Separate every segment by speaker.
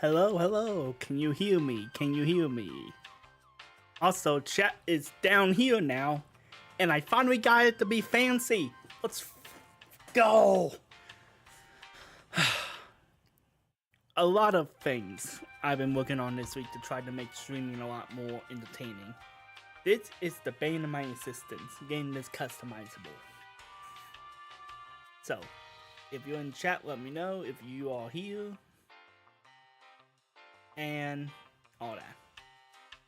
Speaker 1: Hello, hello. Can you hear me? Can you hear me? Also, chat is down here now, and I finally got it to be fancy. Let's go. A lot of things I've been working on this week to try to make streaming a lot more entertaining. This is the bane of my existence, getting this customizable. So, if you're in chat, let me know if you are here. And all that.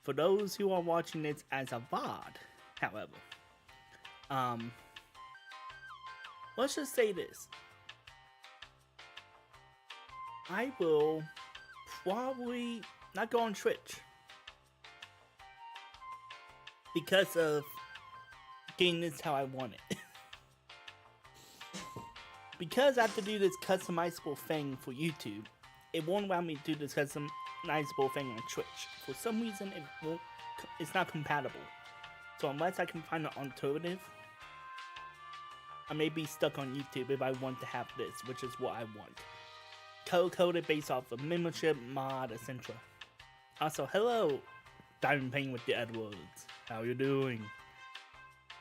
Speaker 1: For those who are watching this as a VOD, however, let's just say this. I will probably not go on Twitch because of getting this how I want it. Because I have to do this customizable thing for YouTube, it won't allow me to do this customizable thing on Twitch. For some reason, it's not compatible. So unless I can find an alternative, I may be stuck on YouTube if I want to have this, which is what I want. Color-coded based off of membership, mod, etc. Also, hello, Diamond Pain with the Edwards. How you doing?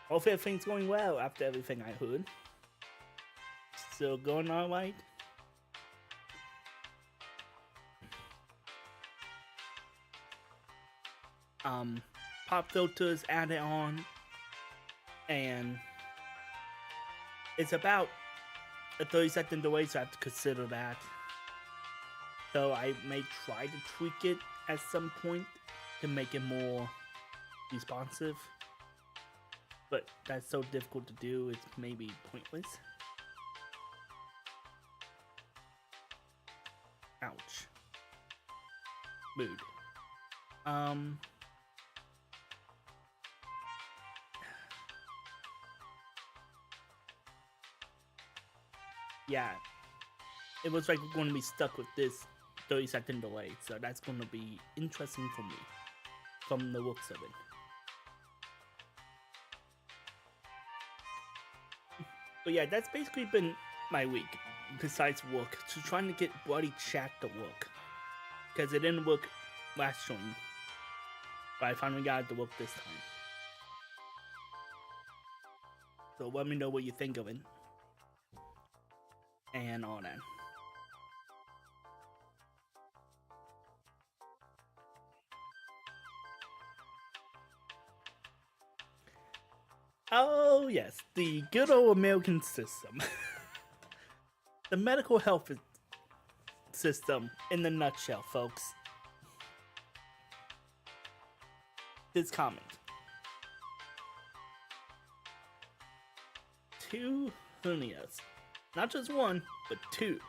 Speaker 1: Hopefully everything's going well after everything I heard. Still going alright? Pop filters added on, and it's about a 30-second delay, so I have to consider that. So I may try to tweak it at some point to make it more responsive, but that's so difficult to do, it's maybe pointless. Ouch. Mood. Yeah, it was like we're going to be stuck with this 30-second delay, so that's going to be interesting for me from the looks of it. But yeah, that's basically been my week, besides work, to trying to get bloody chat to work, because it didn't work last stream, but I finally got it to work this time. So let me know what you think of it. And all that. Oh yes, the good old American system. The medical health system in the nutshell, folks. This comment. 2 hernias. Not just 1, but 2.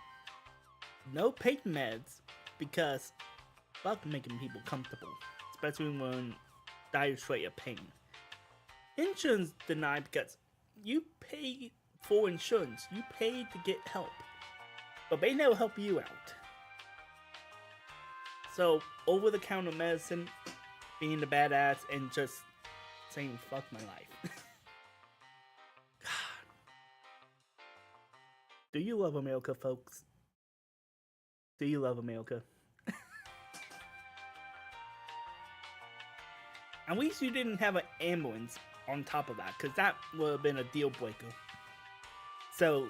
Speaker 1: No pain meds because fuck making people comfortable, especially when dire straight of pain. Insurance denied because you pay for insurance, you pay to get help, but they never help you out. So over-the-counter medicine, being the badass and just saying fuck my life. Do you love America, folks? Do you love America? At least you didn't have an ambulance on top of that, because that would have been a deal breaker. So,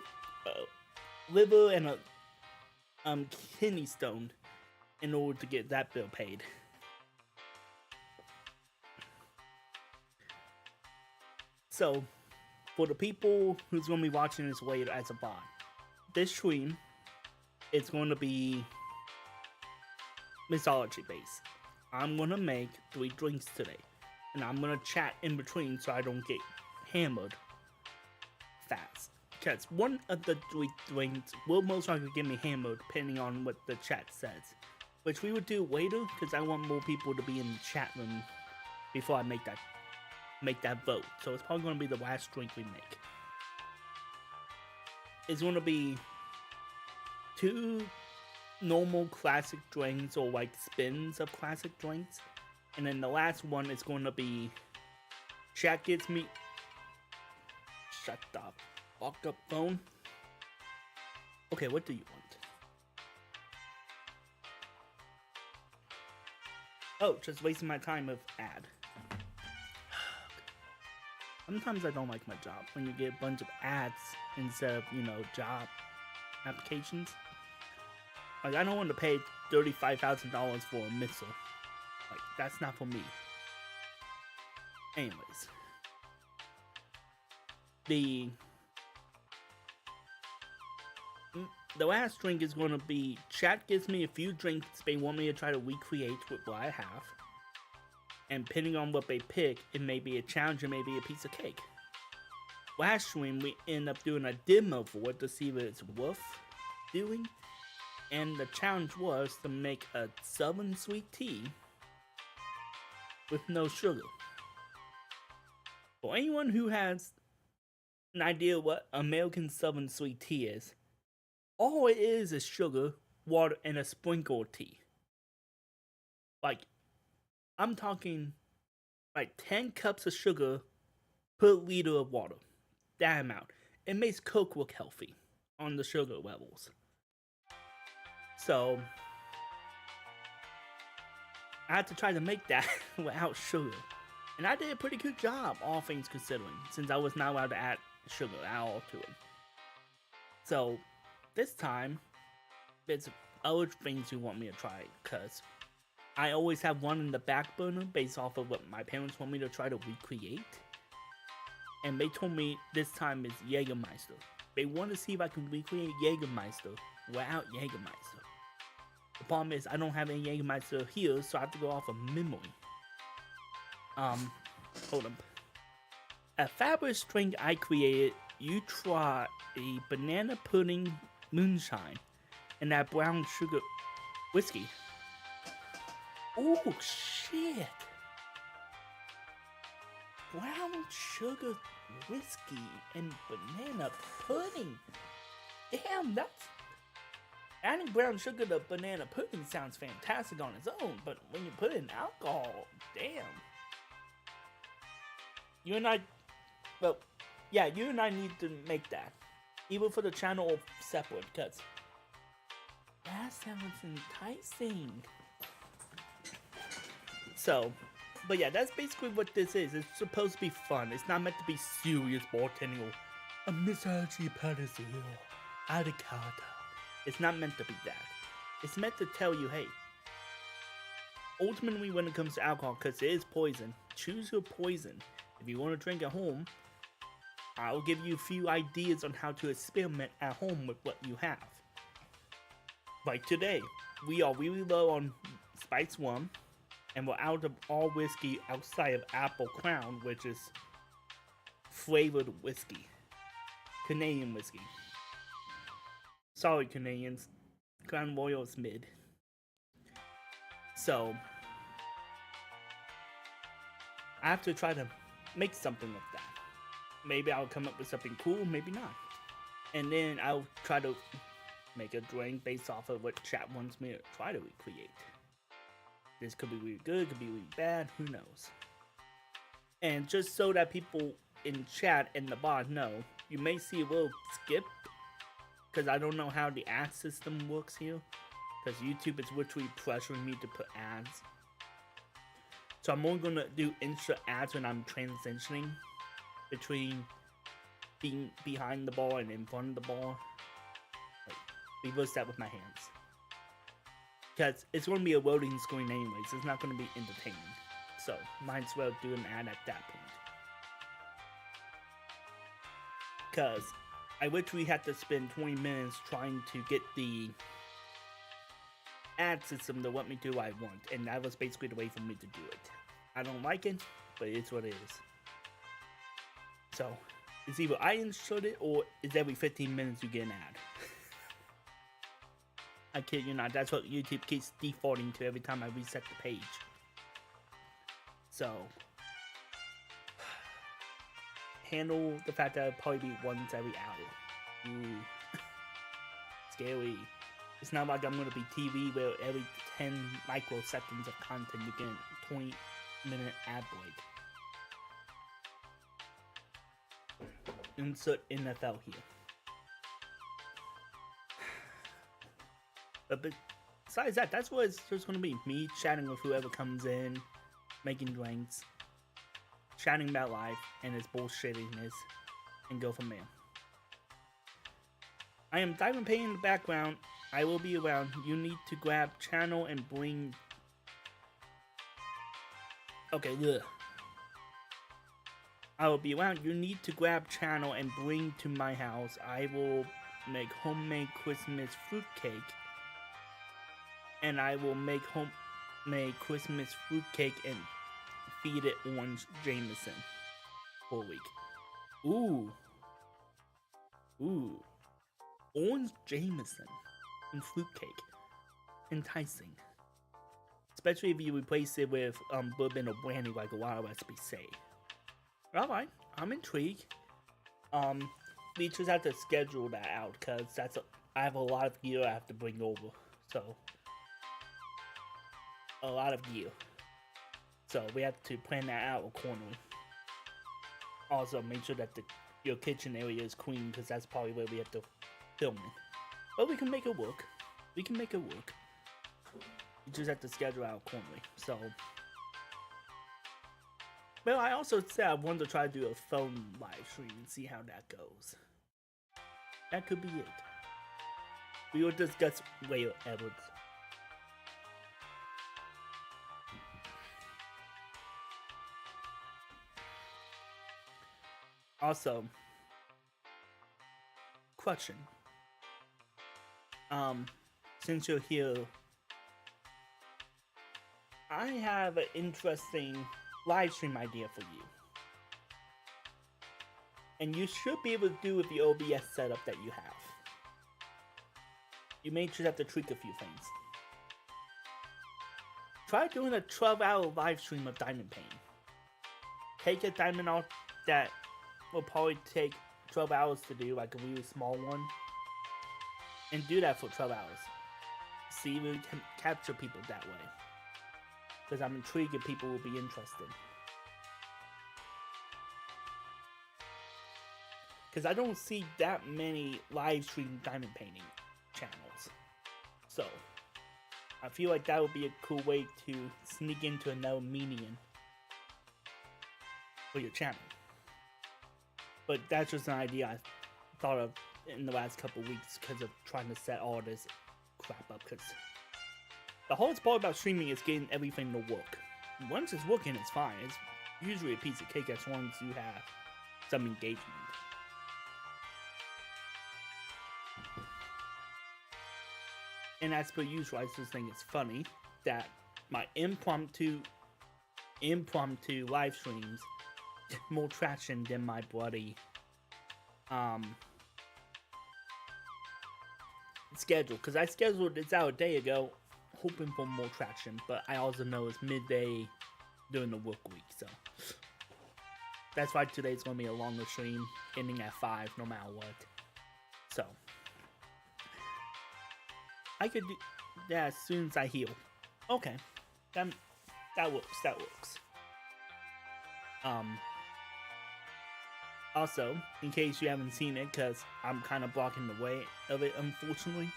Speaker 1: liver and a kidney stone in order to get that bill paid. So, for the people who's going to be watching this later as a bot, this stream, it's going to be mythology based. I'm going to make 3 drinks today, and I'm going to chat in between so I don't get hammered fast. Because one of the 3 drinks will most likely get me hammered depending on what the chat says. Which we would do later, because I want more people to be in the chat room before I make that vote. So it's probably going to be the last drink we make. It's going to be 2 normal classic drinks, or like spins of classic drinks, and then the last one is going to be chat gets me. Shut the fuck up, phone. Okay, what do you want? Oh, just wasting my time with ad. Sometimes I don't like my job when you get a bunch of ads instead of, job applications. Like, I don't want to pay $35,000 for a missile. Like, that's not for me. Anyways. The last drink is going to be, chat gives me a few drinks they want me to try to recreate with what I have. And depending on what they pick, it may be a challenge or maybe a piece of cake. Last stream, we end up doing a demo for it to see what it's worth doing. And the challenge was to make a Southern sweet tea with no sugar. For anyone who has an idea what American Southern sweet tea is, all it is sugar, water, and a sprinkle of tea. Like, I'm talking like 10 cups of sugar per liter of water. That amount. It makes Coke look healthy on the sugar levels. So, I had to try to make that without sugar. And I did a pretty good job, all things considering, since I was not allowed to add sugar at all to it. So, this time, there's other things you want me to try, because I always have one in the back burner based off of what my parents want me to try to recreate. And they told me this time is Jägermeister. They want to see if I can recreate Jägermeister without Jägermeister. The problem is I don't have any Jägermeister here, so I have to go off of memory. Hold on. A fabulous drink I created, you try a banana pudding moonshine and that brown sugar whiskey. Oh shit! Brown sugar whiskey and banana pudding. Damn, that's... Adding brown sugar to banana pudding sounds fantastic on its own, but when you put in alcohol, damn. You and I... Well, yeah, you and I need to make that. Even for the channel or separate, because... that sounds enticing. So... But yeah, that's basically what this is. It's supposed to be fun. It's not meant to be serious bartending or a misogyny policy or out of character. It's not meant to be that. It's meant to tell you, hey, ultimately when it comes to alcohol, because it is poison, choose your poison. If you want to drink at home, I'll give you a few ideas on how to experiment at home with what you have. Like today, we are really low on spice rum. And we're out of all whiskey outside of Apple Crown, which is flavored whiskey. Canadian whiskey. Sorry, Canadians. Crown Royal is mid. So, I have to try to make something of that. Maybe I'll come up with something cool, maybe not. And then I'll try to make a drink based off of what chat wants me to try to recreate. This could be really good, could be really bad, who knows. And just so that people in chat and the bot know, you may see a little skip, because I don't know how the ad system works here, because YouTube is literally pressuring me to put ads. So I'm only going to do insert ads when I'm transitioning between being behind the bar and in front of the bar. Like, reverse that with my hands. Because it's going to be a loading screen anyways, it's not going to be entertaining. So, might as well do an ad at that point. Because I literally had to spend 20 minutes trying to get the ad system to let me do what I want. And that was basically the way for me to do it. I don't like it, but it's what it is. So, it's either I insert it or it's every 15 minutes you get an ad. I kid you not, that's what YouTube keeps defaulting to every time I reset the page. So, handle the fact that it'll probably be once every hour. Ooh. Scary. It's not like I'm going to be TV where every 10 microseconds of content you get a 20-minute ad break. Insert NFL here. But besides that, that's what it's just gonna be. Me chatting with whoever comes in, making drinks, chatting about life and its bullshittiness, and go from there. I am Diamond Pain in the background. I will be around. You need to grab channel and bring... Okay, ugh. I will be around. You need to grab channel and bring to my house. I will make homemade Christmas fruitcake. And I will make homemade Christmas fruitcake and feed it Orange Jameson for a week. Ooh. Ooh. Orange Jameson and fruitcake. Enticing. Especially if you replace it with bourbon or brandy like a lot of recipes say. Alright, I'm intrigued. We just have to schedule that out because I have a lot of gear I have to bring over. So, a lot of gear. So we have to plan that out accordingly. Also, make sure that your kitchen area is clean because that's probably where we have to film it. But we can make it work. We can make it work. You just have to schedule out accordingly. So, well, I also said I wanted to try to do a phone live stream and see how that goes. That could be it. We will discuss later, Edwards. Also, question. Since you're here, I have an interesting live stream idea for you. And you should be able to do with the OBS setup that you have. You may just have to tweak a few things. Try doing a 12-hour live stream of Diamond Pain. Take a diamond off that will probably take 12 hours to do, like a really small one. And do that for 12 hours. See if we can capture people that way. Because I'm intrigued if people will be interested. Because I don't see that many live stream diamond painting channels. So, I feel like that would be a cool way to sneak into another medium for your channel. But that's just an idea I thought of in the last couple weeks because of trying to set all this crap up. Because the hardest part about streaming is getting everything to work. Once it's working, it's fine. It's usually a piece of cake as long as you have some engagement. And as per usual, I just think it's funny that my impromptu live streams get more traction than my bloody schedule. Because I scheduled this out a day ago, hoping for more traction, but I also know it's midday during the work week, so that's why today's going to be a longer stream, ending at 5 no matter what. So I could do that as soon as I heal. Okay, that works. That works. Also, in case you haven't seen it, because I'm kind of blocking the way of it, unfortunately.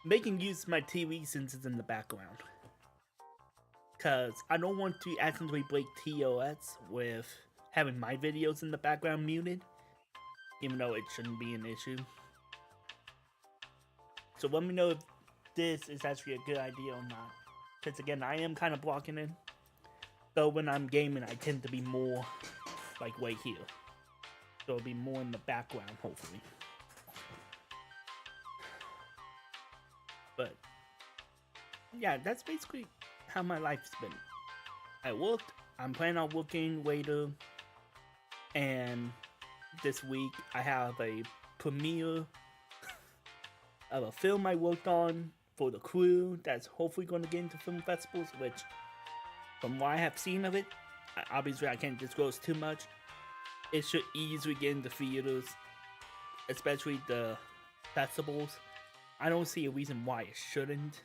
Speaker 1: Making use of my TV since it's in the background. Because I don't want to accidentally break TOS with having my videos in the background muted. Even though it shouldn't be an issue. So let me know if this is actually a good idea or not. Because again, I am kind of blocking it. Though when I'm gaming, I tend to be more like way here. So it'll be more in the background, hopefully. But yeah, that's basically how my life's been. I worked, I'm planning on working later, and this week I have a premiere of a film I worked on for the crew that's hopefully going to get into film festivals, which from what I have seen of it, obviously I can't disclose too much, it should easily get into theaters, especially the festivals. I don't see a reason why it shouldn't.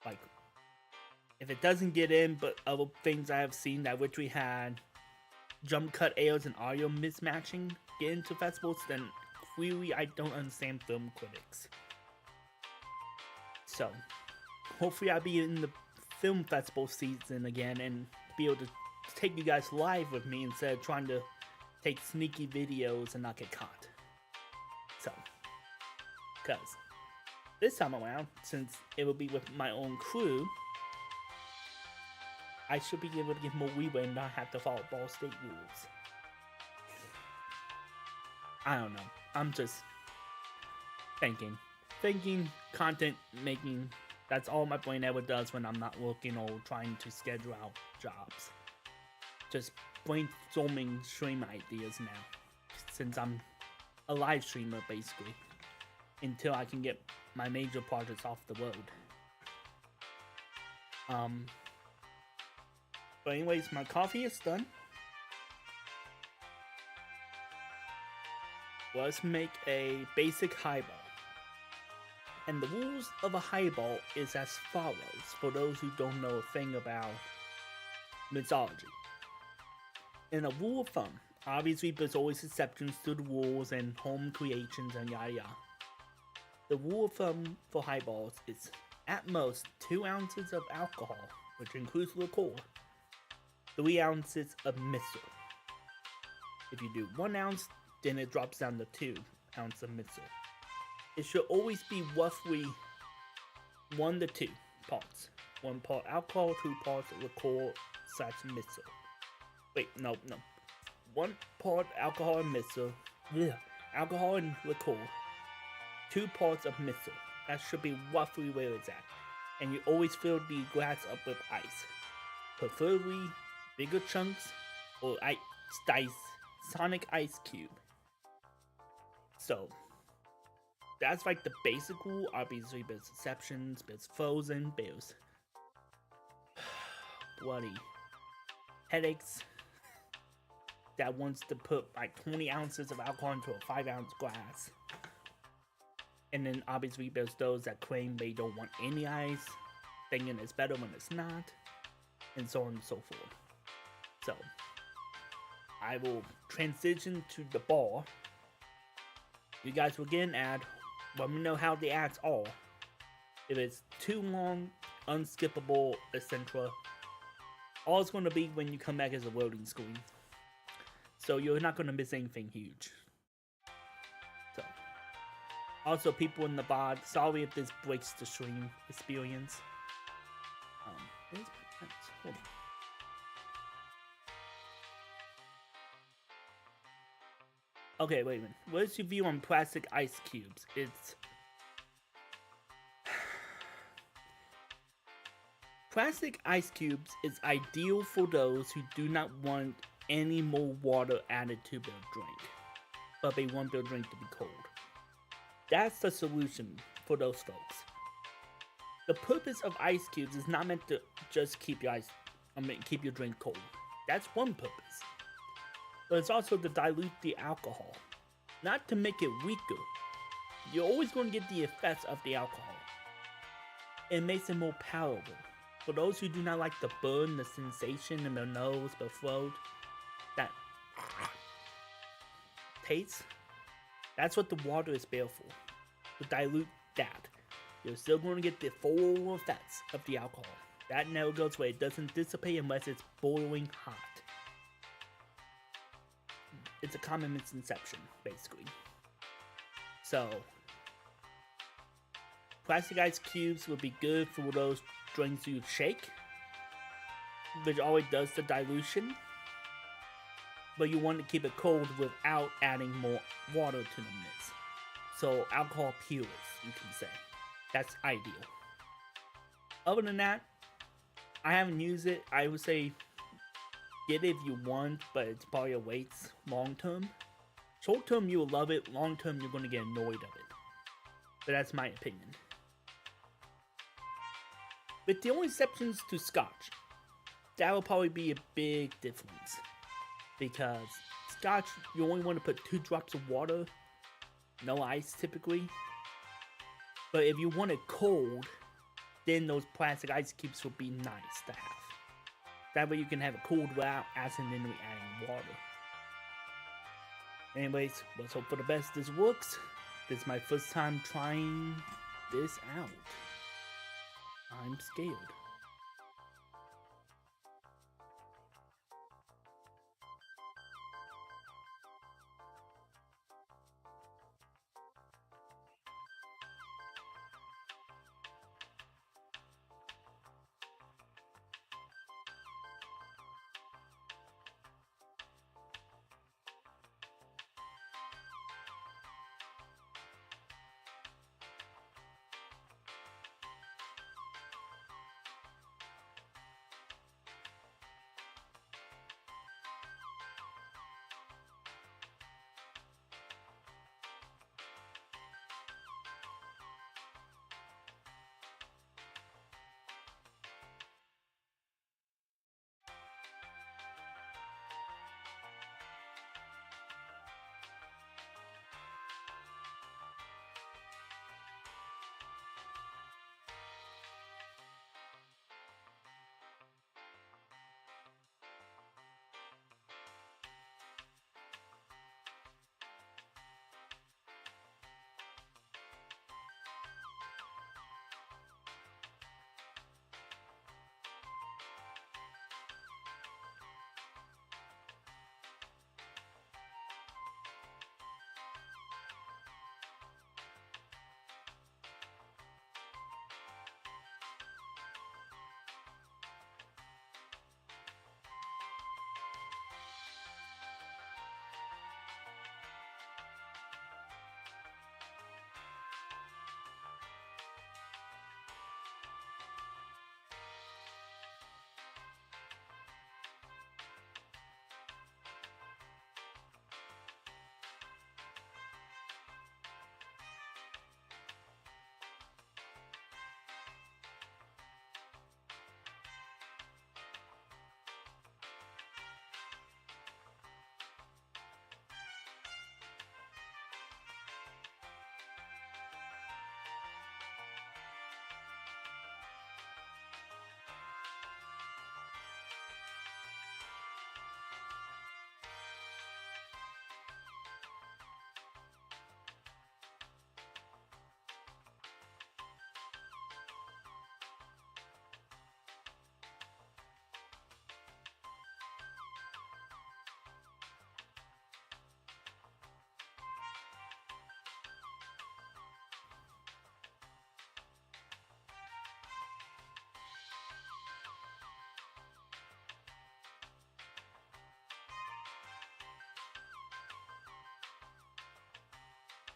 Speaker 1: Like, if it doesn't get in, but other things I have seen that which we had jump cut errors and audio mismatching get into festivals, then really, I don't understand film critics. So, hopefully I'll be in the film festival season again and be able to take you guys live with me instead of trying to take sneaky videos and not get caught. So, because this time around, since it will be with my own crew, I should be able to get more leeway and not have to follow WalStreet rules. I don't know. I'm just thinking, content making. That's all my brain ever does when I'm not working or trying to schedule out jobs. Just brainstorming stream ideas now, since I'm a live streamer basically, until I can get my major projects off the road. But anyways, my coffee is done. Let's make a basic highball. And the rules of a highball is as follows, for those who don't know a thing about mythology. In a rule of thumb, obviously there's always exceptions to the rules and home creations and yada yada. The rule of thumb for highballs is at most 2 ounces of alcohol, which includes liqueur, 3 ounces of missile. If you do 1 ounce, then it drops down to 2 ounces of missile. It should always be roughly 1 to 2 parts. 1 part alcohol, 2 parts liqueur / missile. Wait, no. 1 part alcohol and missile. Yeah, alcohol and liqueur. 2 parts of missile. That should be roughly where it's at. And you always fill the glass up with ice. Preferably bigger chunks or sonic ice cube. So, that's like the basic rule. Obviously, there's exceptions, there's frozen, there's bloody headaches that wants to put like 20 ounces of alcohol into a 5-ounce glass. And then obviously there's those that claim they don't want any ice, thinking it's better when it's not, and so on and so forth. So, I will transition to the bar. You guys will get an ad. Let me know how the ads are. If it's too long, unskippable, etc. All it's going to be when you come back as a loading screen. So you're not going to miss anything huge. So, also people in the VOD, sorry if this breaks the stream experience. Hold on. Okay, wait a minute. What's your view on plastic ice cubes? Plastic ice cubes is ideal for those who do not want any more water added to their drink, but they want their drink to be cold. That's the solution for those folks. The purpose of ice cubes is not meant to just keep your drink cold. That's one purpose. But it's also to dilute the alcohol, not to make it weaker. You're always going to get the effects of the alcohol. It makes it more palatable. For those who do not like the burn, the sensation in their nose, their throat, that taste, that's what the water is there for, to dilute that. You're still going to get the full effects of the alcohol. That never goes away. It doesn't dissipate unless it's boiling hot. It's a common misconception, basically. So, plastic ice cubes would be good for those drinks you shake, which always does the dilution. But you want to keep it cold without adding more water to the mix. So, alcohol purists, you can say. That's ideal. Other than that, I haven't used it. I would say get it if you want, but it's probably a waste long term. Short term, you will love it. Long term, you're going to get annoyed of it. But that's my opinion. With the only exceptions to Scotch, that will probably be a big difference. Because Scotch, you only want to put 2 drops of water, no ice typically. But if you want it cold, then those plastic ice cubes would be nice to have. That way you can have it cold without accidentally adding water. Anyways, let's hope for the best this works. This is my first time trying this out. I'm scared.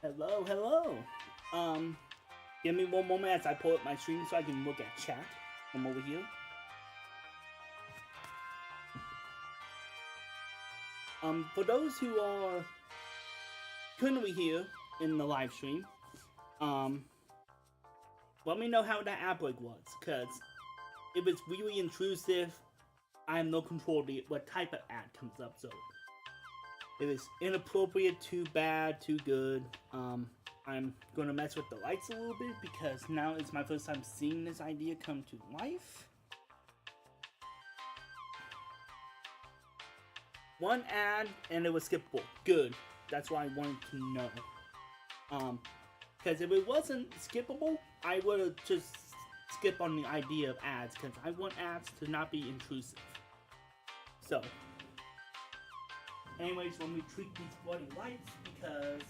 Speaker 1: Hello, hello. Um, Give me one moment as I pull up my stream so I can look at chat from over here. For those who are currently here in the live stream, let me know how that ad break was, cause if it's really intrusive, I have no control of what type of ad comes up. So if it's inappropriate, too bad, too good, I'm gonna mess with the lights a little bit because now it's my first time seeing this idea come to life. One ad and it was skippable. Good. That's what I wanted to know. Because if it wasn't skippable, I would have just skipped on the idea of ads because I want ads to not be intrusive. So, anyways, let me tweak these bloody lights because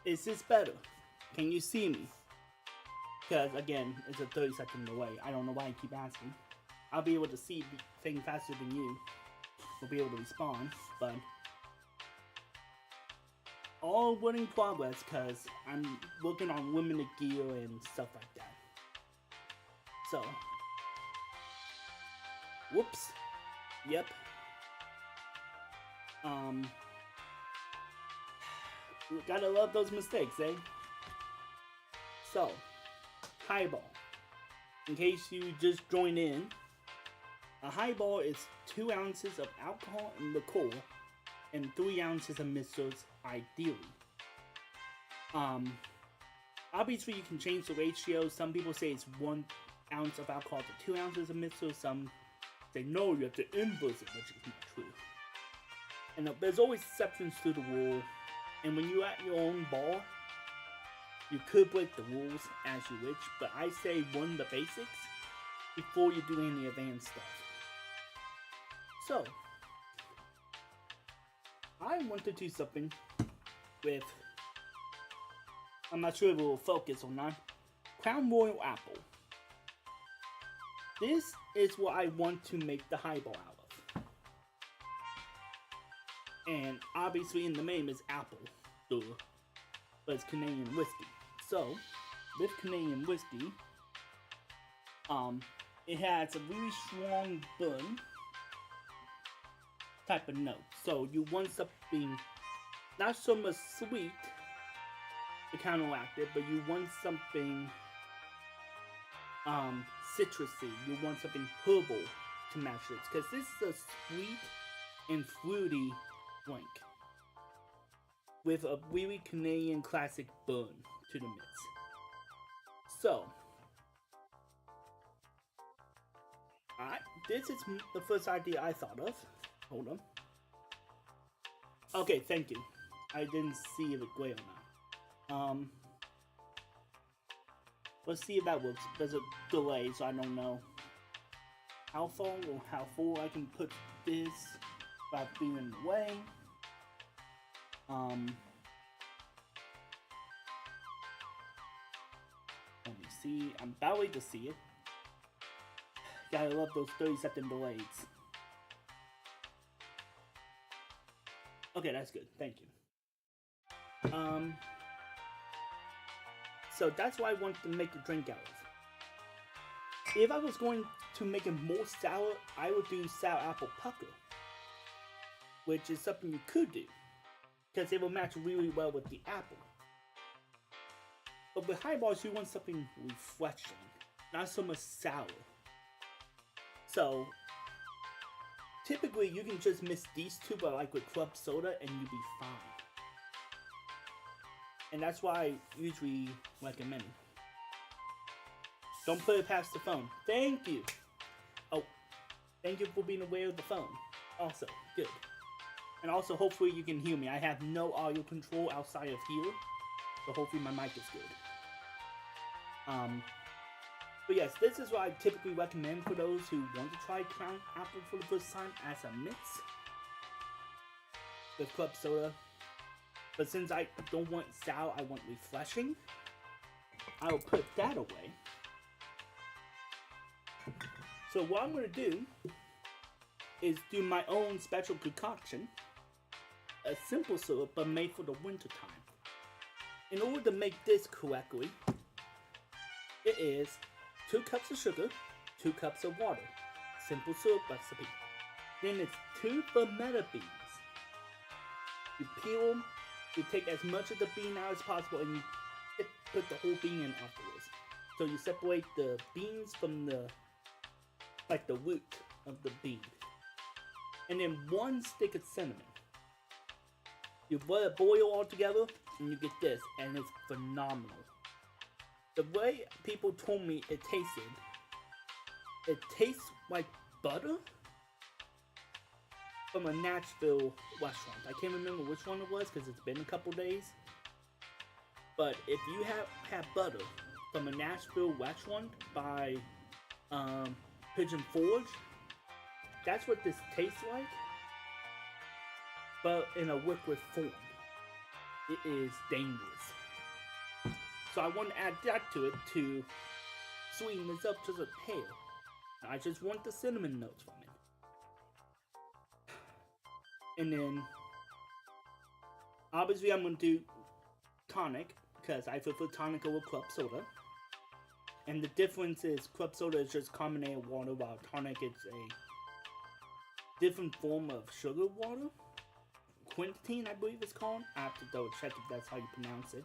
Speaker 1: is this better? Can you see me? Because again, it's a 30-second delay. I don't know why I keep asking. I'll be able to see the thing faster than you. We'll be able to respond, but all work in progress because I'm working on limited gear and stuff like that. So, whoops. Yep. You gotta love those mistakes, eh? So, highball. In case you just joined in, a highball is 2 ounces of alcohol and liqueur and 3 ounces of mixers, ideally. Obviously you can change the ratio. Some people say it's 1 ounce of alcohol to 2 ounces of mixer. Some say no, you have to inverse it, which is not true. And there's always exceptions to the rule. And when you're at your own bar, you could break the rules as you wish, but I say learn the basics before you do any advanced stuff. So, I want to do something with, I'm not sure if it will focus or not, Crown Royal Apple. This is what I want to make the highball out of. And obviously in the name is apple, duh, but it's Canadian whiskey. So, with Canadian whiskey, it has a really strong burn type of note. So you want something not so much sweet to counteract it, but you want something citrusy. You want something herbal to match it, because this is a sweet and fruity drink with a really Canadian classic burn to the mix. So, this is the first idea I thought of. Hold on. Okay, thank you. I didn't see if it gray or not. Let's see if that works. There's a delay, so I don't know how far or how full I can put this without being in the way. Let me see. I'm about ready to see it. Gotta love those 30-second delays. Okay, that's good. Thank you. So that's what I want to make a drink out of. If I was going to make it more sour, I would do sour apple pucker, which is something you could do, because it will match really well with the apple. But with highballs, you want something refreshing, not so much sour. So, typically you can just mix these two, but like with club soda, and you'll be fine. And that's why I usually recommend it. Don't put it past the phone. Thank you! Oh, thank you for being aware of the phone. Also, good. And also, hopefully you can hear me. I have no audio control outside of here, so hopefully my mic is good. But yes, this is what I typically recommend for those who want to try Crown Apple for the first time as a mix with club soda. But since I don't want sour, I want refreshing, I will put that away. So what I'm going to do is do my own special concoction, a simple syrup but made for the winter time. In order to make this correctly, it is 2 cups of sugar, 2 cups of water, simple syrup recipe. Then it's 2 fermented beans. You peel them, you take as much of the bean out as possible, and you put the whole bean in afterwards. So you separate the beans from the root of the bean. And then 1 stick of cinnamon. You let it boil all together, and you get this, and it's phenomenal. The way people told me it tastes like butter from a Nashville restaurant. I can't remember which one it was because it's been a couple days. But if you have had butter from a Nashville restaurant by Pigeon Forge, that's what this tastes like, but in a liquid form. It is dangerous. So I want to add that to it to sweeten this up just a hair. I just want the cinnamon notes from it. And then, obviously I'm going to do tonic, because I prefer tonic over club soda. And the difference is club soda is just carbonated water, while tonic is a different form of sugar water. quinine, I believe it's called. I have to double check if that's how you pronounce it.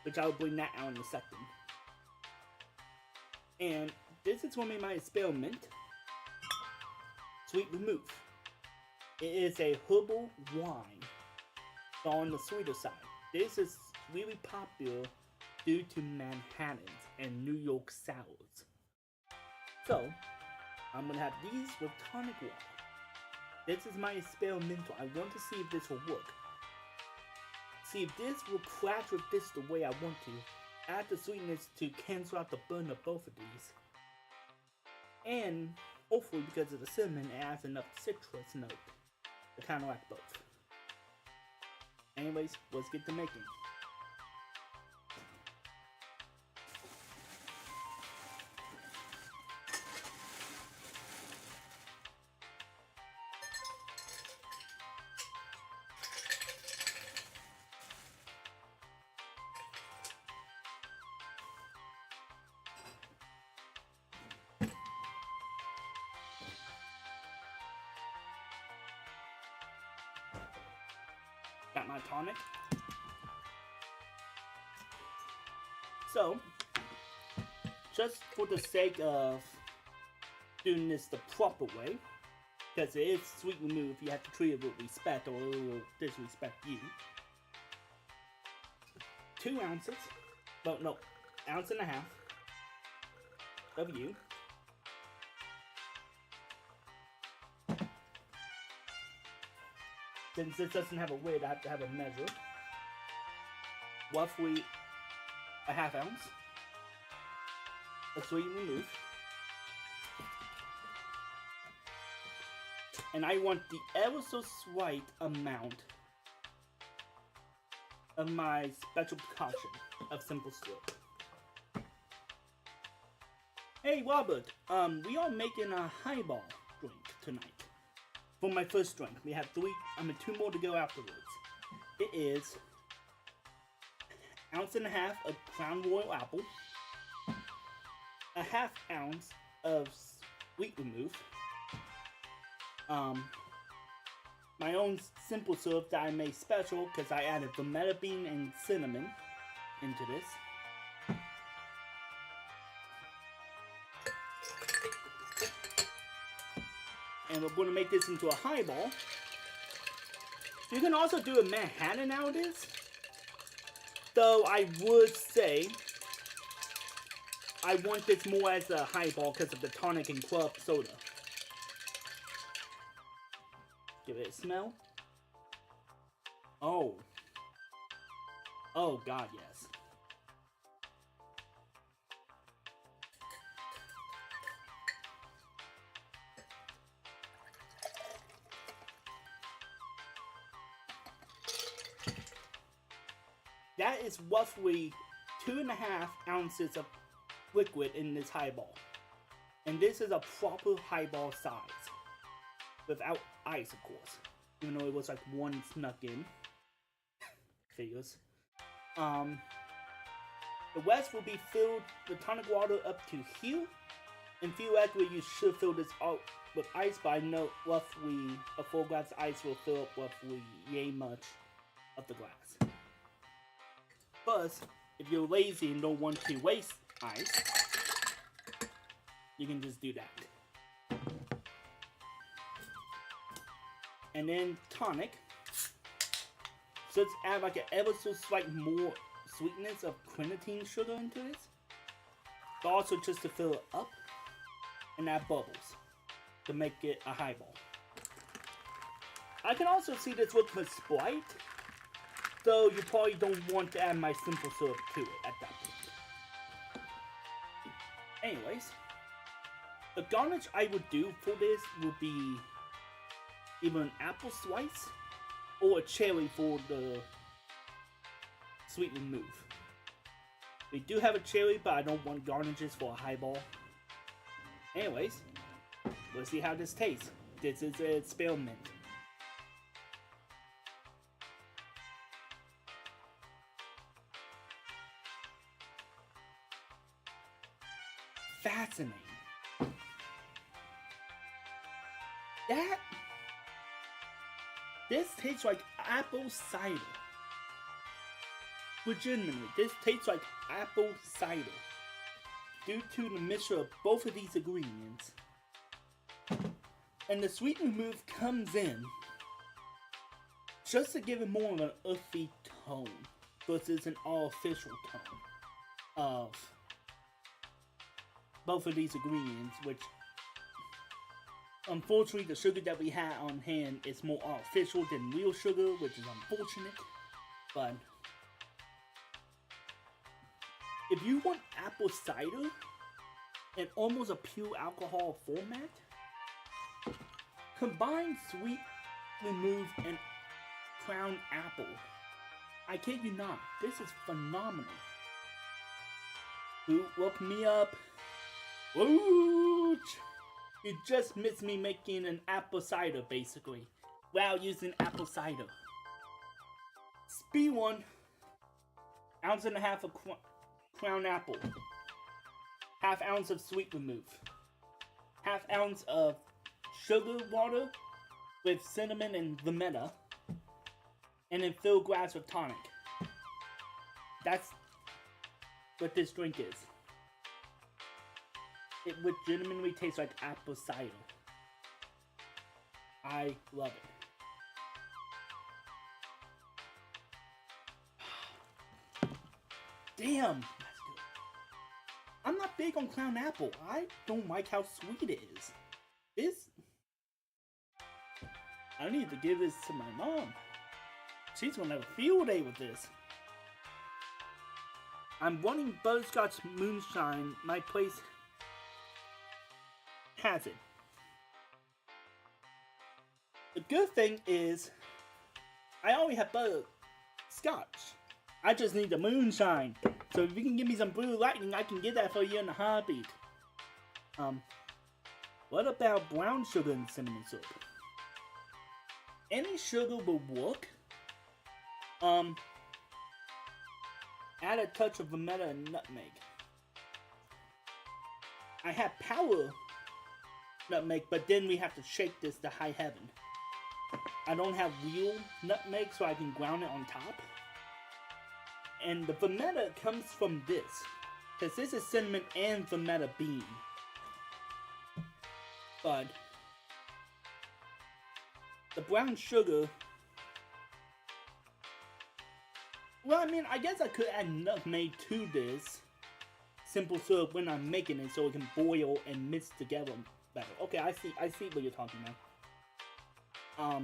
Speaker 1: Which I will bring that out in a second. And this is one of my experiment. Sweet remove. It is a herbal wine, so on the sweeter side. This is really popular due to Manhattans and New York sours. So, I'm gonna have these with tonic water. This is my experimental. I want to see if this will work. See if this will clash with this the way I want to. Add the sweetness to cancel out the burn of both of these. And hopefully because of the cinnamon, it adds enough citrus note to counteract both. Anyways, let's get to making. Got my tonic. So, just for the sake of doing this the proper way, because it is sweet remove, you have to treat it with respect or it will disrespect you. 2 ounces, well no, 1.5 ounces of you. Since this doesn't have a weight, I have to have a measure. Roughly a 1/2 ounce of sweet remove. And I want the ever so slight amount of my special concoction of simple syrup. Hey Robert, we are making a highball drink tonight. For my first drink, we have 2 more to go afterwards. It is 1.5 ounces of Crown Royal apple, a 1/2 ounce of sweet remove, my own simple syrup that I made special because I added vanilla bean and cinnamon into this. And we're going to make this into a highball. You can also do a Manhattan nowadays. Though I would say I want this more as a highball because of the tonic and club soda. Give it a smell. Oh. Oh god, yes. That is roughly 2.5 ounces of liquid in this highball. And this is a proper highball size. Without ice, of course. Even though it was like 1 snuck in. Figures. The rest will be filled the tonic water up to here. And theoretically you should fill this out with ice, but I know roughly a full glass of ice will fill up roughly yay much of the glass. Plus, if you're lazy and don't want to waste ice, you can just do that. And then tonic. Just add like an ever so slight more sweetness of quinine sugar into this. But also just to fill it up and add bubbles to make it a highball. I can also see this with the Sprite. Though you probably don't want to add my simple syrup to it at that point. Anyways, the garnish I would do for this would be either an apple slice or a cherry for the sweet remove. We do have a cherry, but I don't want garnishes for a highball. Anyways, let's see how this tastes. This is an experiment. Fascinating. That this tastes like apple cider. Legitimately, this tastes like apple cider due to the mixture of both of these ingredients. And the sweet remove comes in just to give it more of an earthy tone versus an artificial tone of both of these ingredients, which unfortunately the sugar that we had on hand is more artificial than real sugar, which is unfortunate. But if you want apple cider in almost a pure alcohol format, combine sweet remove and crown apple. I kid you not, this is phenomenal. Who woke me up? Wooch! You just missed me making an apple cider, basically, while using apple cider. Speed 1, ounce and a half of crown apple, half ounce of sweet remove, half ounce of sugar water with cinnamon and vermetta, and then fill glass with tonic. That's what this drink is. It legitimately tastes like apple cider. I love it. Damn, that's good. I'm not big on crown apple. I don't like how sweet it is. This, I need to give this to my mom. She's gonna have a field day with this. I'm wanting butterscotch moonshine. My place has it. The good thing is, I already have butterscotch. I just need the moonshine. So if you can give me some blue lightning, I can get that for you in a heartbeat. What about brown sugar and cinnamon syrup? Any sugar will work. Add a touch of vermetta and nutmeg. I have powder nutmeg, but then we have to shake this to high heaven. I don't have real nutmeg, so I can ground it on top. And the vermetta comes from this, because this is cinnamon and vermetta bean. But the brown sugar, well, I mean, I guess I could add nutmeg to this simple syrup when I'm making it, so it can boil and mix together better. Okay, I see what you're talking about.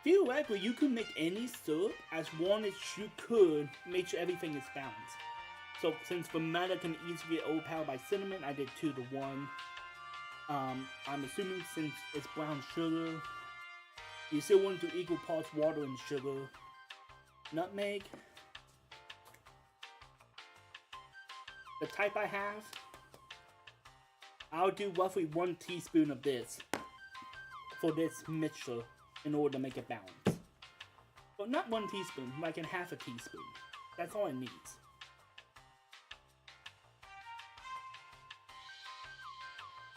Speaker 1: Theoretically, you could make any syrup as long as you could make sure everything is balanced. So since vermetta can easily get overpowered by cinnamon, I did 2 to 1. I'm assuming since it's brown sugar, you still want to do equal parts water and sugar. Nutmeg. The type I have, I'll do roughly 1 teaspoon of this for this mixture in order to make it balanced. But not 1 teaspoon, like in half a teaspoon. That's all it needs.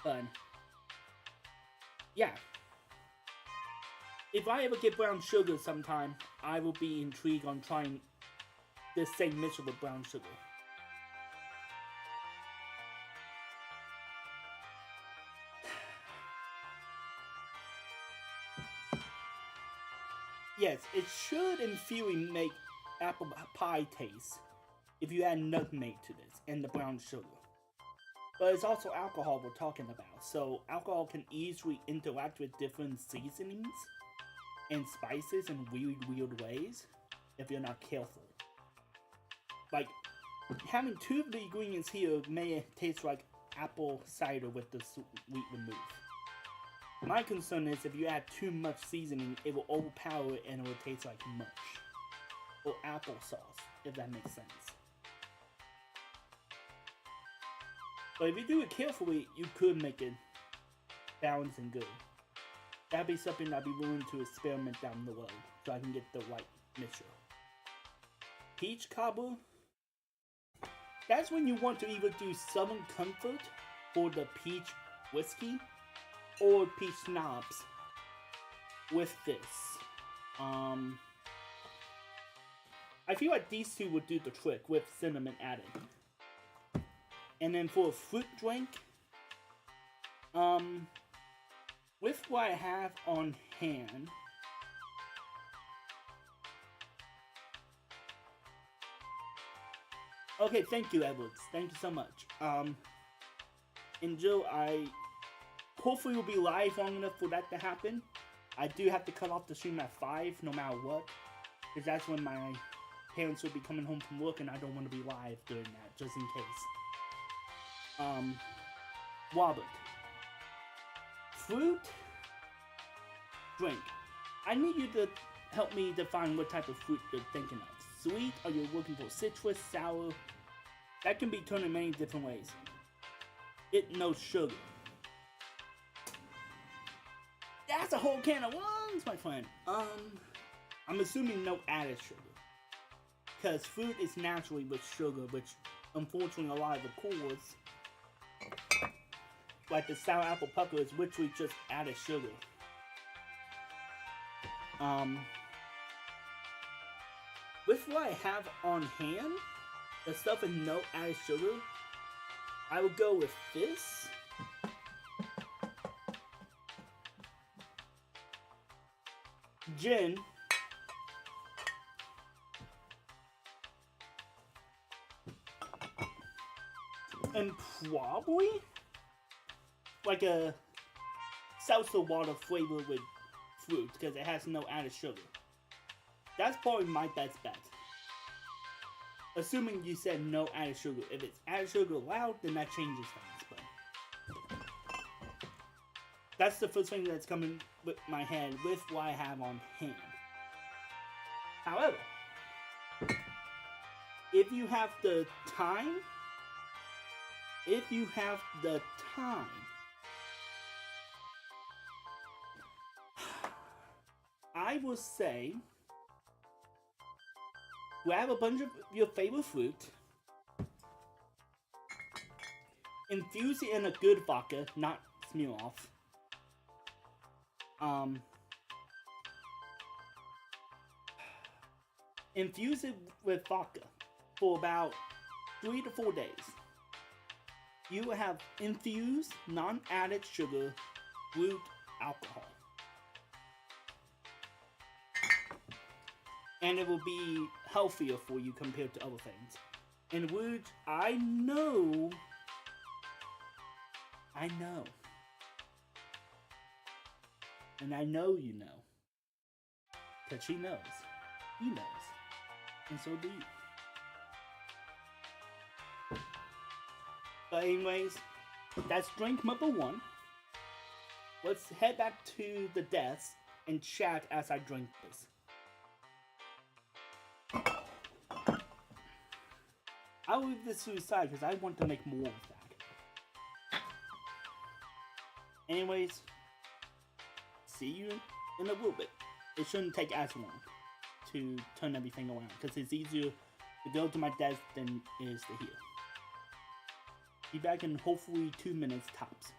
Speaker 1: But yeah, if I ever get brown sugar sometime, I will be intrigued on trying this same mixture with brown sugar. Yes, it should in theory make apple pie taste if you add nutmeg to this and the brown sugar. But it's also alcohol we're talking about, so alcohol can easily interact with different seasonings and spices in weird ways if you're not careful. Like, having 2 of the ingredients here may taste like apple cider with the sweet remove. My concern is if you add too much seasoning, it will overpower it and it will taste like mush. Or applesauce, if that makes sense. But if you do it carefully, you could make it balanced and good. That'd be something I'd be willing to experiment down the road, so I can get the right mixture. Peach cobbler. That's when you want to either do Southern Comfort for the peach whiskey, or peach schnapps with this. I feel like these two would do the trick with cinnamon added. And then for a fruit drink, with what I have on hand, okay, thank you, Edwards. Thank you so much. And Jill, I hopefully will be live long enough for that to happen. I do have to cut off the stream at 5, no matter what, because that's when my parents will be coming home from work, and I don't want to be live during that, just in case. Robert. Fruit drink. I need you to help me define what type of fruit you're thinking of. Sweet, or you're looking for citrus, sour? That can be turned in many different ways. It knows sugar. That's a whole can of worms, my friend. I'm assuming no added sugar. Because fruit is naturally with sugar, which unfortunately a lot of the cores, like the sour apple pucker, is literally just added sugar. With what I have on hand, the stuff with no added sugar, I would go with this. Gin. And probably like a seltzer water flavor with fruit, because it has no added sugar. That's probably my best bet. Assuming you said no added sugar. If it's added sugar allowed, then that changes things. But that's the first thing that's coming with my head with what I have on hand. However, if you have the time, I will say, grab a bunch of your favorite fruit, infuse it in a good vodka, not Smirnoff. Infuse it with vodka for about 3 to 4 days. You will have infused, non-added sugar, fruit alcohol. And it will be healthier for you compared to other things. And which I know. And I know you know. Because she knows. He knows. And so do you. But anyways, that's drink number 1. Let's head back to the desk and chat as I drink this. I'll leave this to the side because I want to make more of that. Anyways, see you in a little bit. It shouldn't take as long to turn everything around because it's easier to go to my desk than it is to here. Be back in hopefully 2 minutes tops.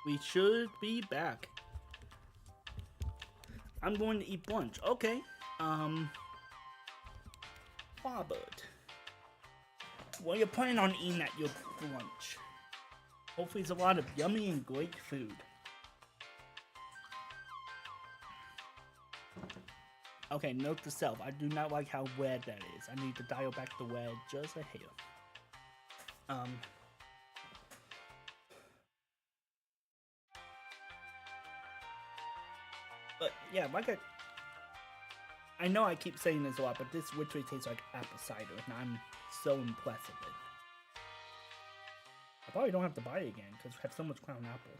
Speaker 1: We should be back. I'm going to eat lunch. Okay. Robert. What are you planning on eating at your lunch? Hopefully it's a lot of yummy and great food. Okay, note to self. I do not like how red that is. I need to dial back the red just a hair. But yeah, like I know I keep saying this a lot, but this literally tastes like apple cider, and I'm so impressed with it. I probably don't have to buy it again because we have so much Crown Apple.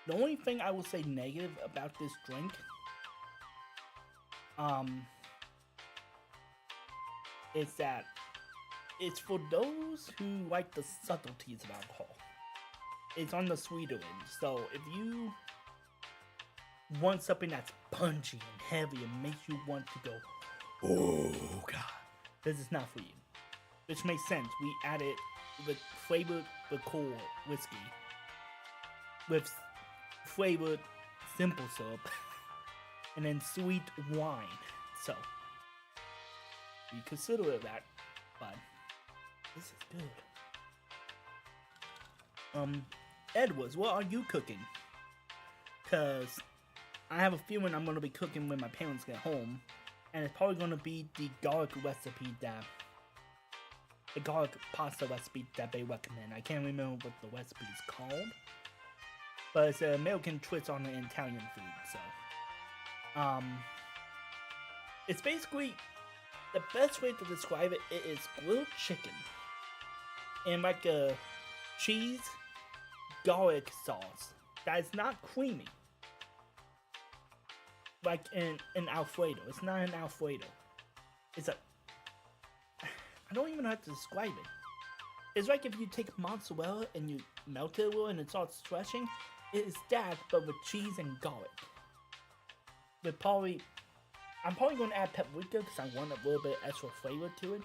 Speaker 1: The only thing I will say negative about this drink, is that it's for those who like the subtleties of alcohol. It's on the sweeter end, so if you want something that's punchy and heavy and makes you want to go, oh god, this is not for you. Which makes sense. We added the flavored liqueur whiskey with flavored simple syrup and then sweet wine. So we consider it that, but this is good. Edwards, what are you cooking? Cause I have a feeling I'm gonna be cooking when my parents get home, and it's probably gonna be the garlic recipe the garlic pasta recipe that they recommend. I can't remember what the recipe is called, but it's an American twist on an Italian food. So, it's basically the best way to describe it. It is grilled chicken and like a cheese garlic sauce that is not creamy, like in Alfredo. It's not an Alfredo. It's a, I don't even know how to describe it. It's like if you take mozzarella and you melt it a little and it starts stretching. It is that, but with cheese and garlic. I'm probably going to add paprika because I want a little bit extra flavor to it.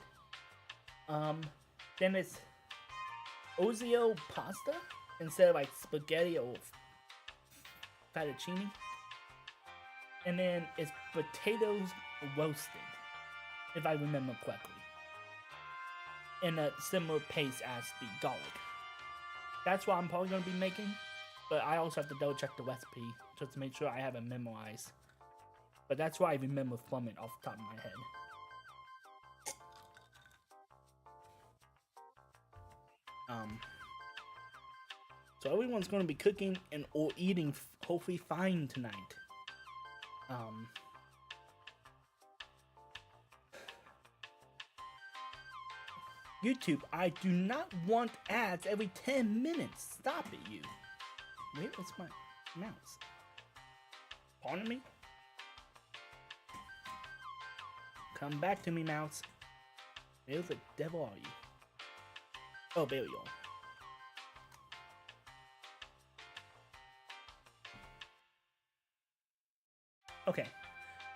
Speaker 1: Then it's Ozio pasta instead of like spaghetti or fettuccine. And then it's potatoes roasted, if I remember correctly, in a similar paste as the garlic. That's what I'm probably going to be making, but I also have to double check the recipe just to make sure I have it memorized. But that's what I remember from it off the top of my head. So everyone's going to be cooking and or eating hopefully fine tonight. YouTube, I do not want ads every 10 minutes. Stop it, you. Where is my mouse? Pardon me? Come back to me, mouse. Where the devil are you? Oh, there you are. Okay,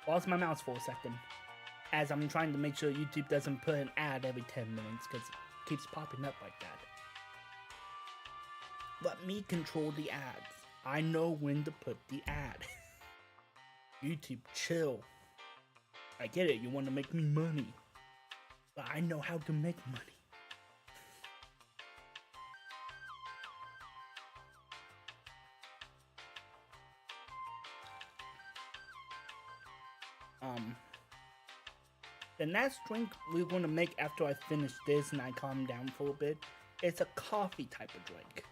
Speaker 1: lost my mouse for a second, as I'm trying to make sure YouTube doesn't put an ad every 10 minutes, because it keeps popping up like that. Let me control the ads. I know when to put the ad. YouTube, chill. I get it, you want to make me money, but I know how to make money. The next drink we're going to make after I finish this and I calm down for a bit, it's a coffee type of drink.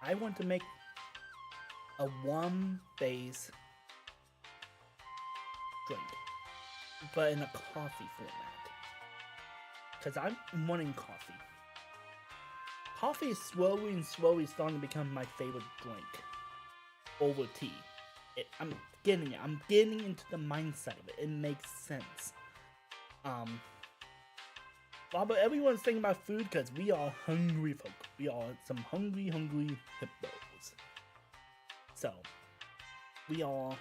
Speaker 1: I want to make a warm base drink, but in a coffee format. Because I'm wanting coffee. Coffee is slowly starting to become my favorite drink over tea. I'm getting it. I'm getting into the mindset of it. It makes sense. But everyone's thinking about food because we are hungry folk. We are some hungry hippos. So, we are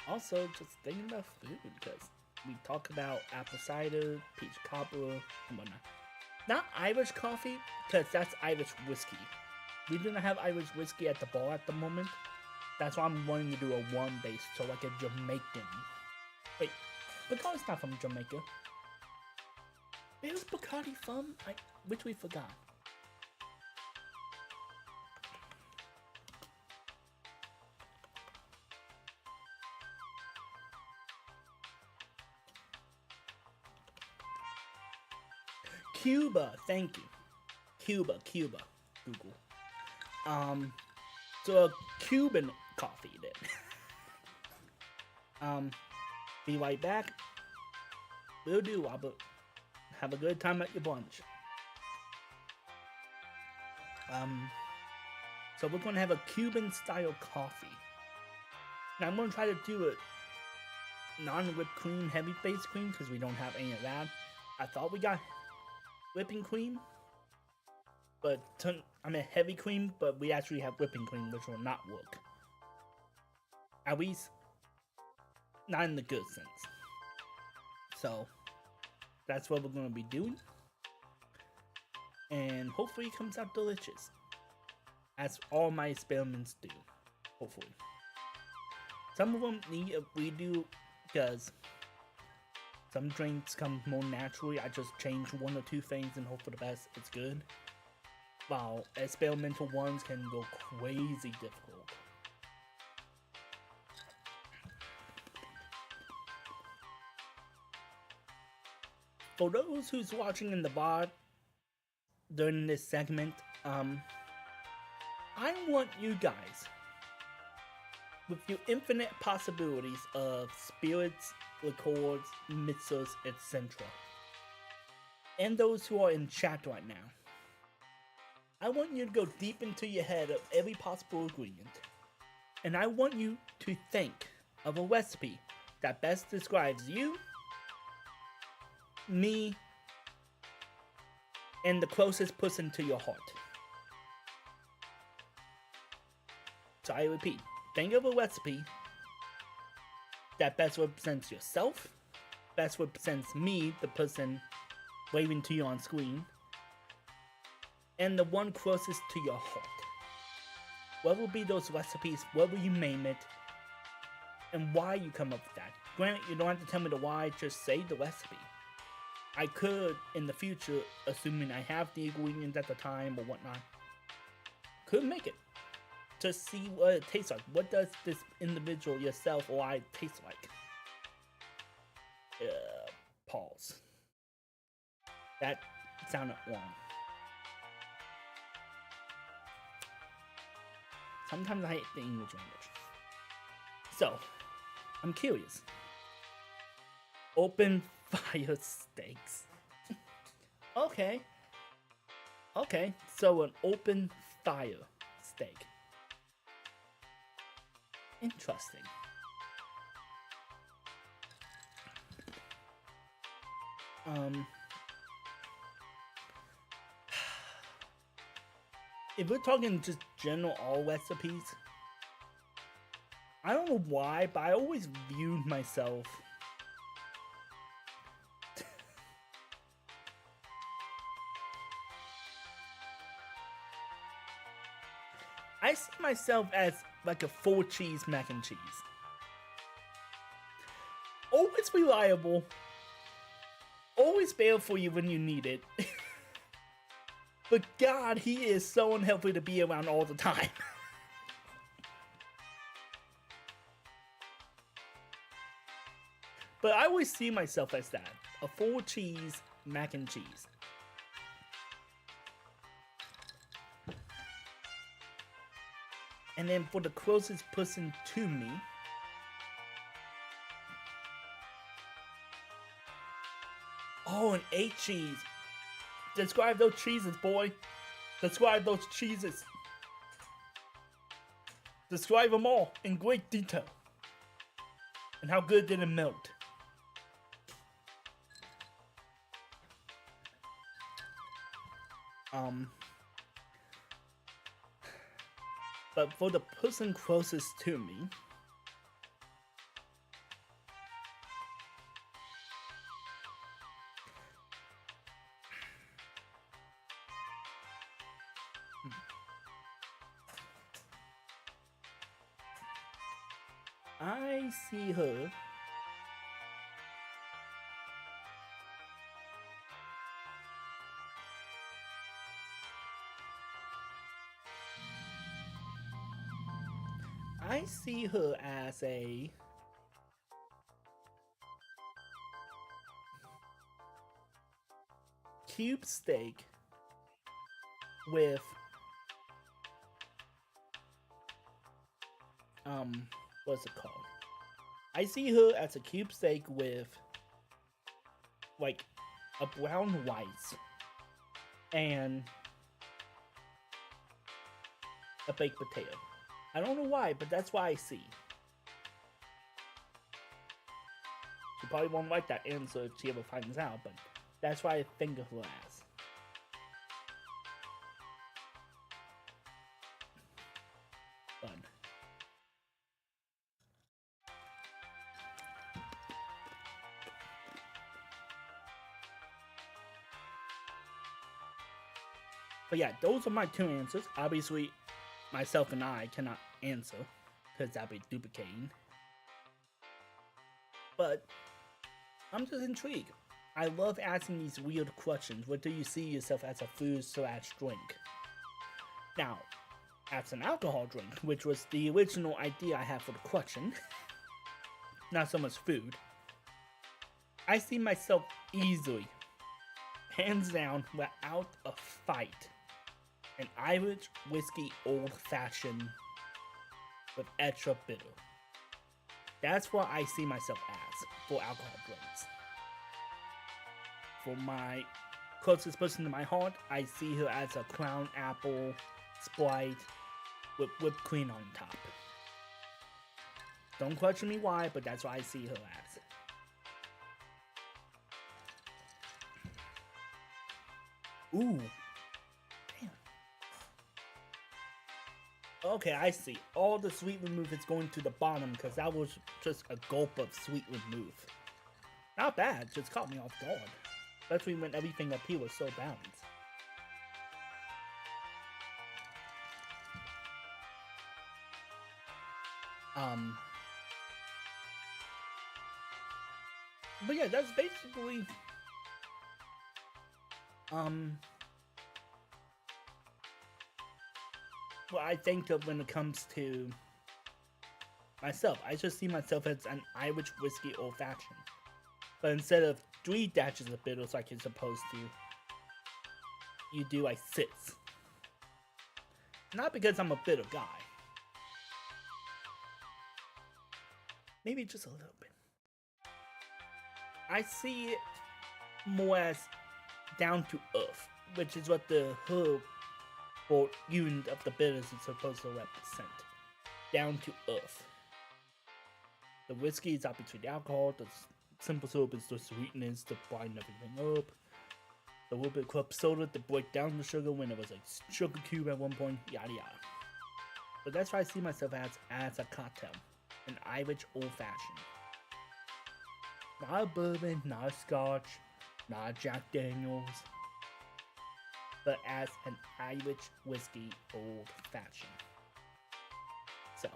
Speaker 1: also just thinking about food because we talk about apple cider, peach cobbler, and whatnot. Not Irish coffee, because that's Irish whiskey. We do not have Irish whiskey at the bar at the moment. That's why I'm wanting to do a one base, so like a Jamaican. Wait, Bacardi's not from Jamaica. Where's Bacardi from? Which we forgot. Cuba, thank you. Cuba, Google. So a Cuban coffee then. Be right back. Will do, Robert. Have a good time at your brunch. So we're gonna have a Cuban style coffee. Now I'm gonna try to do it non-whipped cream, heavy base cream, because we don't have any of that. I thought we got whipping cream, but I mean heavy cream, but we actually have whipping cream, which will not work. At least, not in the good sense. So, that's what we're going to be doing. And hopefully it comes out delicious. As all my experiments do. Hopefully. Some of them need a redo because some drinks come more naturally. I just change one or two things and hope for the best. It's good. While experimental ones can go crazy difficult. For those who's watching in the VOD during this segment, I want you guys, with your infinite possibilities of spirits, liqueurs, mixers, etc., and those who are in chat right now, I want you to go deep into your head of every possible ingredient, and I want you to think of a recipe that best describes you, me, and the closest person to your heart. So I repeat, think of a recipe that best represents yourself, best represents me, the person waving to you on screen, and the one closest to your heart. What will be those recipes? What will you name it? And why you come up with that? Granted, you don't have to tell me the why, just say the recipe. I could, in the future, assuming I have the ingredients at the time or whatnot, could make it. To see what it tastes like. What does this individual, yourself, or I taste like? Pause. That sounded wrong. Sometimes I hate the English language. So, I'm curious. Open fire steaks. Okay. Okay, so an open fire steak. Interesting. If we're talking just general all recipes, I don't know why, but I always viewed myself I see myself as like a 4-cheese mac and cheese. Always reliable. Always there for you when you need it. But God, he is so unhealthy to be around all the time. But I always see myself as that. A 4-cheese mac and cheese. And then for the closest person to me, oh, an 8 cheese. Describe those cheeses, boy. Describe those cheeses. Describe them all in great detail. And how good did it melt? But for the person closest to me, I see her. I see her as a cube steak with what's it called? I see her as a cube steak with like a brown rice and a baked potato. I don't know why, but that's what I see. She probably won't like that answer if she ever finds out, but that's what I think of her as. Fun. But yeah, those are my two answers. Obviously, myself and I cannot answer because that'd be duplicating. But I'm just intrigued. I love asking these weird questions. What do you see yourself as a food/drink? Now, as an alcohol drink, which was the original idea I had for the question, not so much food, I see myself easily, hands down, without a fight, an Irish whiskey old fashioned with extra bitter. That's what I see myself as for alcohol drinks. For my closest person to my heart, I see her as a Crown Apple Sprite with whipped cream on top. Don't question me why, but that's what I see her as. Ooh. Damn. Okay, I see. All the sweet remove is going to the bottom because that was just a gulp of sweet remove. Not bad, just caught me off guard. Especially when everything up here was so balanced. But yeah, that's basically what I think of when it comes to myself. I just see myself as an Irish whiskey old fashioned. But instead of 3 dashes of bitters like you're supposed to, you do like 6. Not because I'm a bitter guy. Maybe just a little bit. I see it more as down to earth, which is what the herb or unit of the bitters is supposed to represent. Down to earth. The whiskey is obviously the alcohol, the simple syrup is the sweetness to bind everything up. A little bit of club soda to break down the sugar when it was like sugar cube at one point, yada yada. But that's why I see myself as a cocktail. An Irish old fashioned. Not a bourbon, not a scotch, not a Jack Daniels. But as an Irish whiskey old fashioned. So.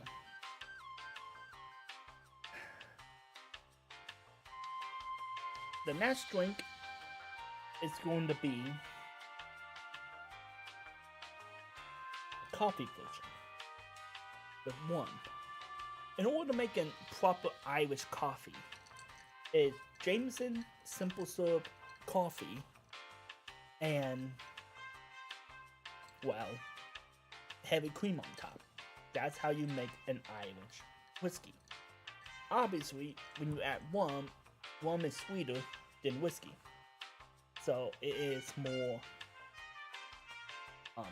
Speaker 1: The next drink is going to be a coffee version. With one. In order to make a proper Irish coffee, is Jameson simple syrup coffee and, well, heavy cream on top. That's how you make an Irish whiskey. Obviously, when you add rum is sweeter than whiskey. So it is more, I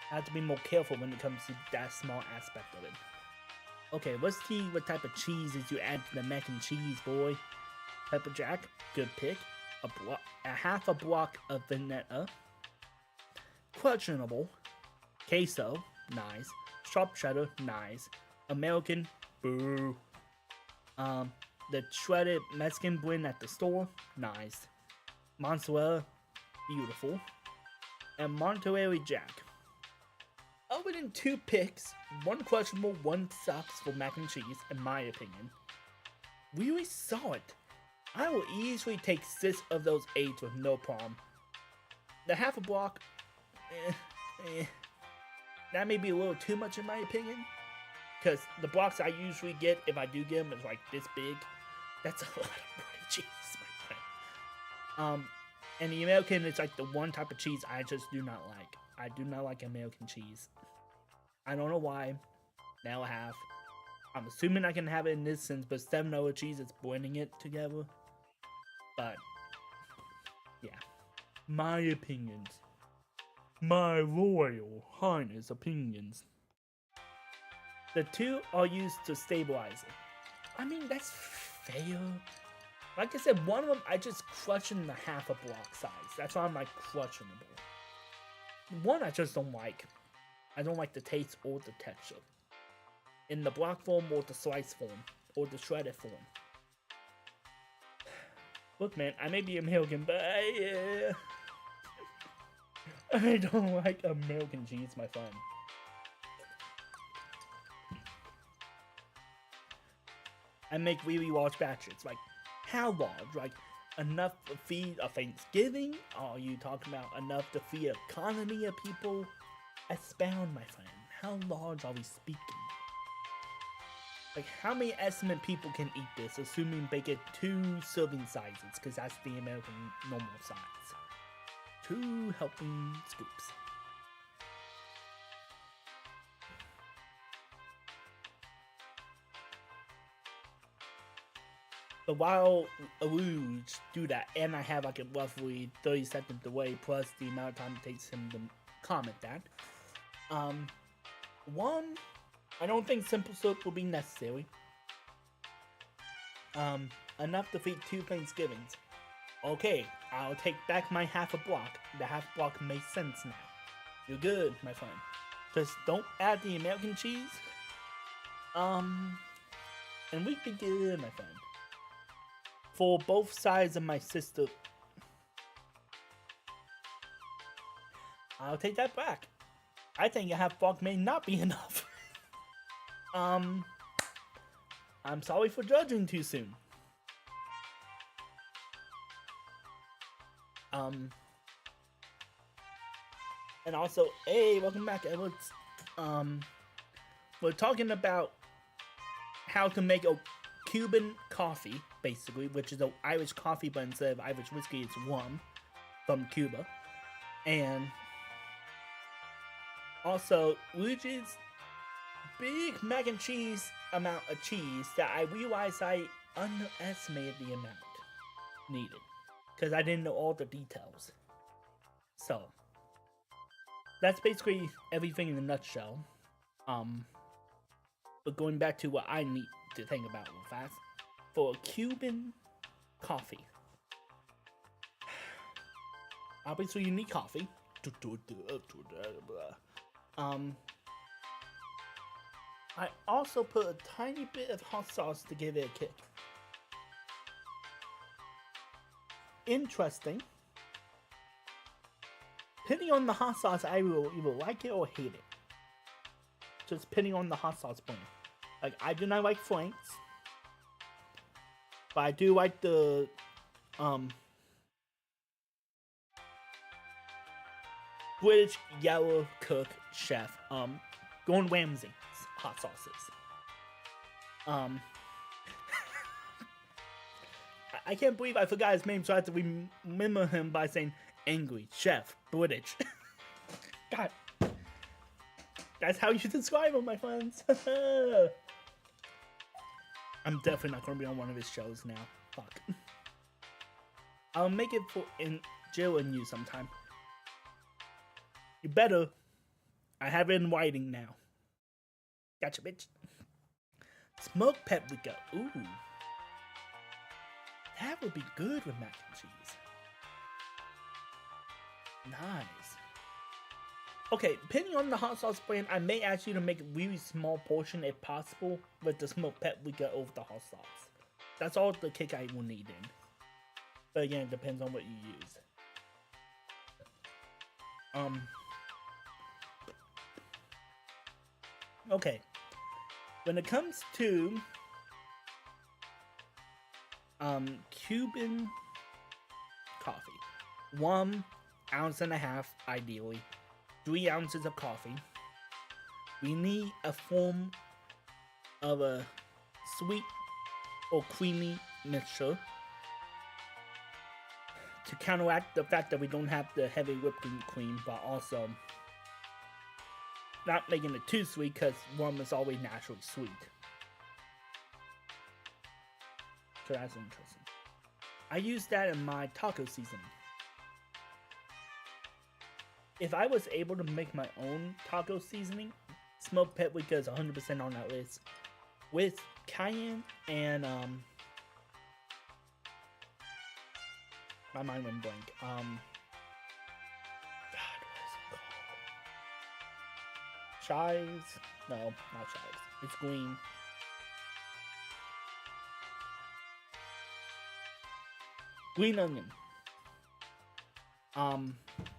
Speaker 1: have to be more careful when it comes to that small aspect of it. Okay, let's see what type of cheeses you add to the mac and cheese, boy. Pepper jack, good pick. A half a block of vanilla. Questionable. Queso, nice. Sharp cheddar, nice. American, boo. The shredded Mexican blend at the store, nice. Mozzarella, beautiful. And Monterey Jack. Other than 2 picks, 1 questionable, 1 sucks for mac and cheese, in my opinion, really solid. I will easily take 6 of those 8 with no problem. The half a block, that may be a little too much in my opinion, because the blocks I usually get, if I do get them, is like this big. That's a lot of bread cheese, my friend. And the American is like the one type of cheese I just do not like. I do not like American cheese. I don't know why. Now I have. I'm assuming I can have it in this sense, but 7 other cheese is blending it together. But, yeah. My opinions. My Royal Highness opinions. The 2 are used to stabilize it. I mean, that's fair. Like I said, one of them I just crush in the half a block size. That's why I'm like crushable. One I just don't like. I don't like the taste or the texture. In the block form or the slice form. Or the shredded form. Look man, I may be American, but I don't like American cheese, my friend. I make really large batches. Like, how large? Like, enough to feed a Thanksgiving? Are you talking about enough to feed a colony of people? Expound, my friend. How large are we speaking? Like, how many estimate people can eat this, assuming they get 2 serving sizes, because that's the American normal size. 2 helping scoops. But while Aluge do that, and I have like a roughly 30 second delay plus the amount of time it takes him to comment that. One, I don't think simple syrup will be necessary. Enough to feed 2 Thanksgivings. Okay, I'll take back my half a block. The half block makes sense now. You're good, my friend. Just don't add the American cheese. And we'd be good, my friend. For both sides of my sister, I'll take that back. I think a half block may not be enough. I'm sorry for judging too soon. And also, hey, welcome back, Edwards. We're talking about how to make a Cuban coffee, basically, which is an Irish coffee, but instead of Irish whiskey, it's rum from Cuba. And also, Luigi's big mac and cheese amount of cheese that I realized I underestimated the amount needed. Because I didn't know all the details. So, that's basically everything in a nutshell. But going back to what I need to think about real fast. For a Cuban coffee. Obviously you need coffee. I also put a tiny bit of hot sauce to give it a kick. Interesting. Depending on the hot sauce, I will either like it or hate it. Just depending on the hot sauce brand. Like, I do not like Frank's. But I do like the, British Yellow Cook Chef, Gordon Ramsay's hot sauces. I can't believe I forgot his name, so I have to remember him by saying Angry Chef British. God. That's how you should describe him, my friends. I'm definitely not going to be on one of his shows now. Fuck. I'll make it for Jill and you sometime. You better. I have it in writing now. Gotcha, bitch. Smoked paprika. Ooh. That would be good with mac and cheese. Nice. Okay, depending on the hot sauce brand, I may ask you to make a really small portion if possible with the smoked paprika over the hot sauce. That's all the kick I will need in. But again, it depends on what you use. Okay. When it comes to Cuban coffee, 1.5 ounces ideally, 3 ounces of coffee. We need a form of a sweet or creamy mixture to counteract the fact that we don't have the heavy whipped cream, but also not making it too sweet because rum is always naturally sweet. So that's interesting. I use that in my taco seasoning. If I was able to make my own taco seasoning, smoked paprika is 100% on that list. With cayenne and my mind went blank. God, what is it called? Chives? No, not chives. It's green. Green onion.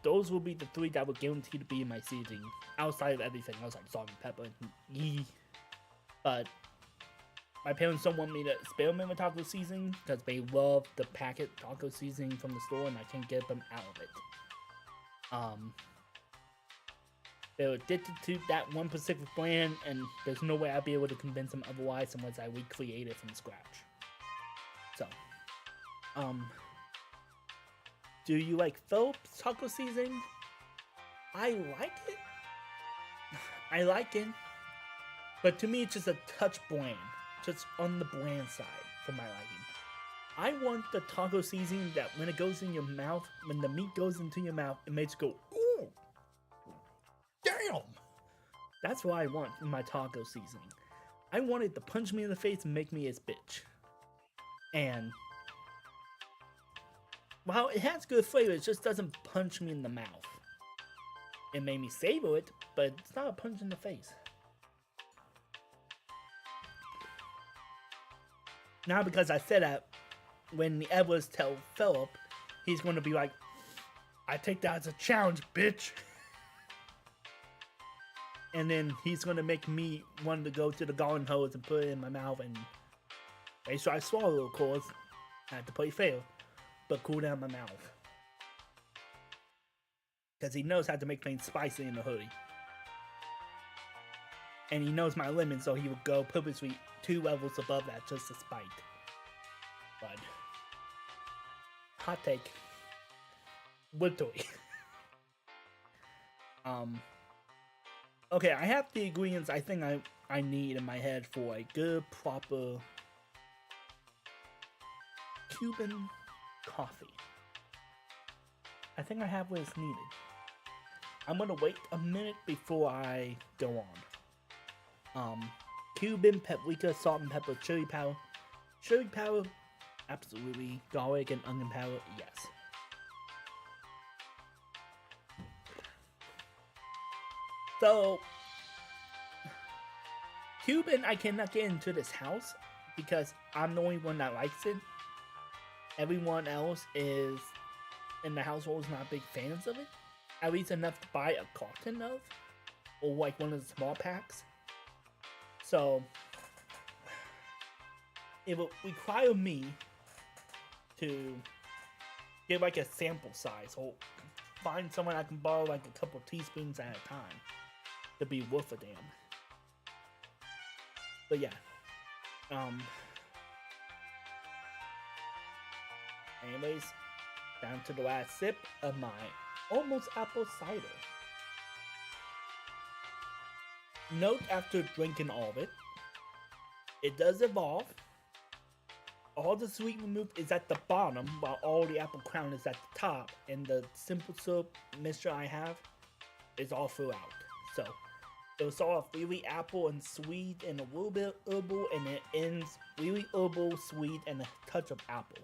Speaker 1: Those will be the 3 that would guarantee to be in my seasoning. Outside of everything else like salt and pepper and yee. But my parents don't want me to experiment with taco seasoning because they love the packet taco seasoning from the store and I can't get them out of it. They're addicted to that one specific brand and there's no way I'd be able to convince them otherwise unless I recreate it from scratch. So, do you like Phillips taco seasoning? I like it. I like it. But to me, it's just a touch bland. Just on the bland side for my liking. I want the taco seasoning that when it goes in your mouth, when the meat goes into your mouth, it makes you go, ooh, damn. That's what I want in my taco seasoning. I want it to punch me in the face and make me its bitch. And while it has good flavor, it just doesn't punch me in the mouth. It made me savor it, but it's not a punch in the face. Now, because I said that, when the Edwards tell Philip, he's going to be like, I take that as a challenge, bitch. And then he's going to make me want to go to the garden hose and put it in my mouth and make sure I swallow, of course. I have to play fair, but cool down my mouth. Because he knows how to make things spicy in the hoodie. And he knows my limit, so he would go purposely 2 levels above that just to spite. But hot take. Literally. Okay, I have the ingredients I think I need in my head for a good, proper Cuban coffee. I think I have what is needed. I'm gonna wait a minute before I go on. Cuban paprika, salt and pepper, chili powder. Chili powder, absolutely. Garlic and onion powder, yes. So, Cuban, I cannot get into this house because I'm the only one that likes it. Everyone else is in the household is not big fans of it. At least enough to buy a carton of, or like one of the small packs. So, it will require me to get like a sample size, or find someone I can borrow like a couple teaspoons at a time to be worth a damn. But yeah, anyways, down to the last sip of my almost apple cider. Note after drinking all of it, it does evolve. All the sweet removed is at the bottom, while all the apple crown is at the top, and the simple syrup mixture I have is all throughout. So it was all really apple and sweet and a little bit herbal, and it ends really herbal, sweet, and a touch of apple.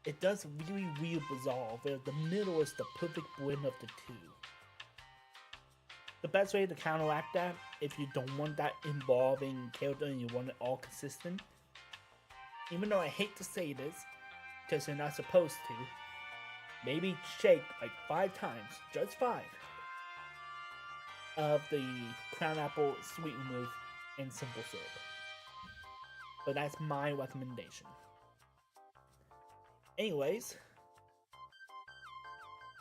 Speaker 1: It does really resolve, where the middle is the perfect blend of the two. The best way to counteract that, if you don't want that involving character and you want it all consistent, even though I hate to say this, because you're not supposed to, maybe shake like 5 times, just 5. of the crown apple sweetened with and simple syrup. But that's my recommendation. Anyways,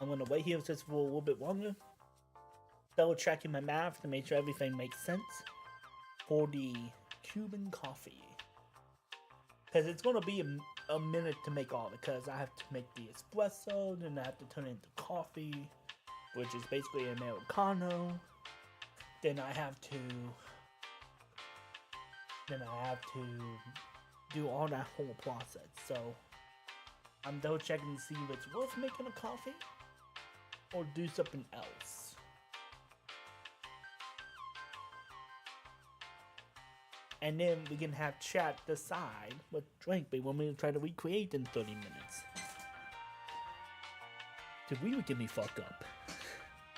Speaker 1: I'm gonna wait here just for a little bit longer. Double checking my math to make sure everything makes sense for the Cuban coffee. Because it's gonna be a minute to make all of it, because I have to make the espresso, then I have to turn it into coffee, which is basically an Americano. Then I have to do all that whole process. So I'm double checking to see if it's worth making a coffee or do something else. And then we can have chat decide what drink we want me to try to recreate in 30 minutes. Did we get me fucked up?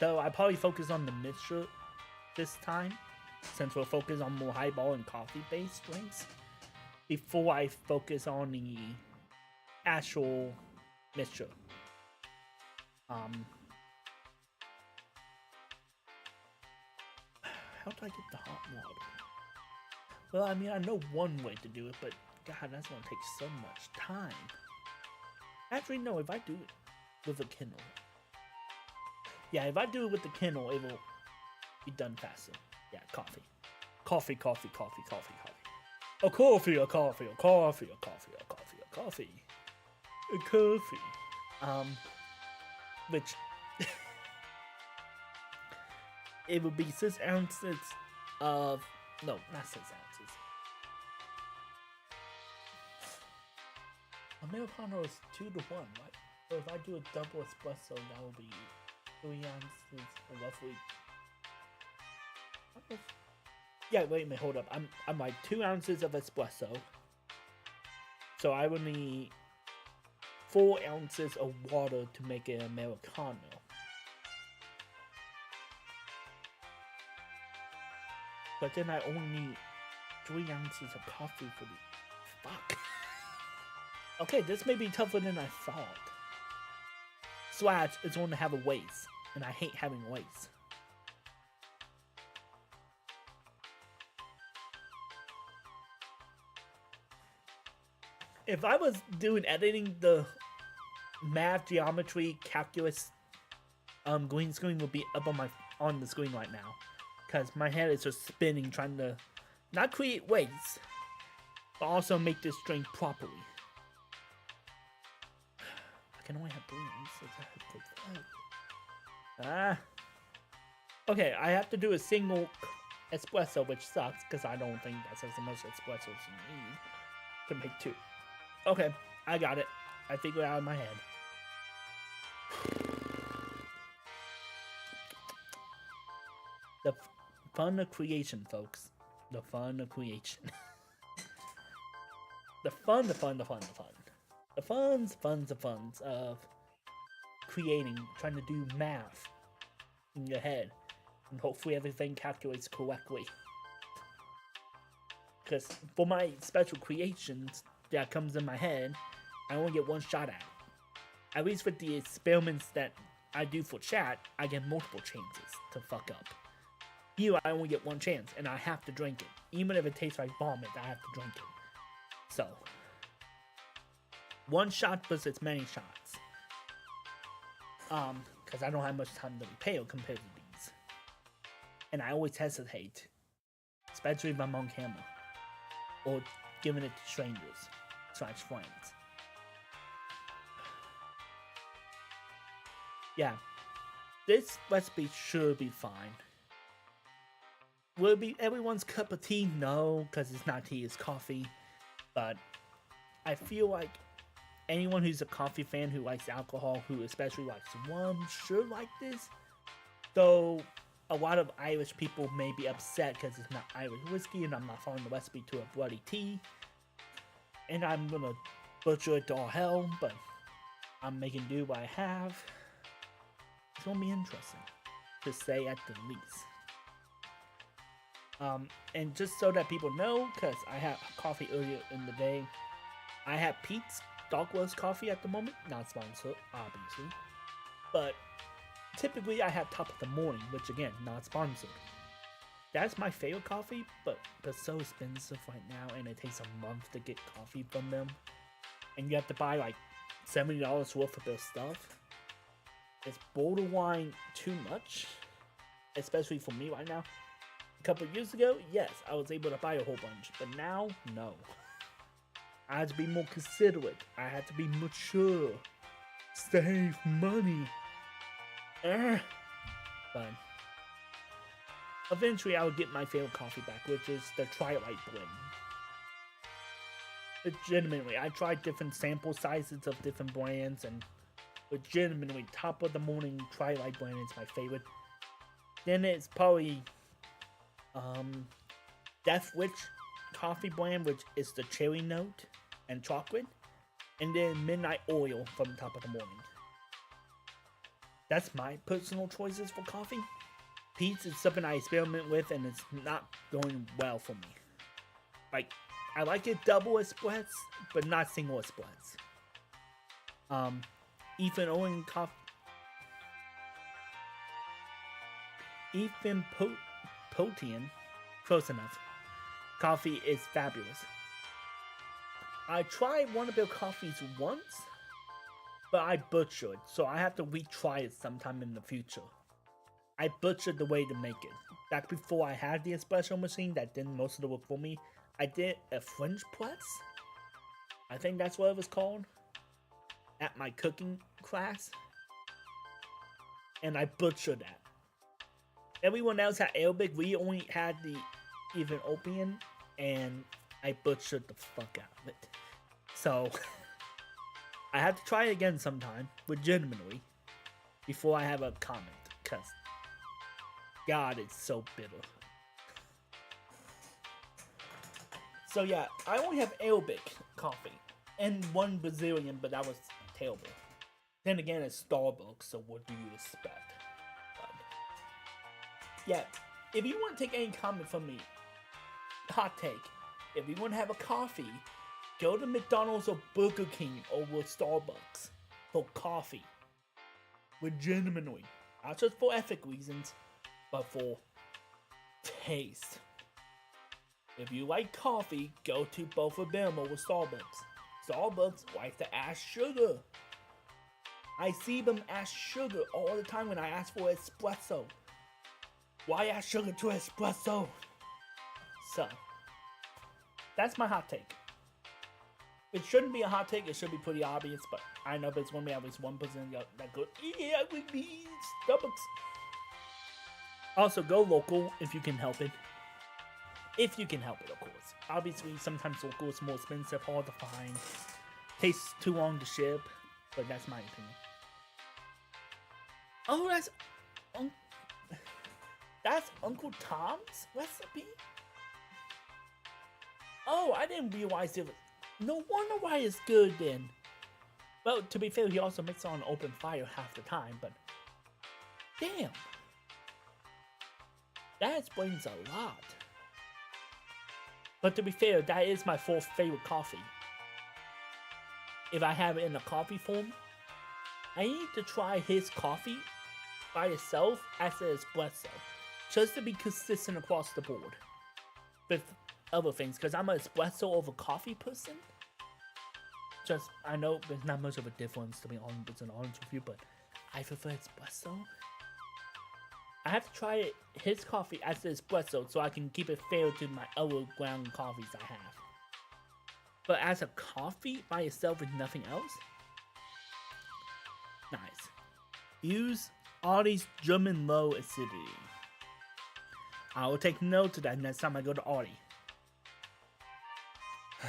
Speaker 1: Though I probably focus on the mixture this time, since we'll focus on more highball and coffee based drinks, before I focus on the actual mixture. How do I get the hot water? Well, I mean, I know one way to do it, but God, that's gonna take so much time. Actually, no, if I do it with a Kindle. Yeah, if I do it with the Kindle, it will be done faster. Yeah, coffee. Coffee, coffee, coffee, coffee, coffee. A coffee, a coffee, a coffee, a coffee, a coffee, a coffee. A coffee. Which... it would be 6 ounces of... No, not 6 ounces. Americano is 2 to 1, right? So if I do a double espresso, that will be 3 ounces, or roughly. Yeah, wait a minute, hold up. I'm like 2 ounces of espresso. So I would need 4 ounces of water to make an Americano. But then I only need 3 ounces of coffee for the... Fuck. Okay, this may be tougher than I thought. Slash, it's going to have a waste, and I hate having waste. If I was doing editing, the math, geometry, calculus, green screen would be up on the screen right now, because my head is just spinning, trying to not create waste, but also make this drink properly. I can only have 3 ounces. Okay, I have to do a single espresso, which sucks, because I don't think that's as much espresso as you need to make 2. Okay, I got it. I figured it out in my head. The fun of creation, folks. The fun of creation. The fun. The funs of creating, trying to do math in your head, and hopefully everything calculates correctly. Because for my special creations that comes in my head, I only get 1 shot at it. At least with the experiments that I do for chat, I get multiple chances to fuck up. Here, I only get 1 chance, and I have to drink it. Even if it tastes like vomit, I have to drink it. So, 1 shot versus many shots. Because I don't have much time to repair compared to these. And I always hesitate, especially if I'm on camera, or giving it to strangers / friends. Yeah, this recipe should be fine. Will it be everyone's cup of tea? No, because it's not tea, it's coffee. But I feel like anyone who's a coffee fan who likes alcohol, who especially likes rum, should like this. Though a lot of Irish people may be upset because it's not Irish whiskey and I'm not following the recipe to a bloody tea. And I'm gonna butcher it to all hell, but I'm making do what I have. It's gonna be interesting, to say at the least. And just so that people know, because I had coffee earlier in the day, I have Pete's Dog Roast coffee at the moment, not sponsored, obviously. But typically I have top of the morning, which again, not sponsored. That's my favorite coffee, but they're so expensive right now, and it takes a month to get coffee from them. And you have to buy like $70 worth of their stuff. It's borderline too much, especially for me right now. A couple of years ago, yes, I was able to buy a whole bunch, but now, no. I had to be more considerate. I had to be mature. Save money. But eventually I'll get my favorite coffee back, which is the Twilight Blend. Legitimately, I tried different sample sizes of different brands, and legitimately, top of the morning Twilight Blend is my favorite. Then it's probably Death Witch coffee blend, which is the cherry note and chocolate, and then Midnight Oil from top of the morning. That's my personal choices for coffee. Peach is something I experiment with, and it's not going well for me. Like, I like it double espresso, but not single espresso. Ethan Owen coffee. Ethan Potian, close enough. Coffee is fabulous. I tried one of their coffees once, but I butchered, so I have to retry it sometime in the future. I butchered the way to make it. Back before I had the espresso machine that did most of the work for me, I did a French press. I think that's what it was called. At my cooking class. And I butchered that. Everyone else had Arabic, we only had the Ethiopian, and I butchered the fuck out of it. So, I have to try it again sometime, legitimately, before I have a comment, because, God, it's so bitter. So yeah, I only have Arabic coffee, and one Brazilian, but that was terrible. Then again, it's Starbucks, so what do you expect? Yeah, if you want to take any comment from me, hot take. If you want to have a coffee, go to McDonald's or Burger King over Starbucks for coffee. Legitimately. Not just for ethic reasons, but for taste. If you like coffee, go to both of them over Starbucks. Starbucks likes to add sugar. I see them add sugar all the time when I ask for espresso. Why add sugar to espresso? So, that's my hot take. It shouldn't be a hot take, it should be pretty obvious, but I know there's going to be at least 1% that goes, yeah, I would be Starbucks. Also, go local if you can help it. If you can help it, of course. Obviously, sometimes local is more expensive, hard to find, takes too long to ship, but that's my opinion. Oh, that's Uncle Tom's recipe? Oh, I didn't realize it was... No wonder why it's good then. Well, to be fair, he also makes it on open fire half the time, but... Damn. That explains a lot. But to be fair, that is my fourth favorite coffee. If I have it in a coffee form, I need to try his coffee by itself as an espresso. Just to be consistent across the board with other things, because I'm an espresso over coffee person. Just, I know there's not much of a difference to be honest with you, but I prefer espresso. I have to try his coffee as an espresso so I can keep it fair to my other ground coffees I have. But as a coffee by itself with nothing else, nice. Use Audie's German low acidity. I will take note of that next time I go to Audi.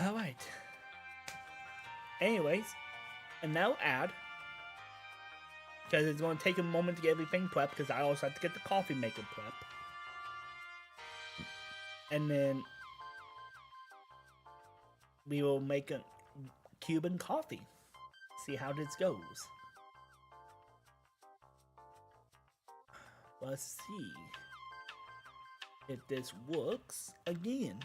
Speaker 1: Alright. Anyways, and now add, because it's going to take a moment to get everything prepped, because I also have to get the coffee maker prepped. And then we will make a Cuban coffee. See how this goes. Let's see if this works again.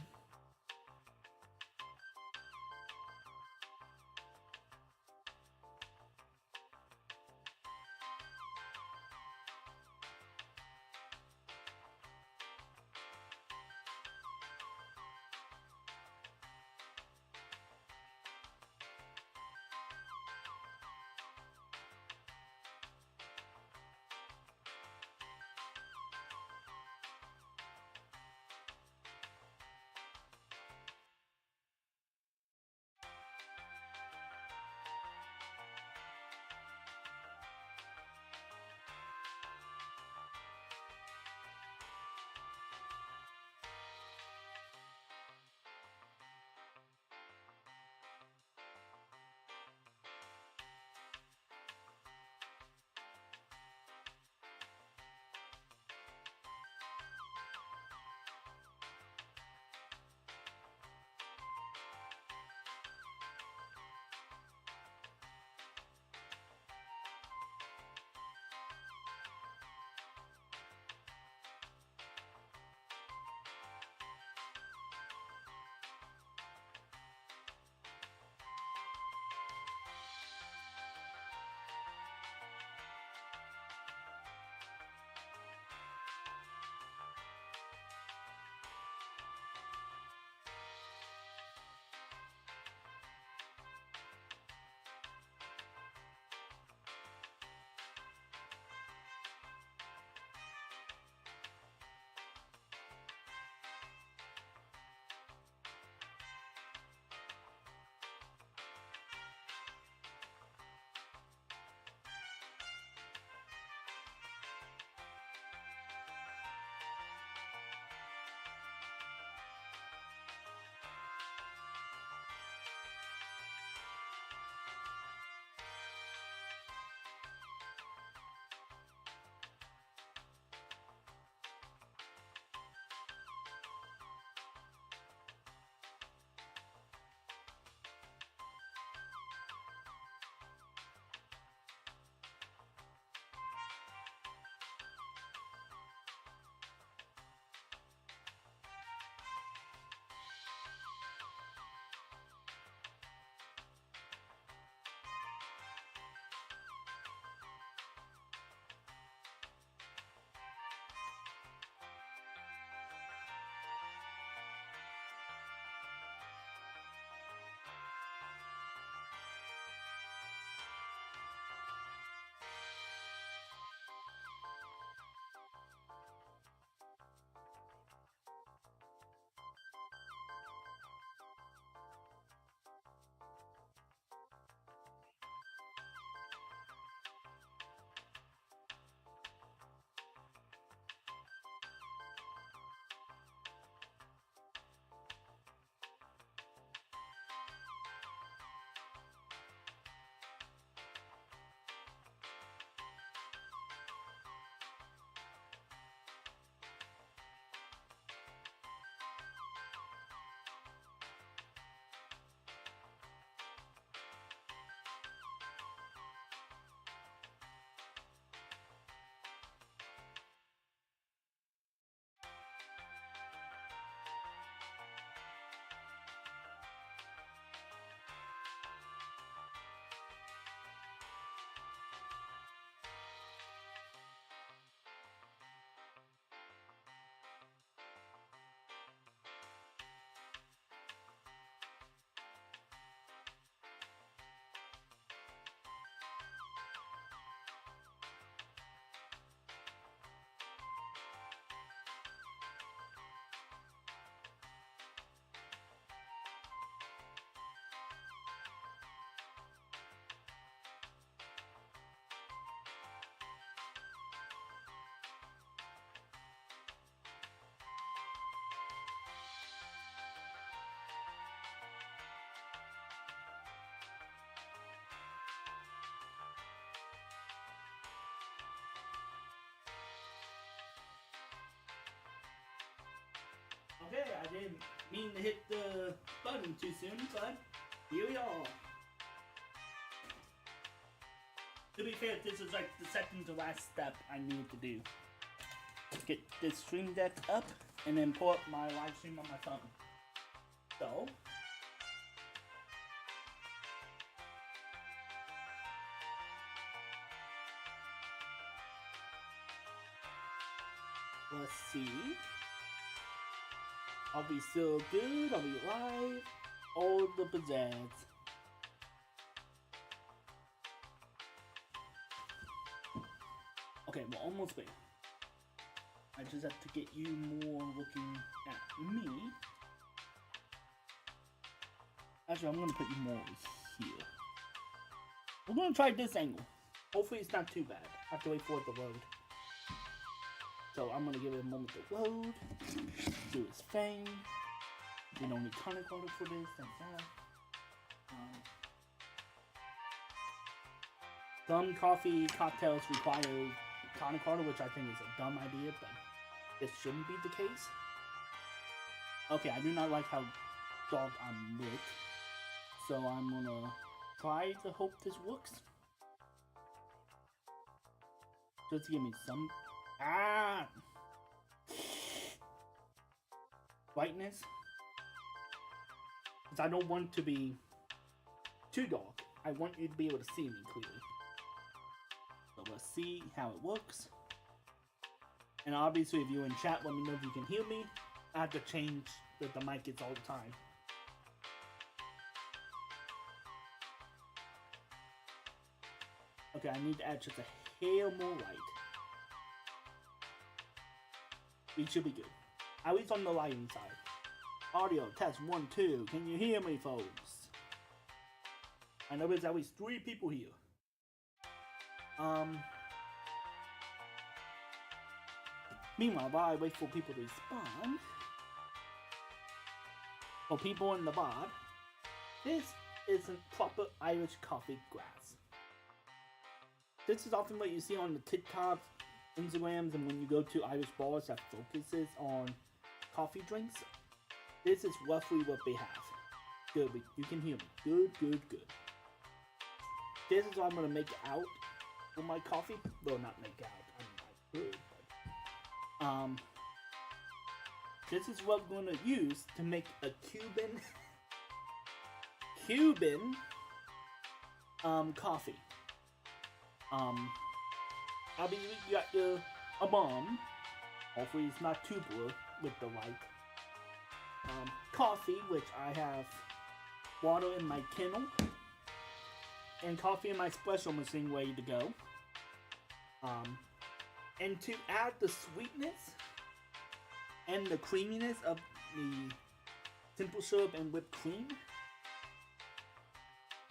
Speaker 1: Okay, I didn't mean to hit the button too soon, but here we are. To be fair, this is like the second to last step I need to do. Get this stream deck up and then pull up my live stream on my phone. So, let's see. Are we still good? Are we live? All the pizzazz. Okay, we're almost there. I just have to get you more looking at me. Actually, I'm gonna put you more here. We're gonna try this angle. Hopefully it's not too bad. I have to wait for it to load. So I'm gonna give it a moment to load. Do its thing. We don't need tonic water for this, thank God. Some coffee cocktails require tonic water, which I think is a dumb idea, but this shouldn't be the case. Okay, I do not like how dark I'm lit, so I'm gonna try to hope this works. Just to give me some brightness, because I don't want to be too dark. I want you to be able to see me clearly. So let's see how it works. And obviously, if you're in chat, let me know if you can hear me. I have to change the mic is all the time. Okay, I need to add just a hair more light. We should be good. At least on the lighting side. Audio, test 1, 2. Can you hear me, folks? I know there's at least 3 people here. Meanwhile, while I wait for people to respond, for people in the VOD, this isn't proper Irish coffee grass. This is often what you see on the TikToks, Instagrams, and when you go to Irish bars that focuses on coffee drinks. This is roughly what they have. Good, you can hear me. Good, good, good. This is what I'm gonna make out for my coffee. Well, not make out. I mean, I could, but this is what we're gonna use to make a Cuban coffee. Obviously you got a bomb. Hopefully it's not too blue with the light. Coffee, which I have water in my kennel, and coffee in my espresso machine ready to go. And to add the sweetness and the creaminess of the simple syrup and whipped cream,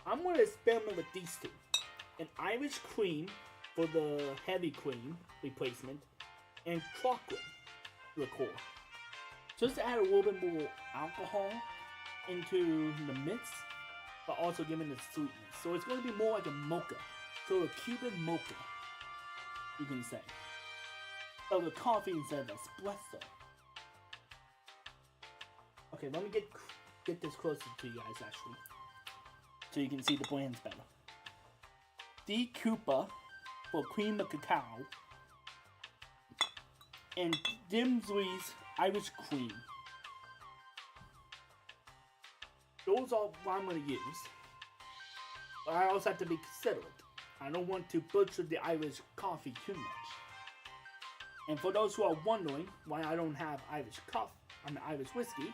Speaker 1: I'm going to experiment with these two. An Irish cream for the heavy cream replacement, and chocolate liqueur. Just to add a little bit more alcohol into the mix, but also giving it sweetness. So it's going to be more like a mocha. So a Cuban mocha, you can say. But with coffee instead of espresso. Okay, let me get this closer to you guys actually, so you can see the brands better. D. Cooper for cream of cacao, and Dimsey's Irish cream. Those are what I'm going to use. But I also have to be considerate. I don't want to butcher the Irish coffee too much. And for those who are wondering why I don't have Irish coffee, Irish whiskey,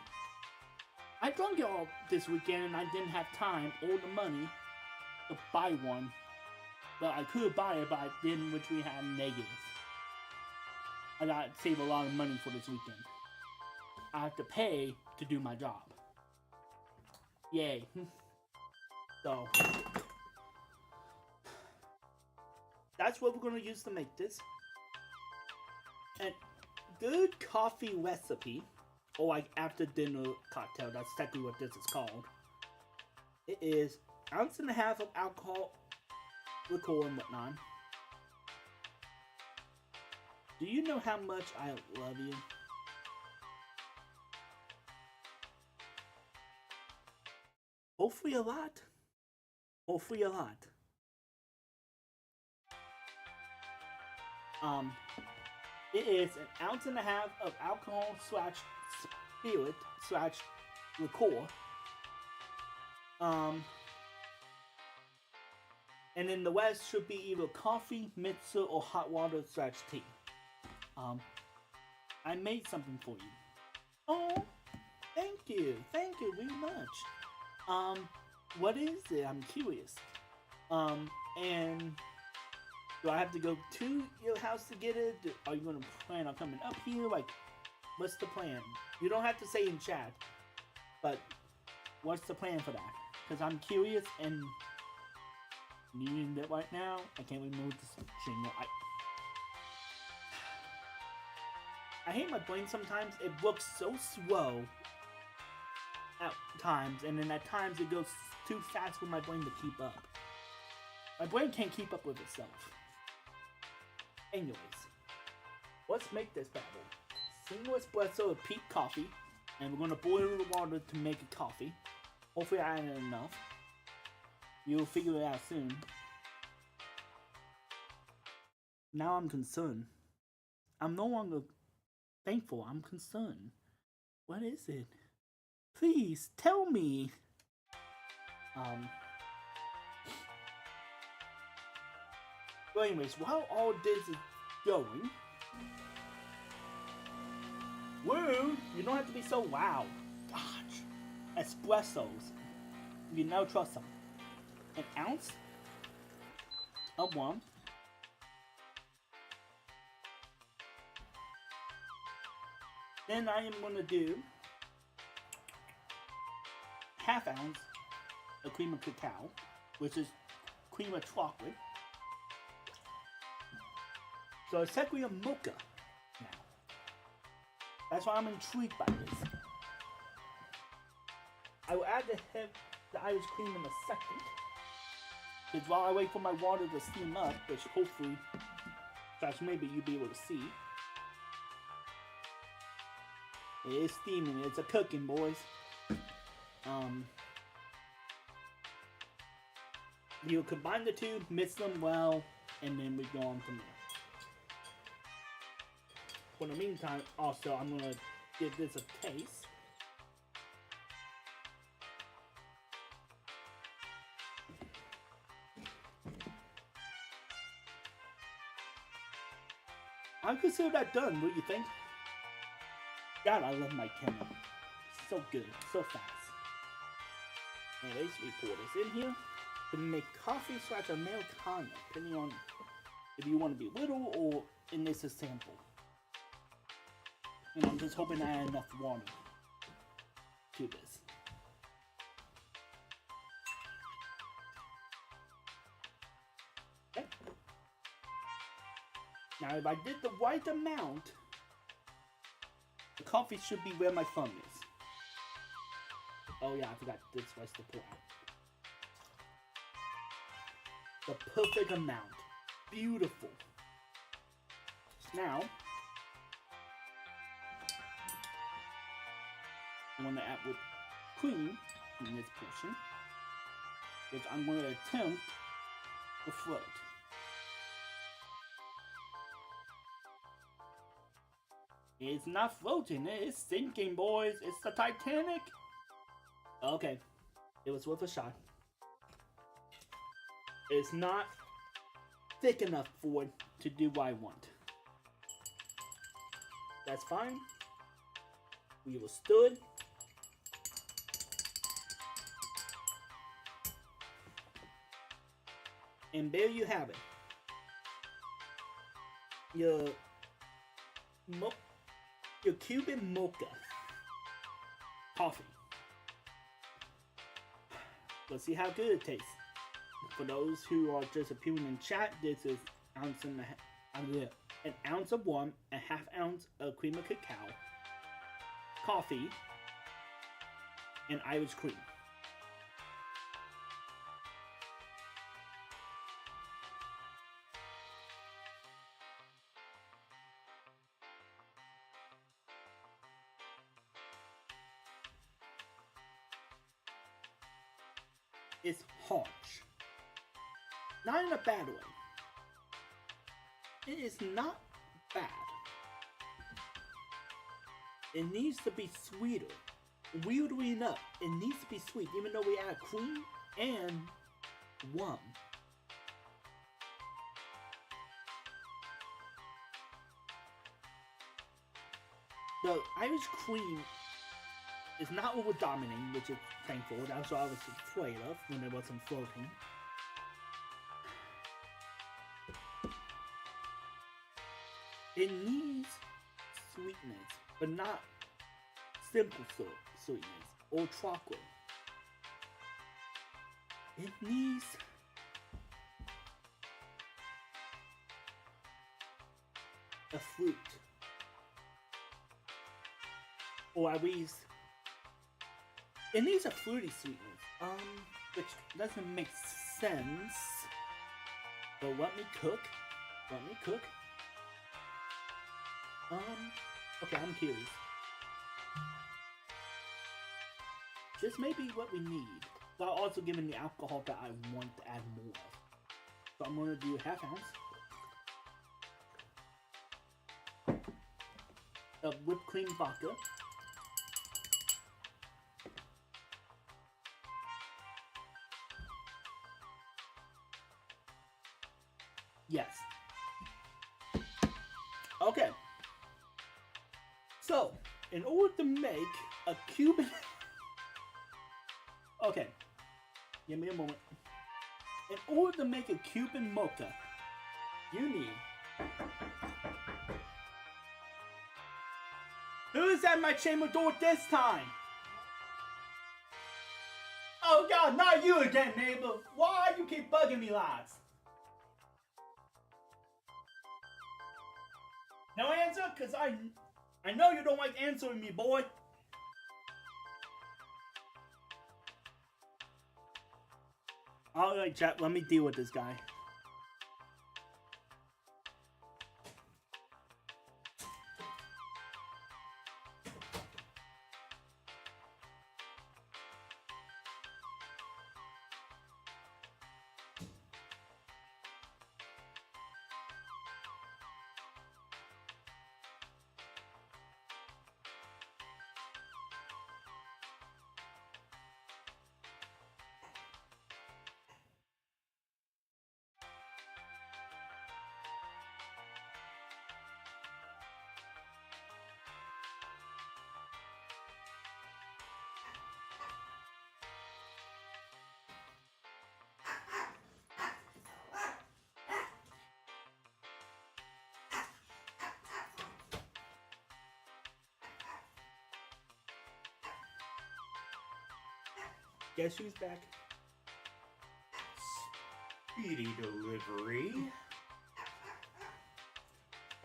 Speaker 1: I drank it all this weekend and I didn't have time or the money to buy one. But I could buy it, but I didn't, which we had negative. I got to save a lot of money for this weekend. I have to pay to do my job. Yay. So, that's what we're going to use to make this. And good coffee recipe, or like after dinner cocktail, that's exactly what this is called. It is 1.5 ounces of alcohol, liqueur and whatnot. Do you know how much I love you? Hopefully a lot. Hopefully a lot. Um, it is an ounce and a half of alcohol slash spirit slash liqueur. And then the rest should be either coffee, mixer, or hot water slash tea. I made something for you. Oh, thank you very much. What is it? I'm curious. And do I have to go to your house to get it? Are you gonna plan on coming up here? Like, what's the plan? You don't have to say in chat, but what's the plan for that? Because I'm curious and needing it right now. I can't remove this jingle. I hate my brain sometimes. It works so slow at times, and then at times it goes too fast for my brain to keep up. My brain can't keep up with itself. Anyways, let's make this battle. Single espresso of peak coffee, and we're gonna boil the water to make a coffee. Hopefully I added enough. You'll figure it out soon. Now I'm concerned. I'm no longer thankful, I'm concerned. What is it? Please, tell me! Well, anyways, while all this is going... Woo! You don't have to be so loud. Gosh. Espressos. You now trust them. An ounce of one. Then I am going to do half ounce of cream of cacao, which is cream of chocolate. So it's technically a mocha now. That's why I'm intrigued by this. I will add the Irish cream in a second. Because while I wait for my water to steam up, which hopefully, maybe you'll be able to see. It is steaming, it's a cooking, boys. You combine the two, mix them well, and then we go on from there. For the meantime, also, I'm gonna give this a taste. I consider that done, what do you think? God, I love my camera. So good, so fast. Anyways, we pour this in here to make coffee slash Americano, depending on if you want to be little or in this sample. And I'm just hoping I add enough water to this. Okay. Now, if I did the right amount, the coffee should be where my thumb is. Oh yeah, I forgot this was to pour out. The perfect amount. Beautiful. Now, I'm going to add with cream in this portion, which I'm going to attempt to float. It's not floating, it's sinking, boys. It's the Titanic. Okay, it was worth a shot. It's not thick enough for it to do what I want. That's fine. We will stir it. And there you have it. Your Cuban mocha coffee. Let's see how good it tastes. For those who are just appearing in chat, this is an ounce of one, a half ounce of cream of cacao, coffee, and Irish cream. is harsh. Not in a bad way. It is not bad. It needs to be sweeter. Weirdly enough, it needs to be sweet, even though we add cream and rum. The Irish cream is not over dominating, which is thankful. That's what I was afraid of when it wasn't floating. It needs sweetness, but not simple sweetness or chocolate. It needs a fruit, or at least it needs a fruity sweetness. Which doesn't make sense. But let me cook. Okay, I'm curious. This may be what we need, while also giving the alcohol that I want to add more of. So I'm gonna do half ounce of whipped cream vodka. Yes. Okay. So, in order to make a Cuban... Okay. Give me a moment. In order to make a Cuban mocha, you need... Who's at my chamber door this time? Oh God, not you again, neighbor. Why you keep bugging me, lads? No answer? Cause I know you don't like answering me, boy. Alright, chat, let me deal with this guy. Guess who's back?
Speaker 2: Speedy delivery.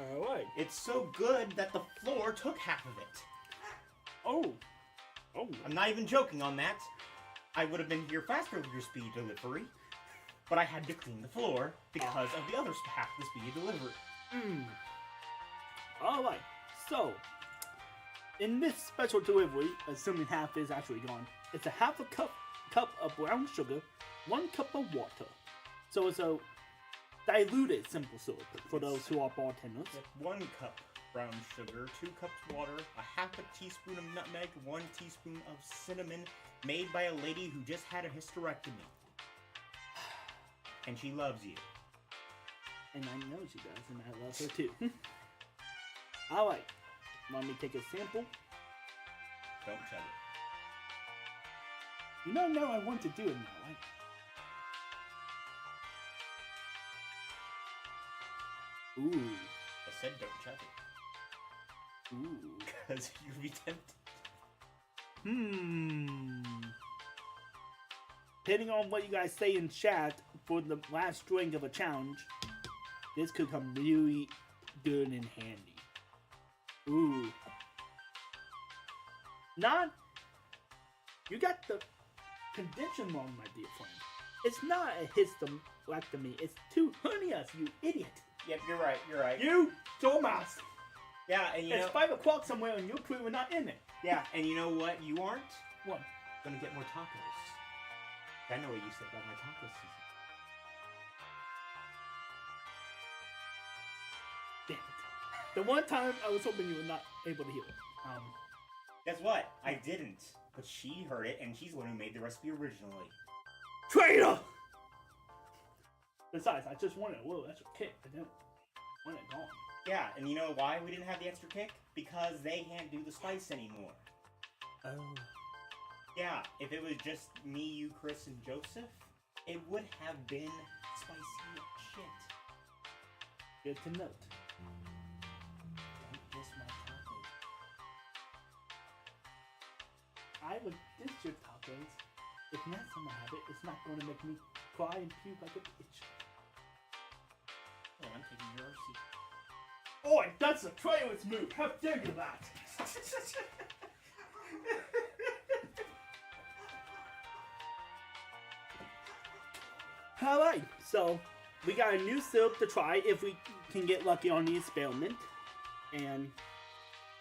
Speaker 1: Alright.
Speaker 2: It's so good that the floor took half of it.
Speaker 1: Oh.
Speaker 2: I'm not even joking on that. I would have been here faster with your speedy delivery, but I had to clean the floor because of the other half of the speedy delivery.
Speaker 1: Alright. So, in this special delivery, assuming half is actually gone, it's a half a cup of brown sugar, 1 cup of water. So it's a diluted simple syrup for those who are bartenders.
Speaker 2: 1 cup brown sugar, 2 cups water, a half a teaspoon of nutmeg, 1 teaspoon of cinnamon, made by a lady who just had a hysterectomy. And she loves you.
Speaker 1: And I know she does, and I love her too. Alright, let me take a sample.
Speaker 2: Don't chug it.
Speaker 1: You don't know I want to do it now, right? Ooh.
Speaker 2: I said don't chug it.
Speaker 1: Ooh.
Speaker 2: Because you'd be tempted.
Speaker 1: Depending on what you guys say in chat for the last drink of a challenge, this could come really good and handy. Ooh. Not... You got the condition wrong, my dear friend. It's not a hysterectomy. It's 2 hernias, you idiot.
Speaker 2: Yep, you're right.
Speaker 1: You dumbass.
Speaker 2: Yeah, and you know...
Speaker 1: It's 5 o'clock somewhere and your crew are not in it.
Speaker 2: Yeah, and you know what? You aren't
Speaker 1: What?
Speaker 2: gonna get more tacos. I know what you said about my taco season.
Speaker 1: Damn it. The one time I was hoping you were not able to hear it.
Speaker 2: Guess what? I didn't. But she heard it, and she's the one who made the recipe originally.
Speaker 1: Traitor! Besides, I just wanted a little extra kick. I didn't want it gone.
Speaker 2: Yeah, and you know why we didn't have the extra kick? Because they can't do the spice anymore.
Speaker 1: Oh.
Speaker 2: Yeah, if it was just me, you, Chris, and Joseph, it would have been spicy as shit.
Speaker 1: Good to note.
Speaker 2: Don't diss my tacos.
Speaker 1: I would diss your tacos. If next time I have it, it's not going to make me cry and puke like a bitch.
Speaker 2: Oh, I'm taking your seat.
Speaker 1: Oi, that's a traitor's move. How dare you that? Alright, so we got a new syrup to try if we can get lucky on the experiment. And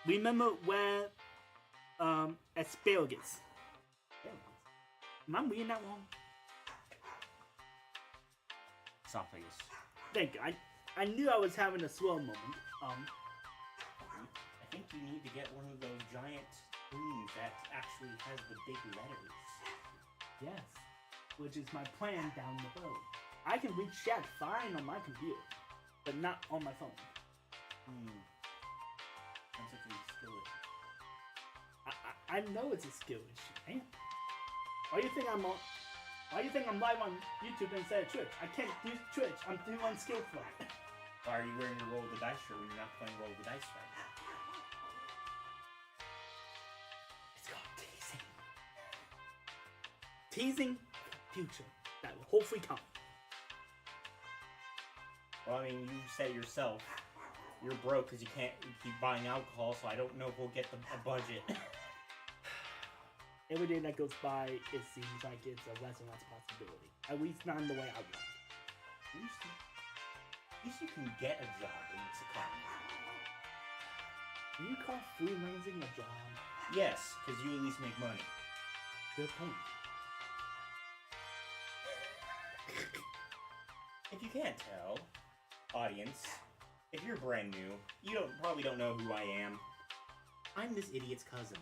Speaker 1: remember where asparagus. Am I reading that wrong?
Speaker 2: Esophagus.
Speaker 1: Thank you. I knew I was having a slow moment.
Speaker 2: I think you need to get one of those giant screens that actually has the big letters.
Speaker 1: Yes, which is my plan down the road. I can reach chat fine on my computer, but not on my phone.
Speaker 2: Sounds like a skill issue.
Speaker 1: I know it's a skill issue, man. Why do you think I'm live on YouTube instead of Twitch? I can't do Twitch. I'm too unskillful.
Speaker 2: Why are you wearing your roll of the dice shirt when you're not playing roll of the dice right now?
Speaker 1: It's called teasing. Teasing future that will hopefully come.
Speaker 2: Well, I mean, you said it yourself. You're broke because you can't keep buying alcohol, so I don't know if we'll get a budget.
Speaker 1: Every day that goes by, it seems like it's a less and less possibility. At least not in the way I want.
Speaker 2: At least you can get a job in this economy.
Speaker 1: Do you call freelancing a job?
Speaker 2: Yes, because you at least make money.
Speaker 1: Good point.
Speaker 2: If you can't tell, audience, if you're brand new, you probably don't know who I am. I'm this idiot's cousin.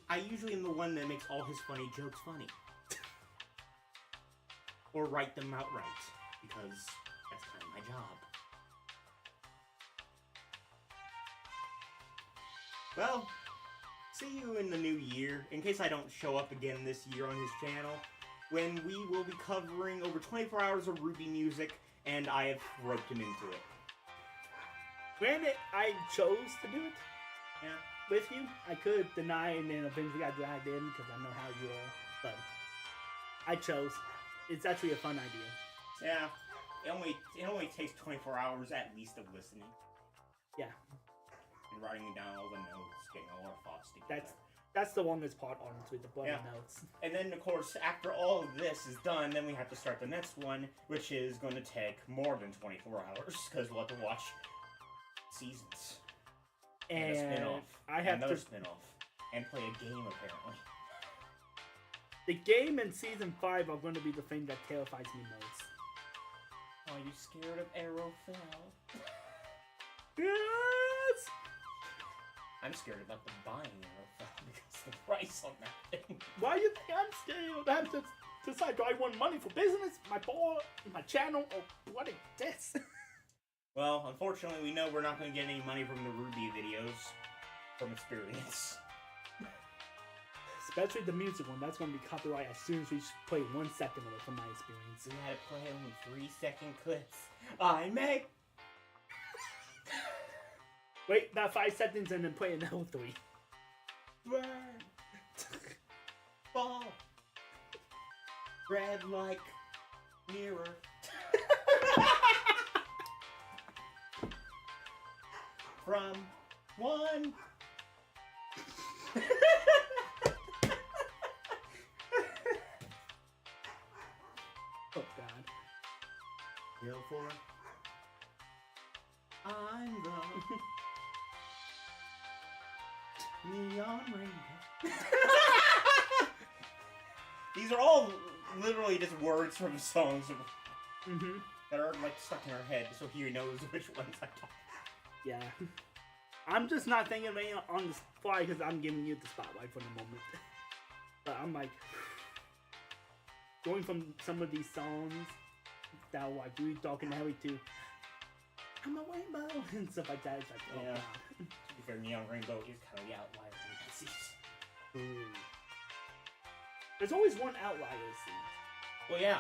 Speaker 2: I usually am the one that makes all his funny jokes funny. Or write them outright, because that's kind of my job. Well, see you in the new year, in case I don't show up again this year on his channel, when we will be covering over 24 hours of Ruby music, and I have roped him into it.
Speaker 1: Granted, I chose to do it.
Speaker 2: Yeah.
Speaker 1: With you, I could deny and then eventually got dragged in because I know how you are, but I chose. It's actually a fun idea.
Speaker 2: Yeah, it only takes 24 hours at least of listening.
Speaker 1: Yeah.
Speaker 2: And writing down all the notes, getting all our thoughts together.
Speaker 1: That's the longest part, honestly, the bloody notes.
Speaker 2: And then, of course, after all of this is done, then we have to start the next one, which is going to take more than 24 hours, because we'll have to watch seasons. And a spin-off.
Speaker 1: I have
Speaker 2: another spin-off. And play a game, apparently.
Speaker 1: The game and Season 5 are going to be the thing that terrifies me most.
Speaker 2: Are you scared of Arrowfell?
Speaker 1: Yes!
Speaker 2: I'm scared about the buying Arrowfell because the price on that thing.
Speaker 1: Why do you think I'm scared? I have to decide, do I want money for business, my board, my channel, or what is this?
Speaker 2: Well, unfortunately, we know we're not going to get any money from the Ruby videos from experience.
Speaker 1: Especially the music one. That's going to be copyright as soon as we play 1 second of it from my experience.
Speaker 2: We had to play only 3-second clips. I make...
Speaker 1: Wait, that 5 seconds and then play another 3.
Speaker 2: Burn! Fall! Red like mirror. From one.
Speaker 1: Oh God.
Speaker 2: Hill for. I'm the neon rainbow. These are all literally just words from songs
Speaker 1: Mm-hmm.
Speaker 2: that are like stuck in our head, so he knows which ones I'm talking.
Speaker 1: Yeah. I'm just not thinking of any on the fly because I'm giving you the spotlight for the moment. But I'm like, going from some of these songs that were like really dark and heavy to I'm a rainbow and stuff like that. It's like, oh
Speaker 2: Yeah.
Speaker 1: god.
Speaker 2: To be fair, Neon Rainbow is kind of the outlier in that season.
Speaker 1: Ooh. There's always one outlier it seems.
Speaker 2: Well, yeah.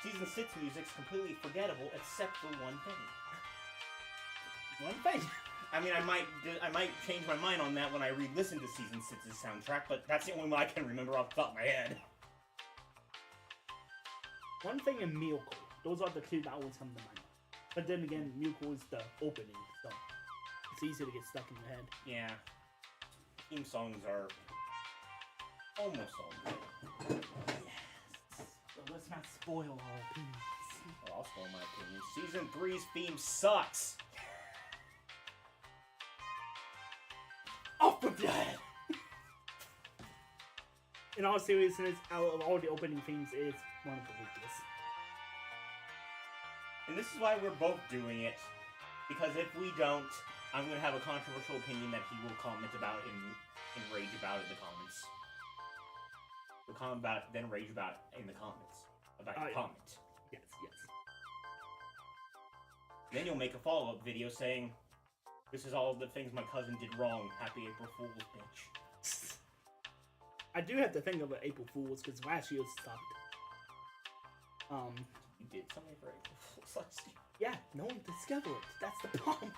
Speaker 2: Season 6 music's completely forgettable except for one thing.
Speaker 1: One thing.
Speaker 2: I mean, I might change my mind on that when I re-listen to Season 6's soundtrack, but that's the only one I can remember off the top of my head.
Speaker 1: One thing and Miracle. Those are the two that always come to mind. But then again, Miracle is the opening, so it's easy to get stuck in your head.
Speaker 2: Yeah. Theme songs are almost all good.
Speaker 1: Yes. So let's not spoil our opinions.
Speaker 2: Well, I'll spoil my opinion. Season 3's theme sucks.
Speaker 1: Off with your head! In all seriousness, out of all the opening themes, it's one of the weakest.
Speaker 2: And this is why we're both doing it. Because if we don't, I'm going to have a controversial opinion that he will comment about and rage about in the comments. He'll comment about it, then rage about it in the comments. About your
Speaker 1: Yeah.
Speaker 2: comment.
Speaker 1: Yes, yes.
Speaker 2: Then you'll make a follow-up video saying, this is all the things my cousin did wrong. Happy April Fool's, bitch.
Speaker 1: I do have to think of an April Fool's because last year sucked.
Speaker 2: You did something for April Fool's last year.
Speaker 1: Yeah, no one discovered it. That's the problem.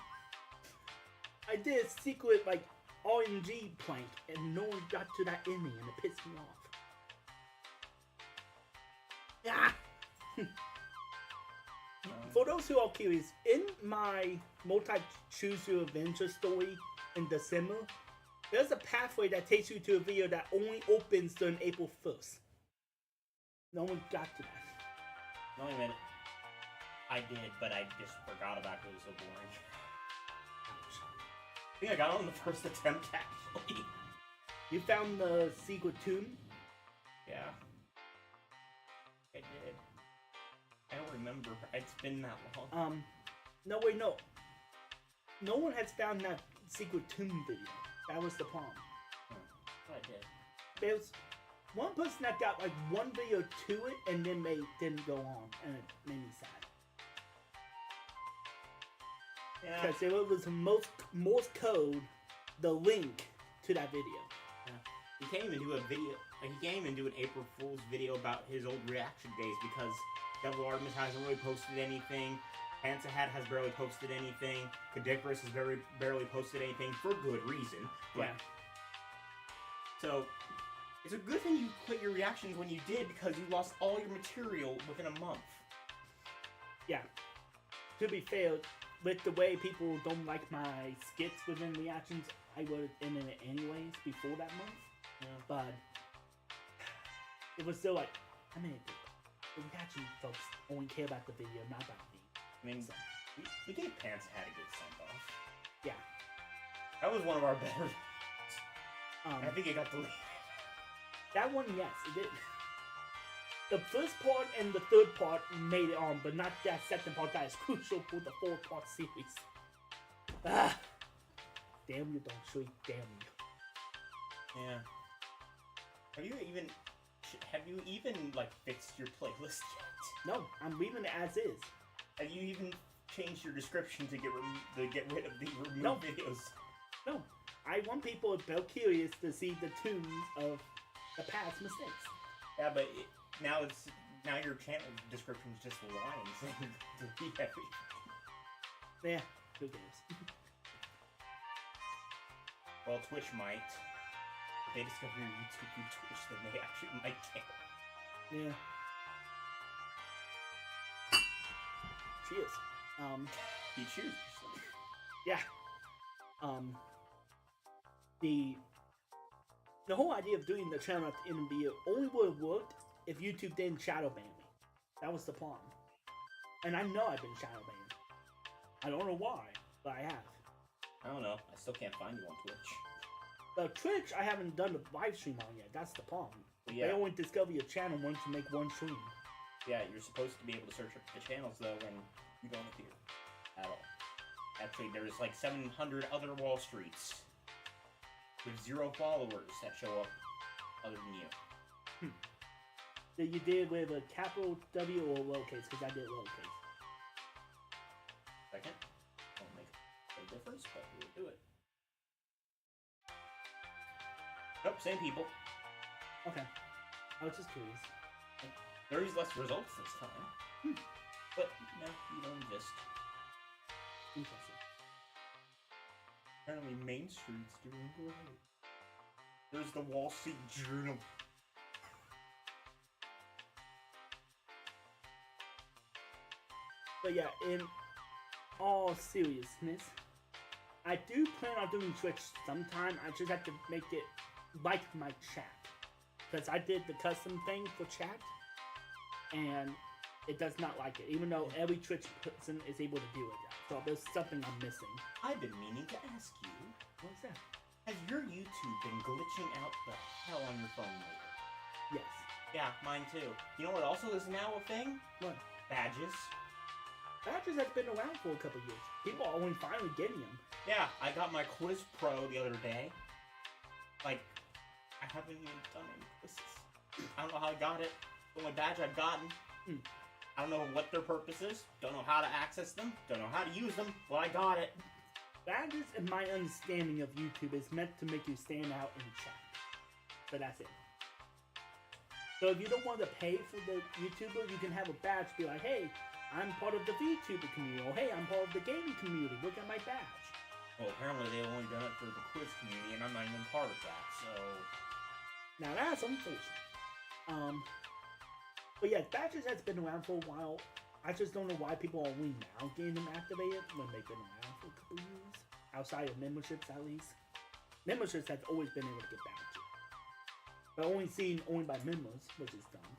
Speaker 1: I did a secret, like, RNG plank, and no one got to that ending, and it pissed me off. Yeah! For those who are curious, in my multi-choose your adventure story in December, there's a pathway that takes you to a video that only opens during April 1st. No one got to that.
Speaker 2: No, wait a minute. I did, but I just forgot about it. It was so boring. I think I got it on the first attempt, actually.
Speaker 1: You found the secret tomb?
Speaker 2: Yeah. I did. I don't remember. It's been that long.
Speaker 1: No, wait, no. No one has found that secret tomb video. That was the problem.
Speaker 2: I did.
Speaker 1: There's one person that got like one video to it and then they didn't go on, and it made me sad.
Speaker 2: Yeah.
Speaker 1: Because it was Morse code, the link to that video.
Speaker 2: He can't even do a video. Like, he can't even do an April Fool's video about his old reaction days because Devil Artemis hasn't really posted anything. Panther Hat has barely posted anything. Cadicarus has barely posted anything for good reason. But,
Speaker 1: Yeah.
Speaker 2: So, it's a good thing you quit your reactions when you did because you lost all your material within a month.
Speaker 1: Yeah. To be fair, with the way people don't like my skits within reactions, I would have ended it anyways before that month.
Speaker 2: Yeah.
Speaker 1: But it was still like, I mean, the reaction folks only care about the video, not about me.
Speaker 2: I mean, we gave Pants Hat a good send-off.
Speaker 1: Yeah.
Speaker 2: That was one of our better. I
Speaker 1: Um,
Speaker 2: think it got deleted.
Speaker 1: that one, yes, it did. The first part and the third part made it on, but not that second part that is crucial for the 4-part series. Ah! Damn you, Don't Street, damn you.
Speaker 2: Yeah. Have you even like fixed your playlist yet?
Speaker 1: No, I'm leaving it as is.
Speaker 2: Have you even changed your description to get rid of the removed
Speaker 1: No.
Speaker 2: videos?
Speaker 1: No, I want people to be curious to see the tunes of the past mistakes.
Speaker 2: Yeah, but now your channel description is just lines and delete everything.
Speaker 1: Yeah, who cares?
Speaker 2: Well, Twitch might. If they discover your YouTube through Twitch, then they actually might care.
Speaker 1: Yeah. Cheers.
Speaker 2: You choose.
Speaker 1: Yeah. The whole idea of doing the channel at the end of the year only would have worked if YouTube didn't shadow ban me. That was the problem. And I know I've been shadow banned. I don't know why, but I have.
Speaker 2: I don't know. I still can't find you on Twitch.
Speaker 1: The Twitch I haven't done the live stream on yet. That's the problem.
Speaker 2: yeah.
Speaker 1: They only discover your channel once you make one stream.
Speaker 2: Yeah, you're supposed to be able to search up the channels though when you don't appear at all. Actually, there's like 700 other Wall Streets with 0 followers that show up other than you.
Speaker 1: So you did with a capital W or lowercase? Because I did lowercase.
Speaker 2: Second, won't make a difference, but we'll do it. Nope, same people.
Speaker 1: Okay. I was just curious.
Speaker 2: There's less results this time. But, no, you don't exist.
Speaker 1: Interesting.
Speaker 2: Apparently Main Street's doing great. There's the Wall Street Journal.
Speaker 1: But yeah, in all seriousness, I do plan on doing Twitch sometime. I just have to make it like my chat. Because I did the custom thing for chat, and it does not like it, even though every Twitch person is able to do it. So there's something I'm missing.
Speaker 2: I've been meaning to ask you.
Speaker 1: What's that?
Speaker 2: Has your YouTube been glitching out the hell on your phone lately?
Speaker 1: Yes.
Speaker 2: Yeah, mine too. You know what also is now a thing?
Speaker 1: What?
Speaker 2: Badges.
Speaker 1: Badges has been around for a couple years. People are only finally getting them.
Speaker 2: Yeah, I got my Quiz Pro the other day. Like, I haven't even done any quizzes. I don't know how I got it. The only badge I've gotten. I don't know what their purpose is. Don't know how to access them. Don't know how to use them. Well, I got it.
Speaker 1: Badges, in my understanding of YouTube, is meant to make you stand out in chat. So that's it. So if you don't want to pay for the YouTuber, you can have a badge be like, hey, I'm part of the VTuber community, or hey, I'm part of the gaming community. Look at my badge.
Speaker 2: Well, apparently they've only done it for the quiz community, and I'm not even part of that, so...
Speaker 1: Now that's unfortunate. But yeah, badges has been around for a while. I just don't know why people are only now getting them activated when they've been around for a couple years. Outside of memberships, at least. Memberships have always been able to get badges. But only seen only by members, which is dumb.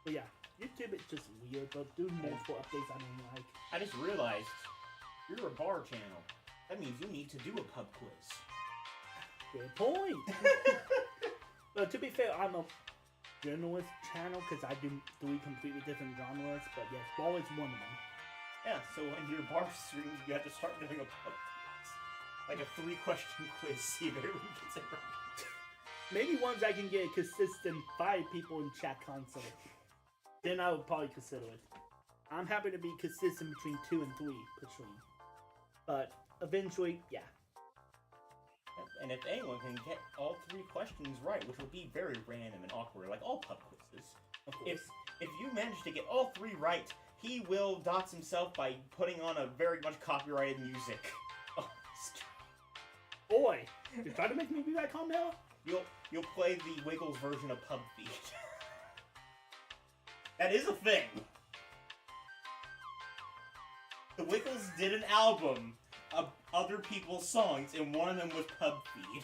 Speaker 1: But yeah, YouTube is just weird, but doing multiple updates I don't like.
Speaker 2: I just realized, you're a bar channel. That means you need to do a pub quiz.
Speaker 1: Good point! But to be fair, I'm a journalist channel because I do 3 completely different genres, but yes, ball is one of them.
Speaker 2: Yeah, so when your bar streams, you have to start doing a pub quiz. Like a 3-question quiz, see if everyone gets it right.
Speaker 1: Maybe once I can get a consistent 5 people in chat console, then I would probably consider it. I'm happy to be consistent between 2 and 3 per stream. But eventually, yeah.
Speaker 2: And if anyone can get all 3 questions right, which would be very random and awkward, like all pub quizzes,
Speaker 1: Of course.
Speaker 2: if you manage to get all 3 right, he will dox himself by putting on a very much copyrighted music. Oh,
Speaker 1: Boy, you're trying to make me be that calm now?
Speaker 2: You'll play the Wiggles version of Pub Feed. That is a thing. The Wiggles did an album of other people's songs, and one of them was Pub Feed.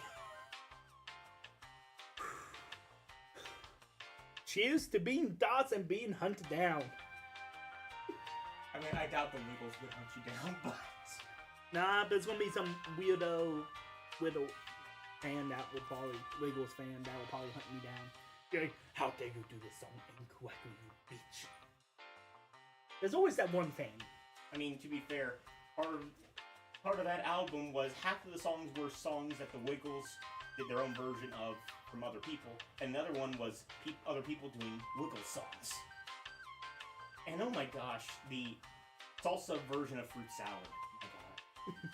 Speaker 1: Cheers to being dots and being hunted down.
Speaker 2: I mean, I doubt the Wiggles would hunt you down, but...
Speaker 1: Nah, but there's gonna be some weirdo fan that will probably, Wiggles fan that will probably hunt me down. Like, how dare you do this song incorrectly, you bitch. There's always that one fan.
Speaker 2: I mean, to be fair, part of that album was half of the songs were songs that the Wiggles did their own version of from other people, and the other one was other people doing Wiggles songs. And oh my gosh, the salsa version of Fruit Salad. Oh my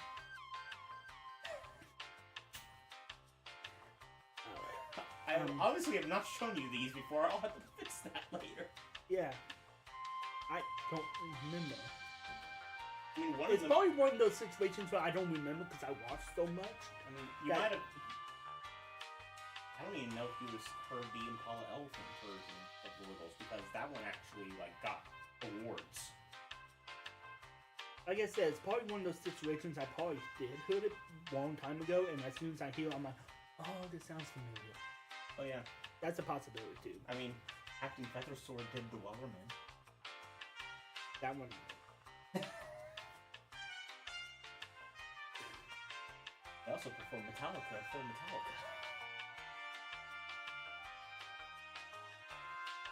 Speaker 2: god. I obviously have not shown you these before. I'll have to fix that later.
Speaker 1: Yeah. I don't remember.
Speaker 2: I mean,
Speaker 1: It's probably one of those situations where I don't remember because I watched so much.
Speaker 2: I mean, you might have... I don't even know if you heard the Impala Elephant version of the Wiggles, because that one actually, like, got awards.
Speaker 1: Like I said, it's probably one of those situations I probably did heard it a long time ago, and as soon as I hear it, I'm like, oh, this sounds familiar.
Speaker 2: Oh, yeah.
Speaker 1: That's a possibility, too.
Speaker 2: I mean, Captain Feathersword did the Wellerman.
Speaker 1: That one.
Speaker 2: They also performed Metallica for Metallica.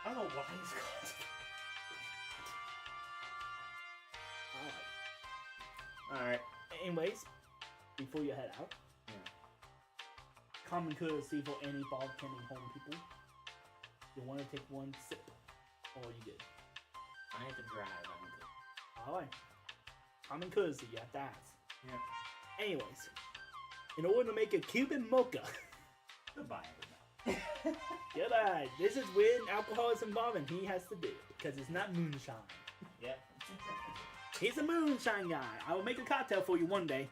Speaker 2: I don't know why it's called. Alright.
Speaker 1: Anyways, before you head out,
Speaker 2: Yeah.
Speaker 1: common courtesy for any bartending home people. You want to take one sip, or you good?
Speaker 2: I have to drive. I'm good.
Speaker 1: Alright. Common courtesy, you have to ask.
Speaker 2: Yeah.
Speaker 1: Anyways, in order to make a Cuban mocha,
Speaker 2: Goodbye, everybody.
Speaker 1: goodbye. This is when alcohol is involved and he has to do it because it's not moonshine.
Speaker 2: Yep.
Speaker 1: He's a moonshine guy. I will make a cocktail for you one day.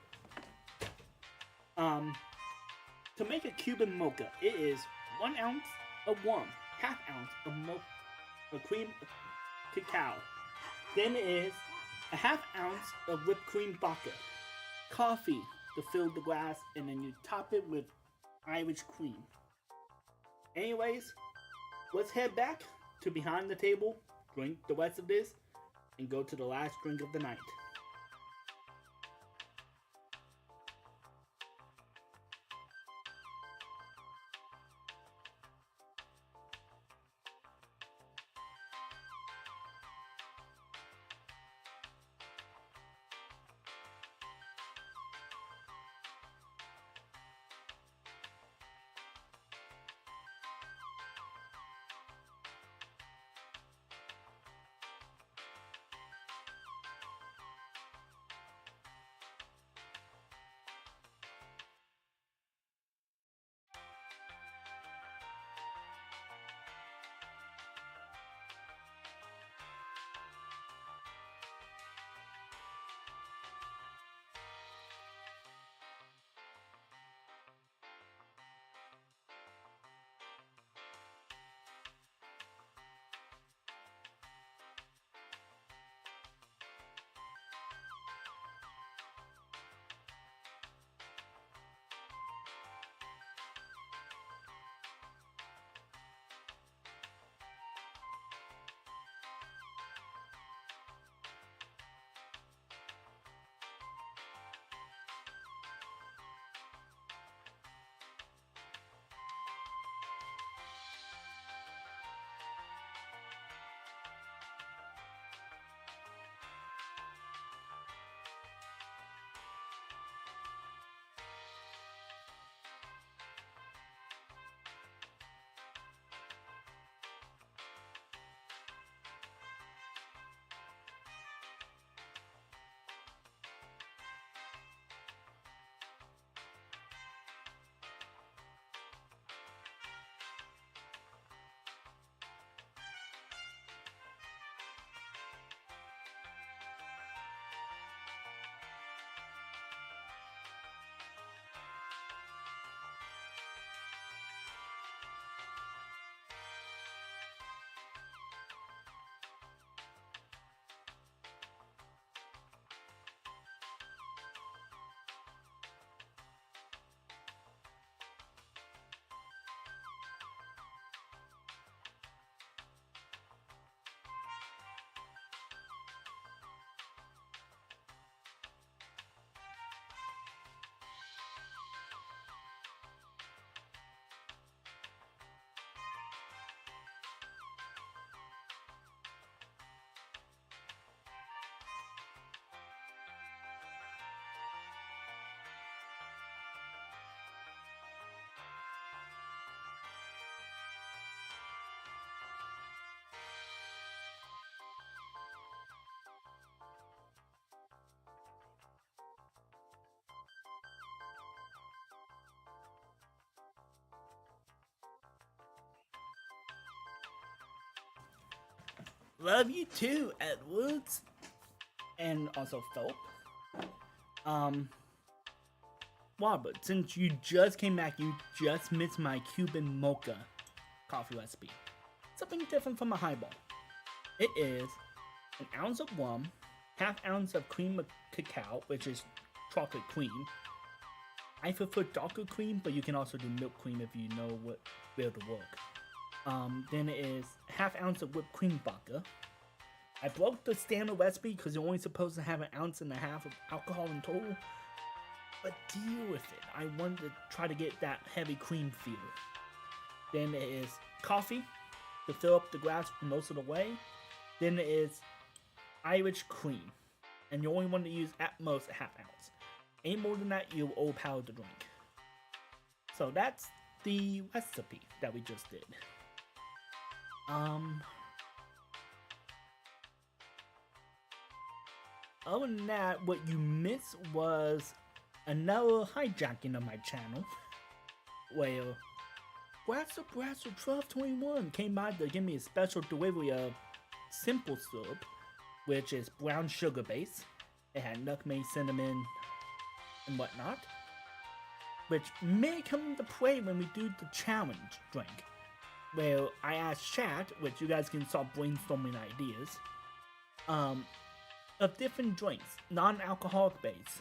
Speaker 1: To make a Cuban mocha, it is 1 ounce of rum, half ounce of cream cacao. Then it is a half ounce of whipped cream vodka, coffee to fill the glass, and then you top it with Irish cream. Anyways, let's head back to behind the table, drink the rest of this, and go to the last drink of the night. Love you too, Edwards. And also Philip. Robert, since you just came back, you just missed my Cuban mocha coffee recipe. Something different from a highball. It is 1 ounce of rum, half ounce of cream of cacao, which is chocolate cream. I prefer darker cream, but you can also do milk cream if you know what will to work. Then it is half ounce of whipped cream vodka. I broke the standard recipe because you're only supposed to have 1.5 ounces of alcohol in total. But deal with it. I wanted to try to get that heavy cream feel. Then it is coffee, to fill up the glass most of the way. Then it is Irish cream, and you only want to use at most a half ounce. Any more than that, you'll overpower the drink. So that's the recipe that we just did. Other than that, what you missed was another hijacking of my channel, where Brasser 1221 came by to give me a special delivery of simple syrup, which is brown sugar base. It had nutmeg, cinnamon, and whatnot, which may come into play when we do the challenge drink, where I asked chat, which you guys can start brainstorming ideas, of different drinks, non-alcoholic base,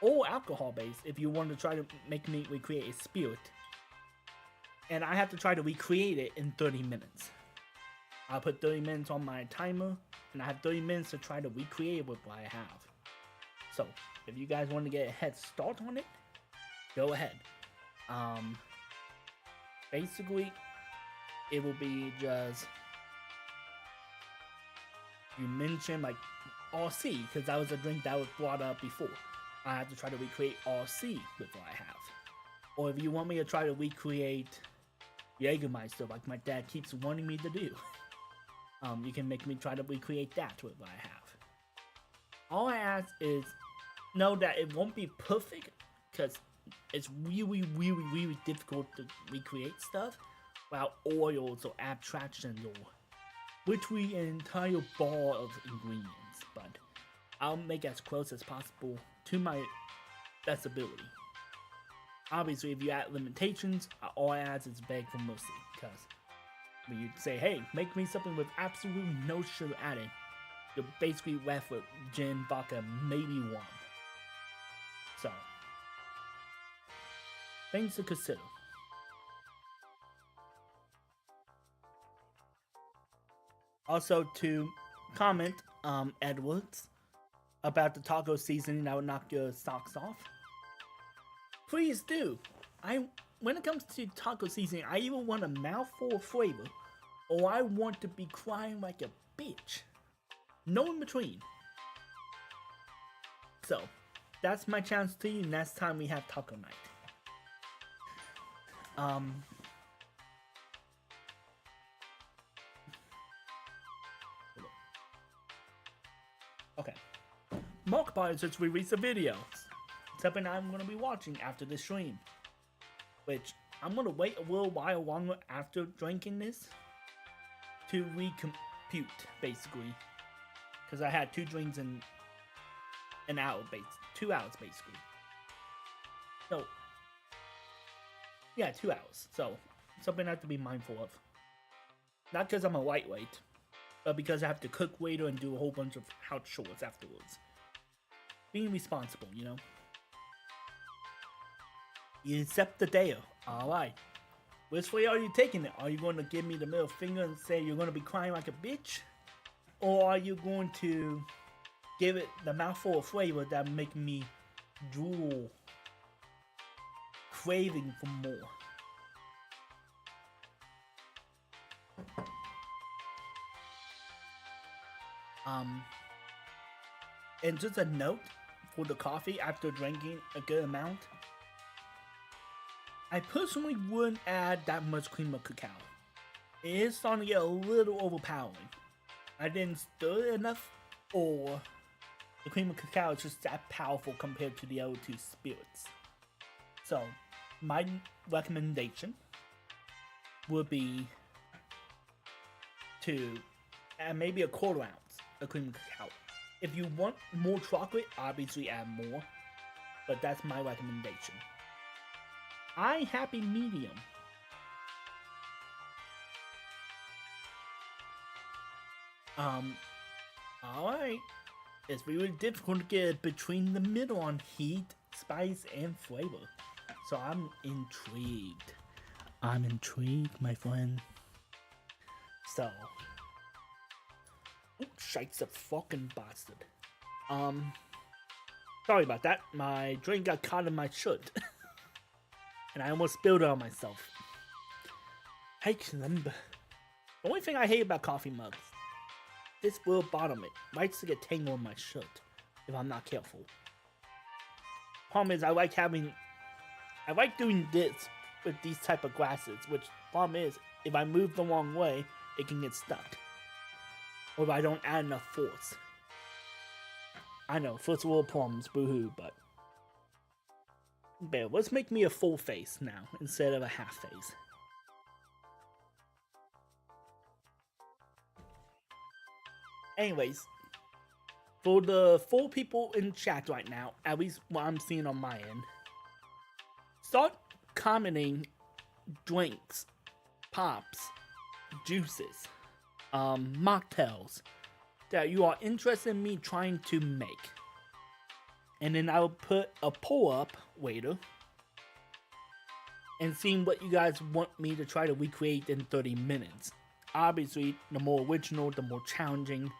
Speaker 1: or alcohol base if you want to try to make me recreate a spirit. And I have to try to recreate it in 30 minutes. I'll put 30 minutes on my timer, and I have 30 minutes to try to recreate what I have. So, if you guys want to get a head start on it, go ahead. Basically, it will be just, you mentioned like RC, because that was a drink that was brought up before. I have to try to recreate RC with what I have. Or if you want me to try to recreate Jägermeister, like my dad keeps wanting me to do, you can make me try to recreate that with what I have. All I ask is know that it won't be perfect, because it's really difficult to recreate stuff without oils or abstractions or literally an entire bar of ingredients, but I'll make as close as possible to my best ability. Obviously, if you add limitations, all I ask is beg for mercy, because when you say, hey, make me something with absolutely no sugar added, you're basically left with gin, vodka, maybe one. So, things to consider. Also, to comment, Edwards, about the taco seasoning that would knock your socks off, please do. When it comes to taco seasoning, I either want a mouthful of flavor, or I want to be crying like a bitch. No in between. So, that's my chance to you next time we have taco night. Okay. Markiplier just released a video. Something I'm going to be watching after the stream. Which, I'm going to wait a little while longer after drinking this to recompute, basically. Because I had 2 drinks in an hour, 2 hours, basically. So, yeah, 2 hours. So, something I have to be mindful of. Not because I'm a lightweight, but because I have to cook later and do a whole bunch of house chores afterwards. Being responsible, you know? You accept the dare. Alright. Which way are you taking it? Are you going to give me the middle finger and say you're going to be crying like a bitch? Or are you going to give it the mouthful of flavor that make me drool, craving for more? And just a note for the coffee after drinking a good amount. I personally wouldn't add that much cream of cacao. It is starting to get a little overpowering. I didn't stir it enough, or the cream of cacao is just that powerful compared to the other 2 spirits. So, my recommendation would be to add maybe a 1/4 ounce of cream of cacao. If you want more chocolate, obviously add more, but that's my recommendation. I happy medium. Alright. It's really difficult to get between the middle on heat, spice, and flavor. So I'm intrigued. I'm intrigued, my friend. So. Oh, shite's a fucking bastard. Sorry about that. My drink got caught in my shirt. And I almost spilled it on myself. Hey, The only thing I hate about coffee mugs, this will bottom it. Likes to get tangled in my shirt if I'm not careful. Problem is, I like doing this with these type of glasses, which problem is, if I move the wrong way, it can get stuck. Or if I don't add enough force. I know, first world problems, boohoo, but... Bear, let's make me a full face now, instead of a half face. Anyways, for the 4 people in chat right now, at least what I'm seeing on my end, start commenting drinks, pops, juices, mocktails that you are interested in me trying to make. And then I'll put a poll up later and seeing what you guys want me to try to recreate in 30 minutes. Obviously, the more original, the more challenging,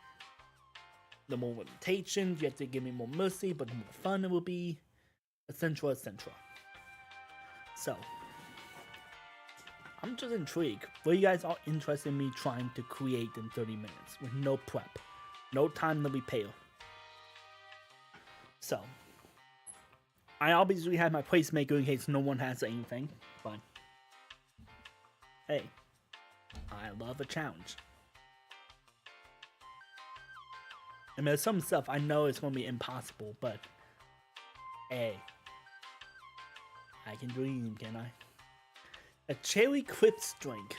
Speaker 1: the more limitations, you have to give me more mercy, but the more fun it will be, etc, etc. So, I'm just intrigued. What you guys are interested in me trying to create in 30 minutes with no prep, no time to prepare. So, I obviously have my placemaker in case no one has anything, but hey, I love a challenge. I mean, there's some stuff I know it's going to be impossible, but hey, I can dream, can I? A cherry crisp drink.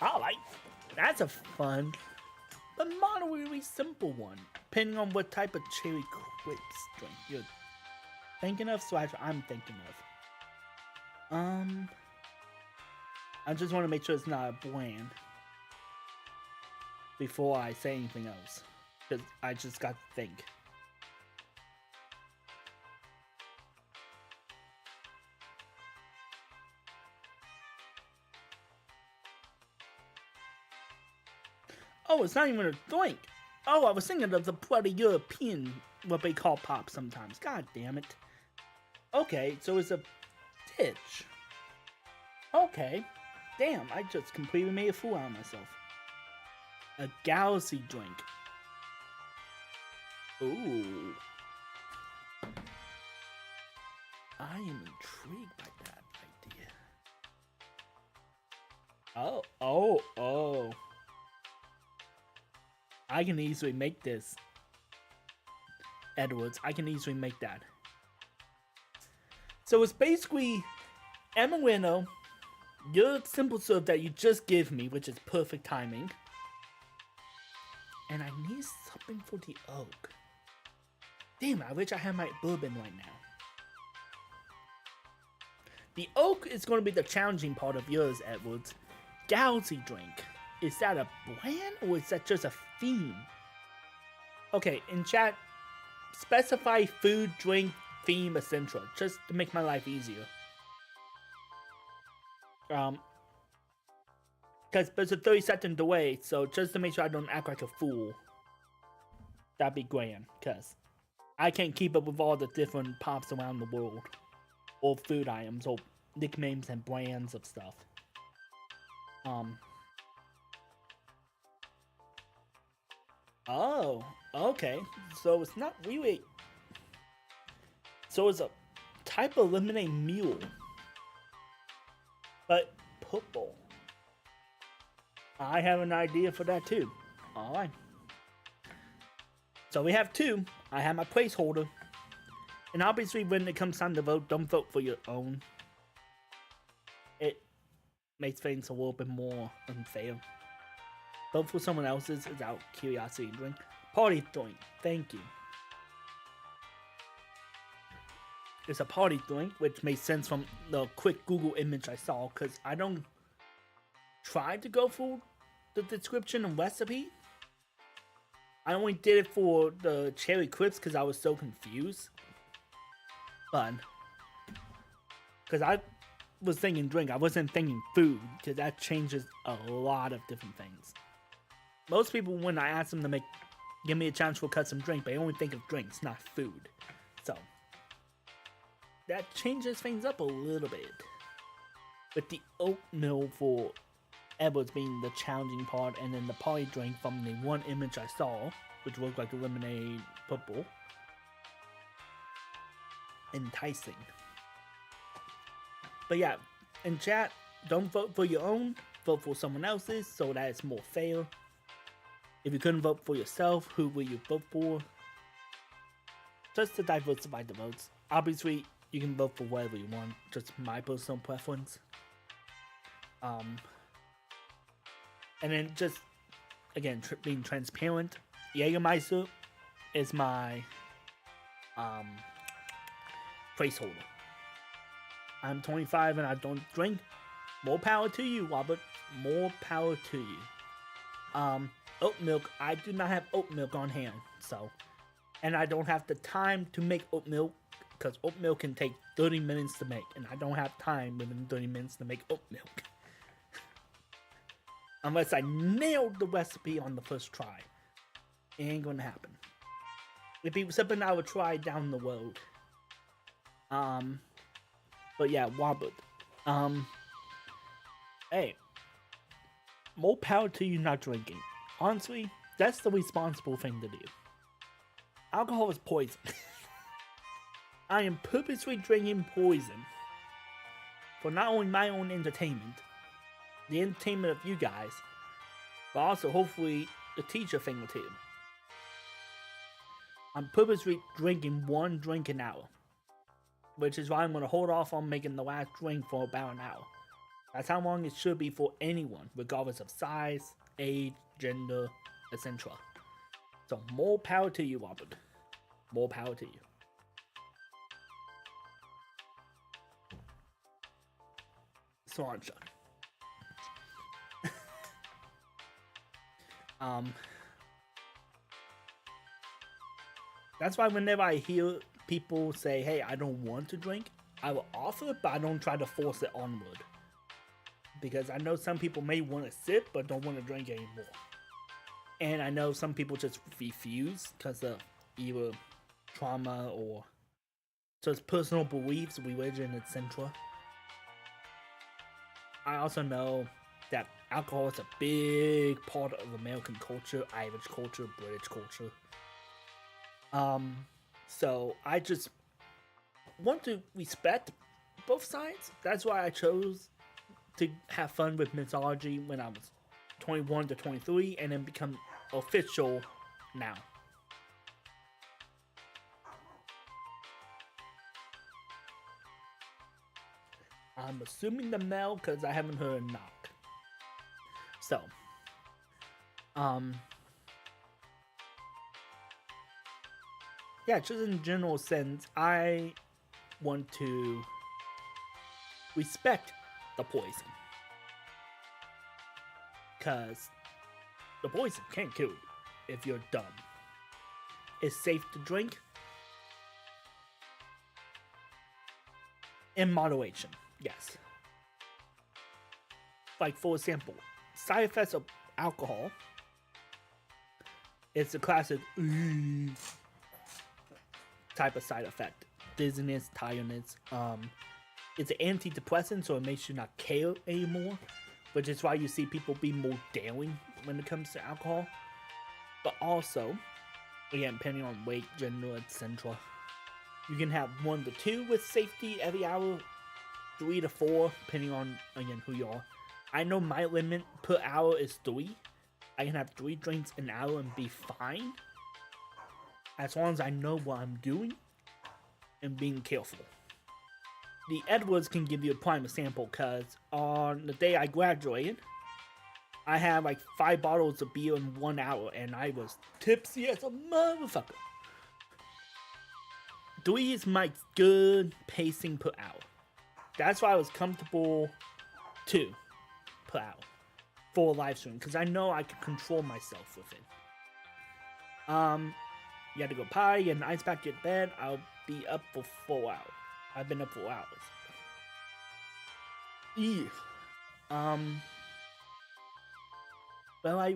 Speaker 1: Alright, that's a fun, but moderately simple one, depending on what type of cherry crisp drink you're thinking of, / I'm thinking of. I just want to make sure it's not a brand before I say anything else, because I just got to think. Oh, it's not even a drink. Oh, I was thinking of the bloody European, what they call pop sometimes. God damn it. Okay, so it's a ditch. Okay. Damn, I just completely made a fool out of myself. A galaxy drink. Ooh. I am intrigued by that idea. Oh. I can easily make this. Edwards, I can easily make that. So it's basically Amarillo, your simple serve that you just give me, which is perfect timing. And I need something for the oak. Damn, I wish I had my bourbon right now. The oak is going to be the challenging part of yours, Edwards. Galaxy drink. Is that a brand or is that just a theme? Okay, in chat, specify food, drink, theme, etc. Just to make my life easier. Because there's a 30-second delay, so just to make sure I don't act like a fool. That'd be grand, because I can't keep up with all the different pops around the world. Or food items, or nicknames and brands of stuff. Oh, okay. So it's not really... So it's a type of lemonade mule. But purple. I have an idea for that too. Alright. So we have 2. I have my placeholder. And obviously when it comes time to vote, don't vote for your own. It makes things a little bit more unfair. Vote for someone else's is out curiosity drink. Party drink. Thank you. It's a party drink, which makes sense from the quick Google image I saw, because I don't try to go for the description and recipe. I only did it for the cherry crisp because I was so confused. But, because I was thinking drink, I wasn't thinking food, because that changes a lot of different things. Most people, when I ask them to give me a challenge for custom drink, they only think of drinks, not food. So, that changes things up a little bit. with the oatmeal for Edwards being the challenging part, and then the party drink from the one image I saw, which looked like a lemonade purple, enticing. But yeah, in chat, don't vote for your own, vote for someone else's so that it's more fair. If you couldn't vote for yourself, who will you vote for? Just to diversify the votes. Obviously, you can vote for whatever you want, just my personal preference. And then just, again, being transparent, Jägermeister is my placeholder. I'm 25 and I don't drink. More power to you, Robert. More power to you. Oat milk, I do not have oat milk on hand, so. And I don't have the time to make oat milk, because oat milk can take 30 minutes to make, and I don't have time within 30 minutes to make oat milk. Unless I nailed the recipe on the first try. It ain't gonna happen. It'd be something I would try down the road. But yeah, Robert. Hey. More power to you not drinking. Honestly, that's the responsible thing to do. Alcohol is poison. I am purposely drinking poison for not only my own entertainment, the entertainment of you guys, but also hopefully the teacher thing or two. I'm purposely drinking one drink an hour, which is why I'm going to hold off on making the last drink for about an hour. That's how long it should be for anyone, regardless of size, age, gender, etc. So more power to you, Robert. More power to you. Sriracha. That's why whenever I hear people say, hey, I don't want to drink, I will offer it, but I don't try to force it onward. Because I know some people may want to sip, but don't want to drink anymore. And I know some people just refuse because of either trauma or just personal beliefs, religion, etc. I also know that alcohol is a big part of American culture, Irish culture, British culture. So I just want to respect both sides. That's why I chose to have fun with mythology when I was 21 to 23 and then become official now. I'm assuming the male because I haven't heard a knock. So, yeah, just in general sense, I want to respect the poison. Because the poison can't kill you if you're dumb. It's safe to drink in moderation, yes. Like, for example, side effects of alcohol. It's a classic type of side effect. Dizziness, tiredness. It's an antidepressant, so it makes you not care anymore, which is why you see people be more daring when it comes to alcohol. But also, again, depending on weight, gender, etc., you can have 1 to 2 with safety every hour, 3 to 4, depending on, again, who you are. I know my limit per hour is 3. I can have 3 drinks an hour and be fine, as long as I know what I'm doing and being careful. The Edwards can give you a prime example, because on the day I graduated, I had like 5 bottles of beer in 1 hour, and I was tipsy as a motherfucker. 3 is my good pacing per hour. That's why I was comfortable 2 per hour for a live stream, because I know I can control myself with it. You had to go potty, get an ice pack, get bed. I'll be up for 4 hours. I've been up for hours. Ew. Well, I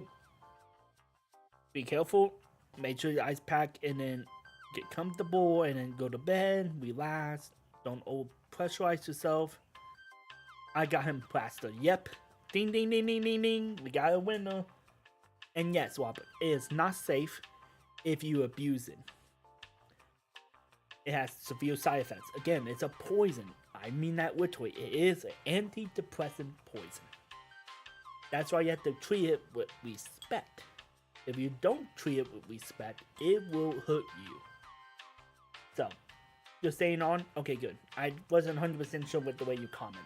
Speaker 1: be careful. Make sure your ice pack, and then get comfortable, and then go to bed. Relax. Don't over pressurize yourself. I got him plastered. Yep. Ding, ding, ding, ding, ding, ding. We got a winner. And yes, Robert, it is not safe if you abuse it. It has severe side effects. Again, it's a poison. I mean that literally. It is an antidepressant poison. That's why you have to treat it with respect. If you don't treat it with respect, it will hurt you. So, you're staying on? Okay, good. I wasn't 100% sure with the way you comment.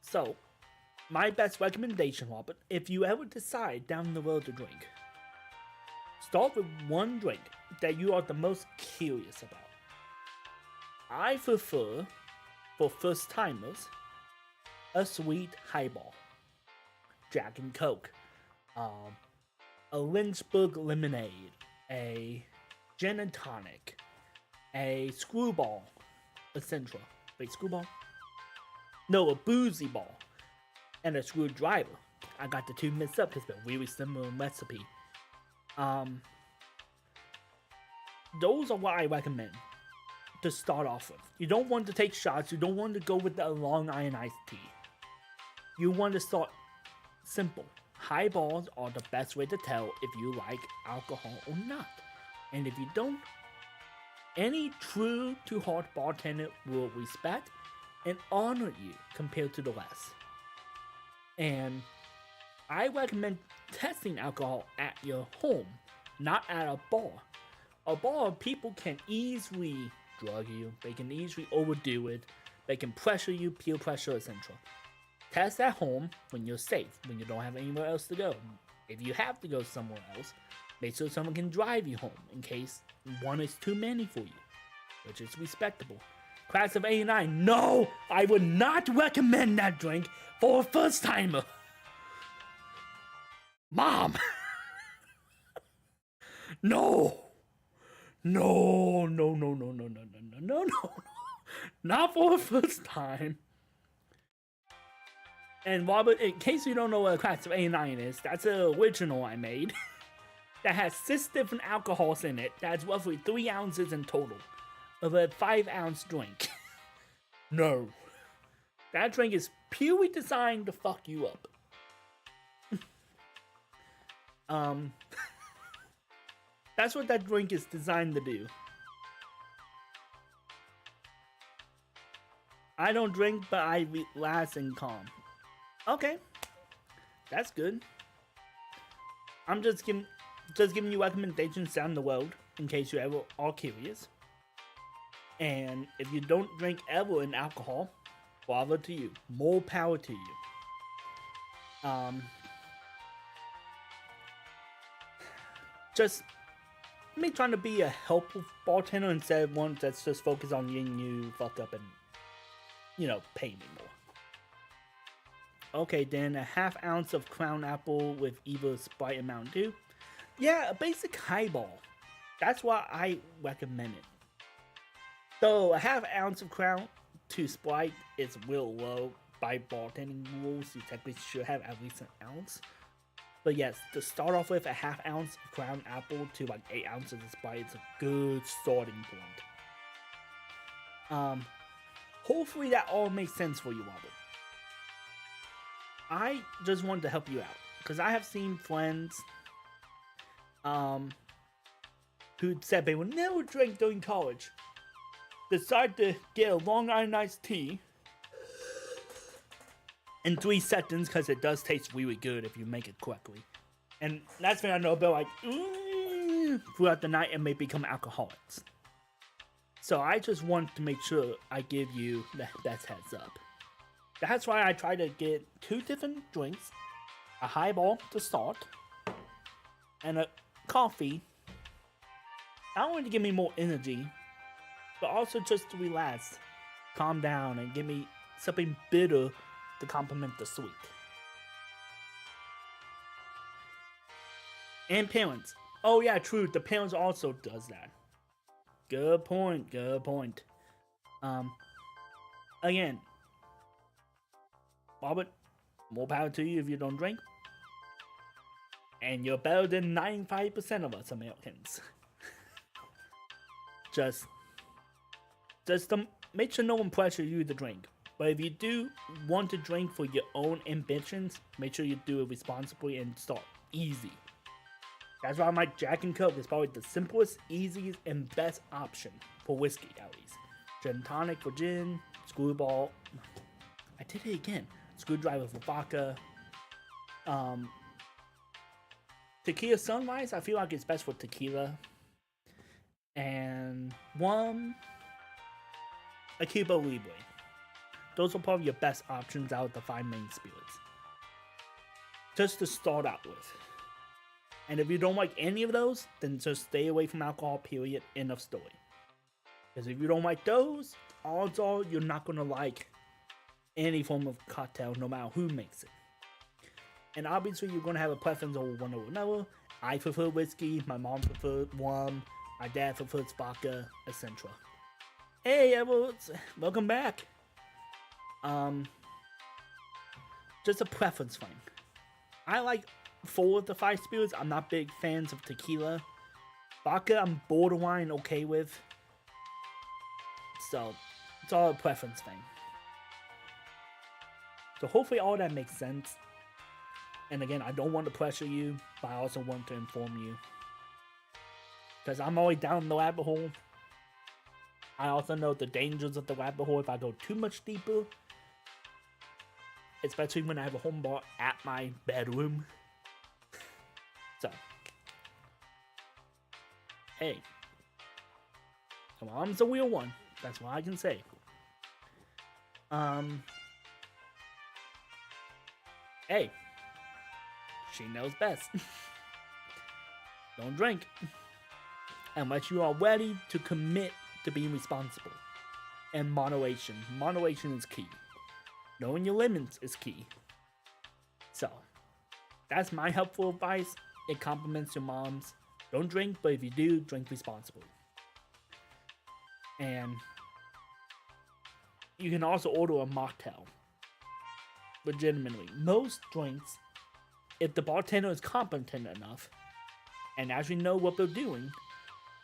Speaker 1: So, my best recommendation, Robert, if you ever decide down the road to drink, start with one drink that you are the most curious about. I prefer, for first timers, a sweet highball, Jack and Coke, a Lynchburg lemonade, a gin and tonic, a screwball, a Central. Wait, screwball? No, a boozy ball, and a screwdriver. I got the two mixed up because they're really similar in recipe. Those are what I recommend to start off with. You don't want to take shots. You don't want to go with the Long Island iced tea. You want to start simple. Highballs are the best way to tell if you like alcohol or not. And if you don't, any true to heart bartender will respect and honor you compared to the rest. And I recommend testing alcohol at your home, not at a bar. A bar, people can easily drug you, they can easily overdo it, they can pressure you, peer pressure, etc. Test at home when you're safe, when you don't have anywhere else to go. If you have to go somewhere else, make sure someone can drive you home in case one is too many for you, which is respectable. Class of 89, no! I would not recommend that drink for a first timer! Mom! No! No, no, no, no, no, no, no, no, no, no. Not for the first time. And Robert, in case you don't know what a Class of 89 is, that's an original I made. That has 6 different alcohols in it. That's roughly 3 ounces in total. Of a 5-ounce drink. No. That drink is purely designed to fuck you up. That's what that drink is designed to do. I don't drink, but I relax and calm. Okay. That's good. I'm just giving you recommendations down the road in case you ever are curious. And if you don't drink ever in alcohol, bother to you. More power to you. Just me trying to be a helpful bartender instead of one that's just focused on getting you fucked up and, pay me more. Okay, then a 1/2 ounce of Crown Apple with either Sprite and Mountain Dew. Yeah, a basic highball. That's why I recommend it. So, a 1/2 ounce of Crown to Sprite is real low. By bartending rules, you technically should have at least an ounce. But yes, to start off with, a 1/2 ounce of Crown Apple to like 8 ounces of Sprite is a good starting point. Hopefully that all makes sense for you, Robert. I just wanted to help you out, because I have seen friends who said they would never drink during college, decide to get a Long Island iced tea in 3 seconds because it does taste really good if you make it correctly. And that's when I know they're like, throughout the night and may become alcoholics. So I just want to make sure I give you the best heads up. That's why I try to get 2 different drinks, a highball to start, and a coffee. I want to give me more energy, but also just to relax, calm down, and give me something bitter to complement the sweet. And parents. Oh yeah, true. The parents also does that. Good point. Good point. Again, Robert, more power to you if you don't drink. And you're better than 95% of us Americans. Just make sure no one pressures you to drink. But if you do want to drink for your own ambitions, make sure you do it responsibly and start easy. That's why I like Jack and Coke. It's probably the simplest, easiest, and best option for whiskey, at least. Gin tonic for gin, screwball. I did it again. Screwdriver for vodka. Tequila Sunrise, I feel like it's best for tequila. And one, a Cuba Libre. Those are probably your best options out of the 5 main spirits. Just to start out with. And if you don't like any of those, then just stay away from alcohol, period. End of story. Because if you don't like those, odds are you're not going to like any form of cocktail, no matter who makes it. And obviously, you're going to have a preference over one or another. I prefer whiskey, my mom prefers rum, my dad prefers vodka, etc. Hey, Edwards, welcome back. Just a preference thing. I like 4 of the 5 spirits. I'm not big fans of tequila. Vodka, I'm borderline okay with. So, it's all a preference thing. So hopefully all that makes sense. And again, I don't want to pressure you, but I also want to inform you. Because I'm always down the rabbit hole. I also know the dangers of the rabbit hole if I go too much deeper. Especially when I have a home bar at my bedroom. So. Hey. My mom's a real one. That's what I can say. Hey. She knows best. Don't drink unless you are ready to commit to being responsible. And moderation. Moderation is key. Knowing your limits is key. So, that's my helpful advice. It complements your mom's. Don't drink, but if you do, drink responsibly. And you can also order a mocktail. Legitimately. Most drinks, if the bartender is competent enough and actually know what they're doing,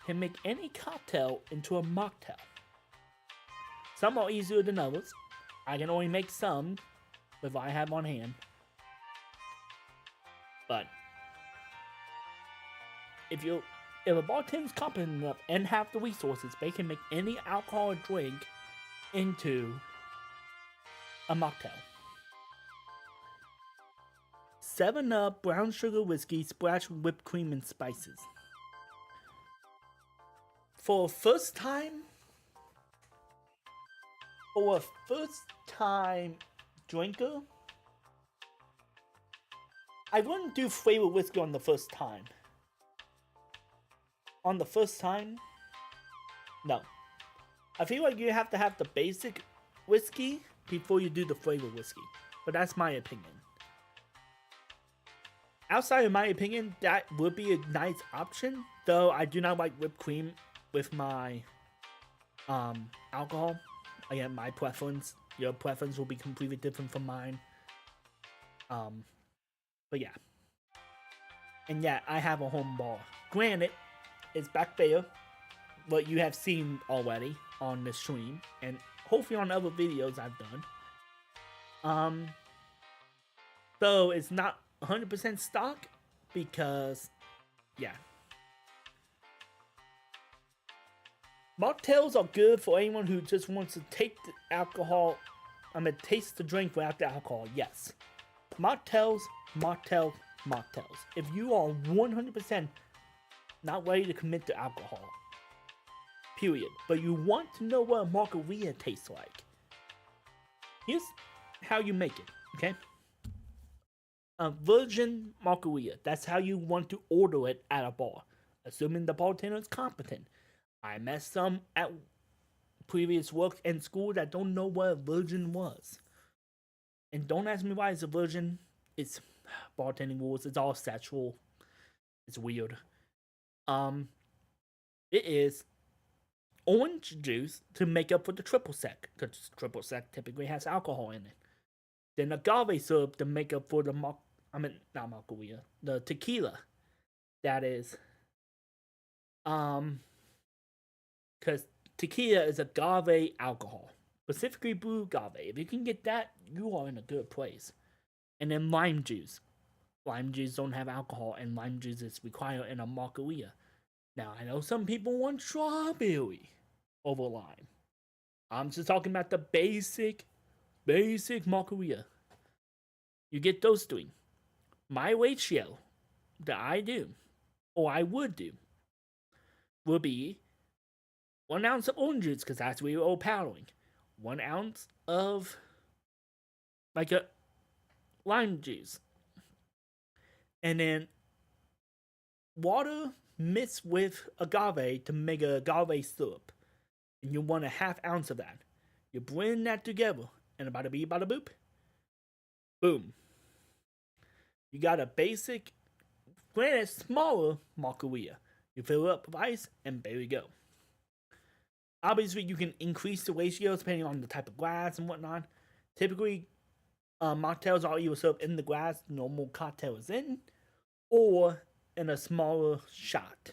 Speaker 1: can make any cocktail into a mocktail. Some are easier than others. I can only make some with what I have on hand. But if a bartender is competent enough and have the resources, they can make any alcoholic drink into a mocktail. 7-Up brown sugar whiskey splashed with whipped cream and spices. For a first time drinker, I wouldn't do flavored whiskey on the first time. On the first time, no. I feel like you have to have the basic whiskey before you do the flavored whiskey. But that's my opinion. Outside of my opinion, that would be a nice option. Though I do not like whipped cream with my alcohol. Again, my preference. Your preference will be completely different from mine. But yeah. And yeah, I have a home bar. Granted, it's back there. What you have seen already on the stream. And hopefully on other videos I've done. Though it's not 100% stock. Because, yeah. Mocktails are good for anyone who just wants to take the alcohol. Taste the drink without the alcohol. Yes. Mocktails. If you are 100% not ready to commit to alcohol, period, but you want to know what a margarita tastes like, here's how you make it, okay? A virgin margarita. That's how you want to order it at a bar, assuming the bartender is competent. I met some at previous work and school that don't know what a virgin was. And don't ask me why it's a virgin. It's bartending rules. It's all sexual. It's weird. It is orange juice to make up for the triple sec, because triple sec typically has alcohol in it. Then agave syrup to make up for the not margarita, the tequila. That is, because tequila is agave alcohol, specifically blue agave. If you can get that, you are in a good place. And then lime juice. Lime juice don't have alcohol, and lime juice is required in a margarita. Now, I know some people want strawberry over lime. I'm just talking about the basic margarita. You get those three. My ratio that I do, or I would do, will be 1 ounce of orange juice, because that's really overpowering. 1 ounce of like a lime juice. And then water mixed with agave to make a agave syrup. And you want a 1/2 ounce of that. You blend that together, and bada bee, bada boop. Boom. You got a basic, granted smaller margarita. You fill it up with ice, and there you go. Obviously, you can increase the ratios depending on the type of glass and whatnot. Typically, mocktails are either served in the glass normal cocktail is in, or in a smaller shot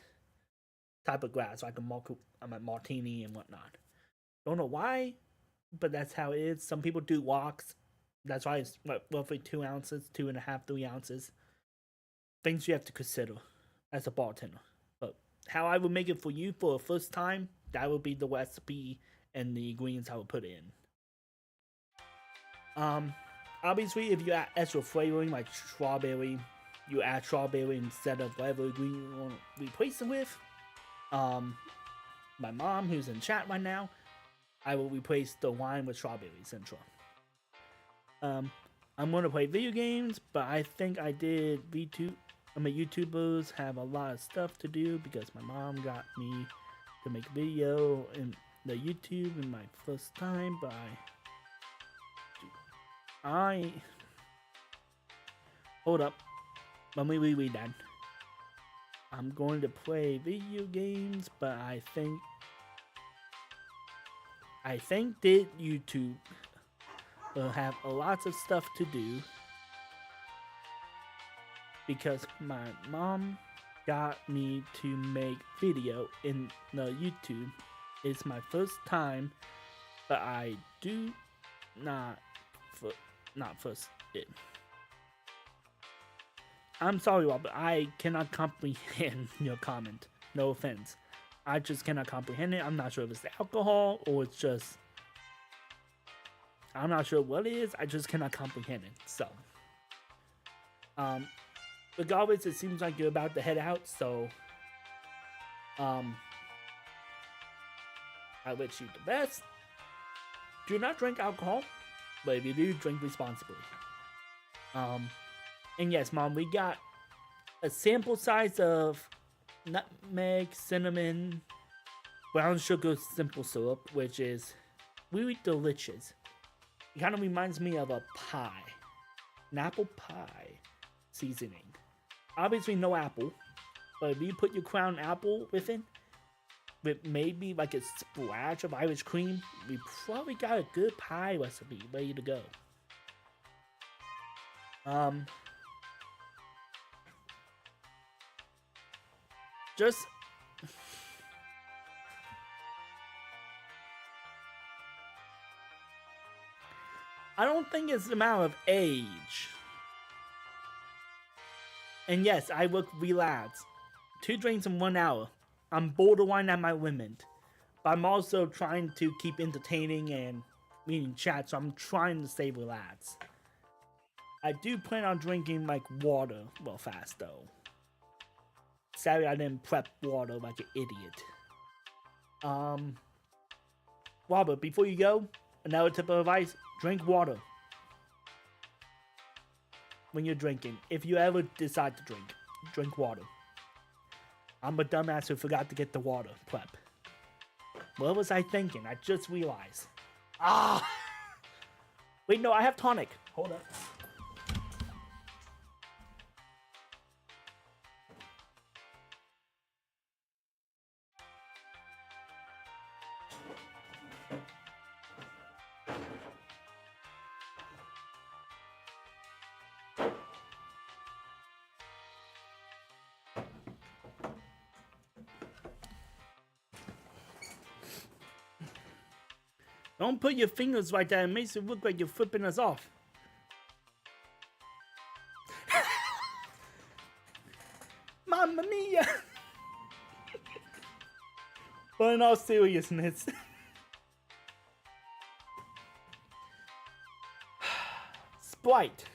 Speaker 1: type of glass, like a martini and whatnot. Don't know why, but that's how it is. Some people do locks. That's why it's roughly 2 ounces, 2.5, 3 ounces. Things you have to consider as a bartender. But how I would make it for you for the first time, that would be the recipe and the ingredients I would put in. Obviously, if you add extra flavoring like strawberry, you add strawberry instead of whatever ingredient you want to replace it with. My mom, who's in chat right now, I will replace the wine with strawberry central. I'm going to play video games, but I think I did YouTubers have a lot of stuff to do because my mom got me to make video in the YouTube in my first time, but hold up, let me reread that. I'm going to play video games, but I think that YouTube will have a lot of stuff to do because my mom got me to make video in the YouTube. It's my first time, but I do not first it. I'm sorry, Robert. I cannot comprehend your comment. No offense. I just cannot comprehend it. I'm not sure if it's the alcohol or it's just... I'm not sure what it is. I just cannot comprehend it. So, regardless, it seems like you're about to head out. So, I wish you the best. Do not drink alcohol, but if you do, drink responsibly. And yes, Mom, we got a sample size of nutmeg, cinnamon, brown sugar simple syrup, which is really delicious. It kind of reminds me of a pie, an apple pie seasoning. Obviously no apple, but if you put your crown apple with it, with maybe like a splash of Irish cream, we probably got a good pie recipe ready to go. Just I don't think it's a matter of age. And yes, I work relaxed. 2 drinks in 1 hour. I'm borderline at my limit. But I'm also trying to keep entertaining and reading chat, so I'm trying to stay relaxed. I do plan on drinking like water real fast though. Sorry I didn't prep water like an idiot. Robert, before you go, another tip of advice, drink water. When you're drinking. If you ever decide to drink water. I'm a dumbass who forgot to get the water prep. What was I thinking? I just realized. Wait, no, I have tonic. Hold up. Don't put your fingers like that. It makes it look like you're flipping us off. Mamma mia! But in all seriousness, Sprite.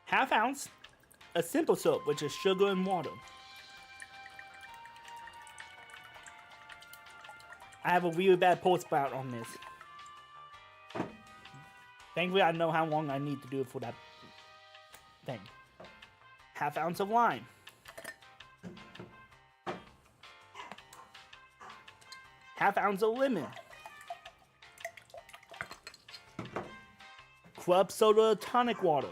Speaker 1: Half ounce, a simple syrup, which is sugar and water. I have a really bad pulse spout on this. Thankfully, I know how long I need to do it for that thing. Half ounce of lime. Half ounce of lemon. Club soda tonic water.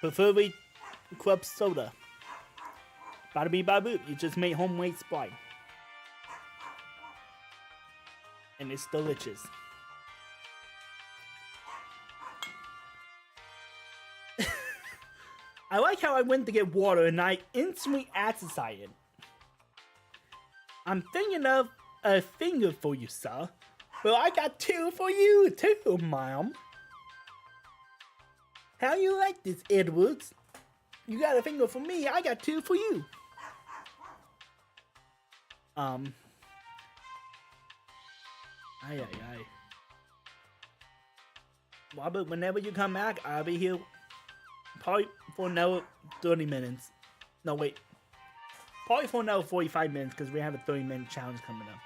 Speaker 1: Preferably club soda. Bada bee bada boop. You just made homemade Sprite. And it's delicious. I like how I went to get water and I instantly exercised. I'm thinking of a finger for you, sir. Well, I got two for you too, ma'am. How you like this, Edwards? You got a finger for me, I got two for you. Aye. Robert, whenever you come back, I'll be here probably for another 30 minutes. No, wait. Probably for another 45 minutes because we have a 30-minute challenge coming up.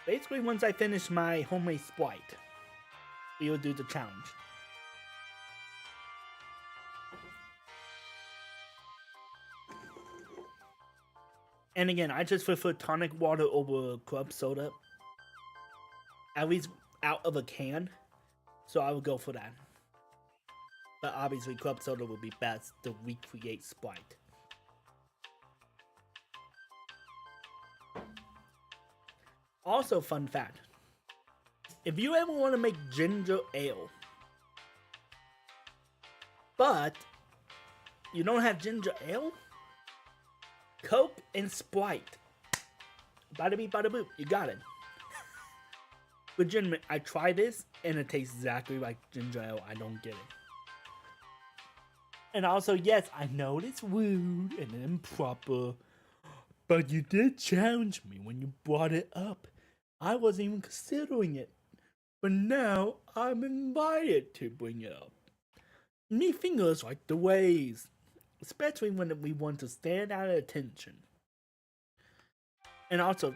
Speaker 1: Basically, once I finish my homemade Sprite, we will do the challenge. And again, I just prefer tonic water over club soda. At least out of a can. So I would go for that. But obviously club soda would be best to recreate Sprite. Also, fun fact. If you ever want to make ginger ale, but you don't have ginger ale, Coke and Sprite. Bada beep, bada boop. You got it. Legitimate, I tried this and it tastes exactly like ginger ale. I don't get it. And also, yes, I know it's rude and improper, but you did challenge me when you brought it up. I wasn't even considering it, but now I'm invited to bring it up. Me fingers like the ways, especially when we want to stand out of attention. And also,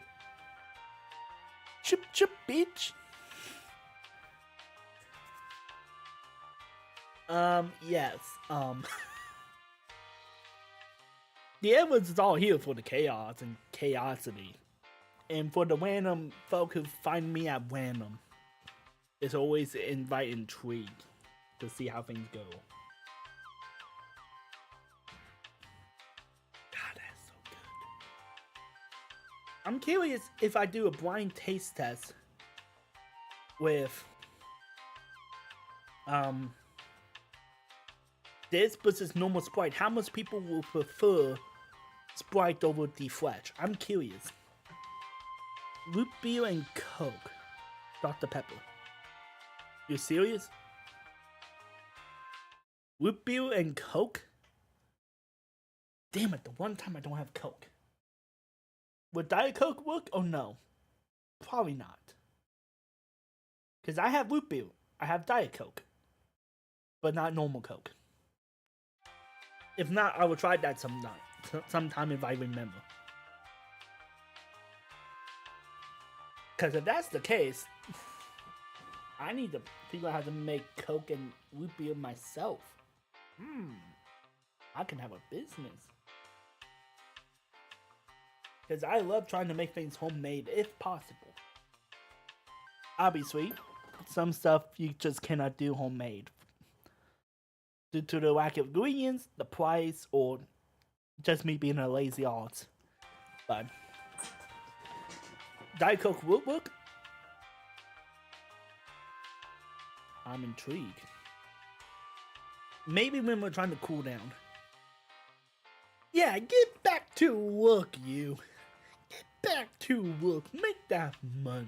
Speaker 1: chip chip bitch. Yes, the evidence is all here for the chaos and chaosity. And for the random folk who find me at random, it's always invite intrigue to see how things go. God, that's so good. I'm curious if I do a blind taste test with this versus normal Sprite, how much people will prefer Sprite over the Flash. I'm curious. Root beer and Coke. Dr. Pepper. You serious? Root beer and Coke? Damn it, the one time I don't have Coke. Would Diet Coke work or no? Probably not. Because I have root beer. I have Diet Coke. But not normal Coke. If not, I will try that sometime if I remember. Because if that's the case, I need to figure out how to make Coke and root beer myself. I can have a business. Because I love trying to make things homemade if possible. Obviously, some stuff you just cannot do homemade. Due to the lack of ingredients, the price, or just me being a lazy arse. But Diet Coke will work? I'm intrigued. Maybe when we're trying to cool down. Yeah, get back to work, you. Get back to work. Make that money.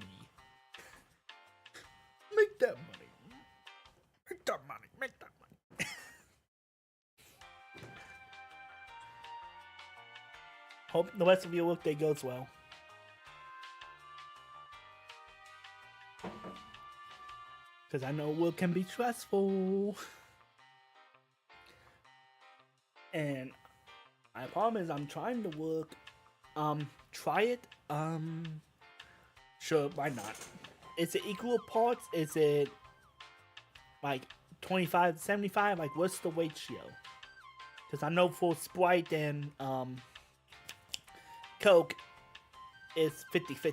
Speaker 1: Make that money. Make that money. Make that money. Hope the rest of your workday goes well. Because I know work can be stressful. And I promise I'm trying to work. Try it. Sure, why not? Is it equal parts? Is it like 25 to 75? Like, what's the ratio? Because I know for Sprite and Coke, it's 50-50.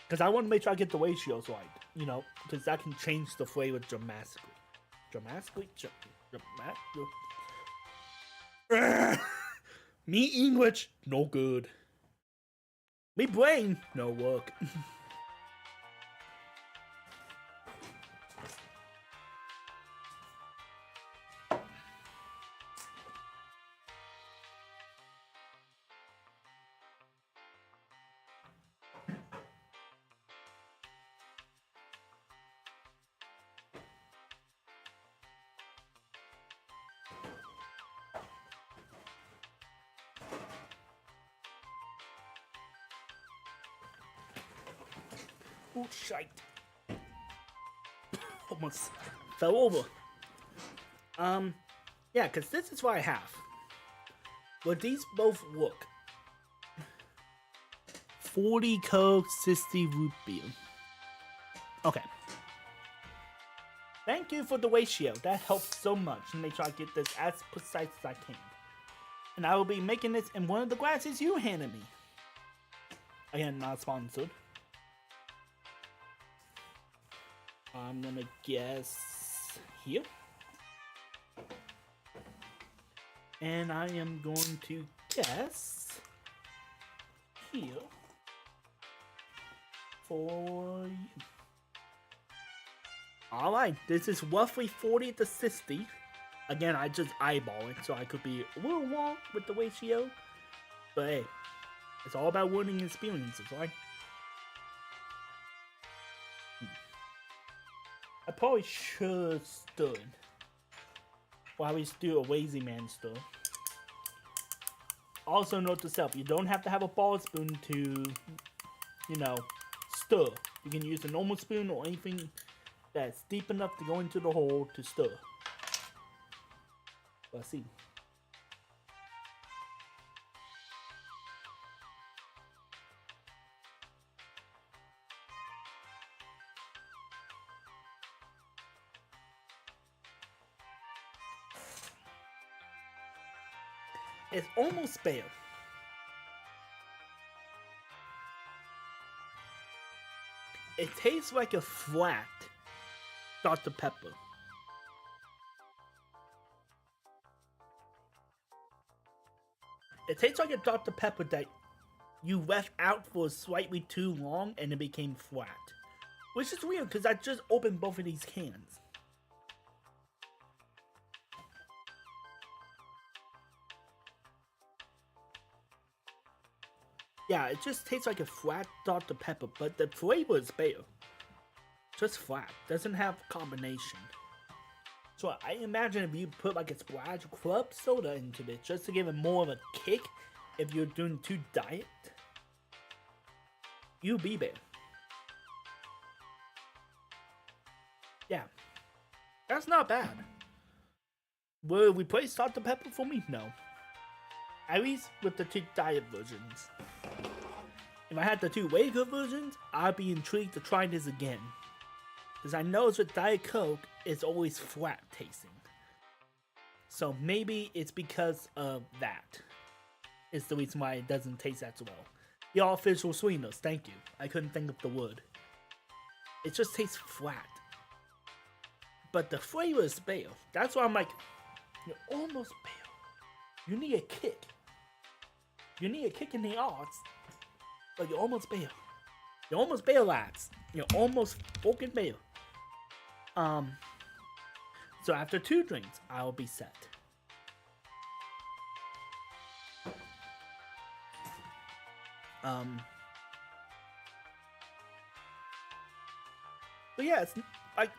Speaker 1: Because I want to make sure I get the ratios right, you know, because that can change the flavor dramatically. Dramatically? Me English, no good. Me brain, no work. Oh, shite. Almost fell over. Yeah, because this is what I have. Will these both work? 40 Coke, 60 root beer. Okay. Thank you for the ratio. That helps so much to make sure I get this as precise as I can. And I will be making this in one of the glasses you handed me. Again, not sponsored. I'm gonna guess here. And I am going to guess here for you. Alright, this is roughly 40 to 60. Again, I just eyeball it, so I could be a little wrong with the ratio. But hey, it's all about learning experiences, right? I probably should have stood. While we do a lazy man still. Also note to self, you don't have to have a ball spoon to, you know, stir. You can use a normal spoon or anything that's deep enough to go into the hole to stir. Let's see. It's almost bare. It tastes like a flat Dr. Pepper. It tastes like a Dr. Pepper that you left out for slightly too long and it became flat. Which is weird because I just opened both of these cans. Yeah, it just tastes like a flat Dr. Pepper, but the flavor is bare. Just flat, doesn't have combination. So I imagine if you put like a splash of club soda into this, just to give it more of a kick, if you're doing too diet, you'll be bare. Yeah, that's not bad. Will it replace Dr. Pepper for me? No. At least with the two diet versions. If I had the two regular versions, I'd be intrigued to try this again. Because I know with Diet Coke, it's always flat tasting. So maybe it's because of that. It's the reason why it doesn't taste as well. The artificial sweeteners, thank you. I couldn't think of the word. It just tastes flat. But the flavor is bare. That's why I'm like, you're almost bare. You need a kick. You need a kick in the arts. But you're almost bare. You're almost bare, lads. You're almost fucking bare. So after 2 drinks, I'll be set. But yeah, it's like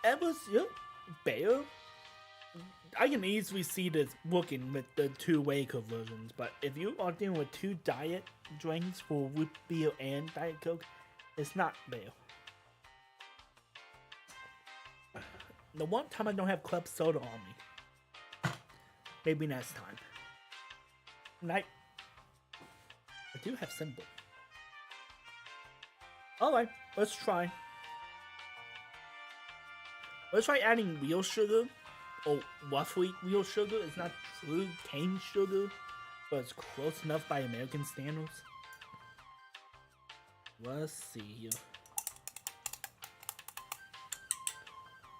Speaker 1: Eva's bear. I can easily see this working with the 2-way conversions, but if you are dealing with 2 diet drinks for root beer and Diet Coke, it's not there. The one time I don't have club soda on me. Maybe next time. And I do have Simple. Alright, let's try. Let's try adding real sugar. Or roughly real sugar. It's not true cane sugar, but it's close enough by American standards. Let's see here.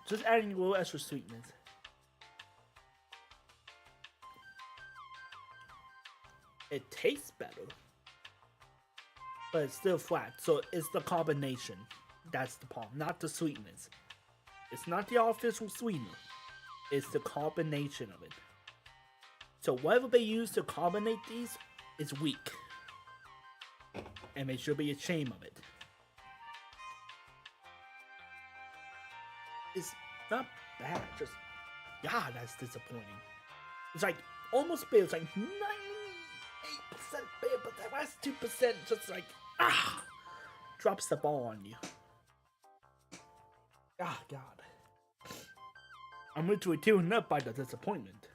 Speaker 1: Just adding a little extra sweetness. It tastes better, but it's still flat. So it's the combination that's the problem, not the sweetness. It's not the artificial sweetener. It's the combination of it. So whatever they use to carbonate these is weak. And they should be ashamed of it. It's not bad, just God, that's disappointing. It's like almost beer, it's like 98% beer, but that last 2% just like drops the ball on you. God. I'm literally tearing up by the disappointment.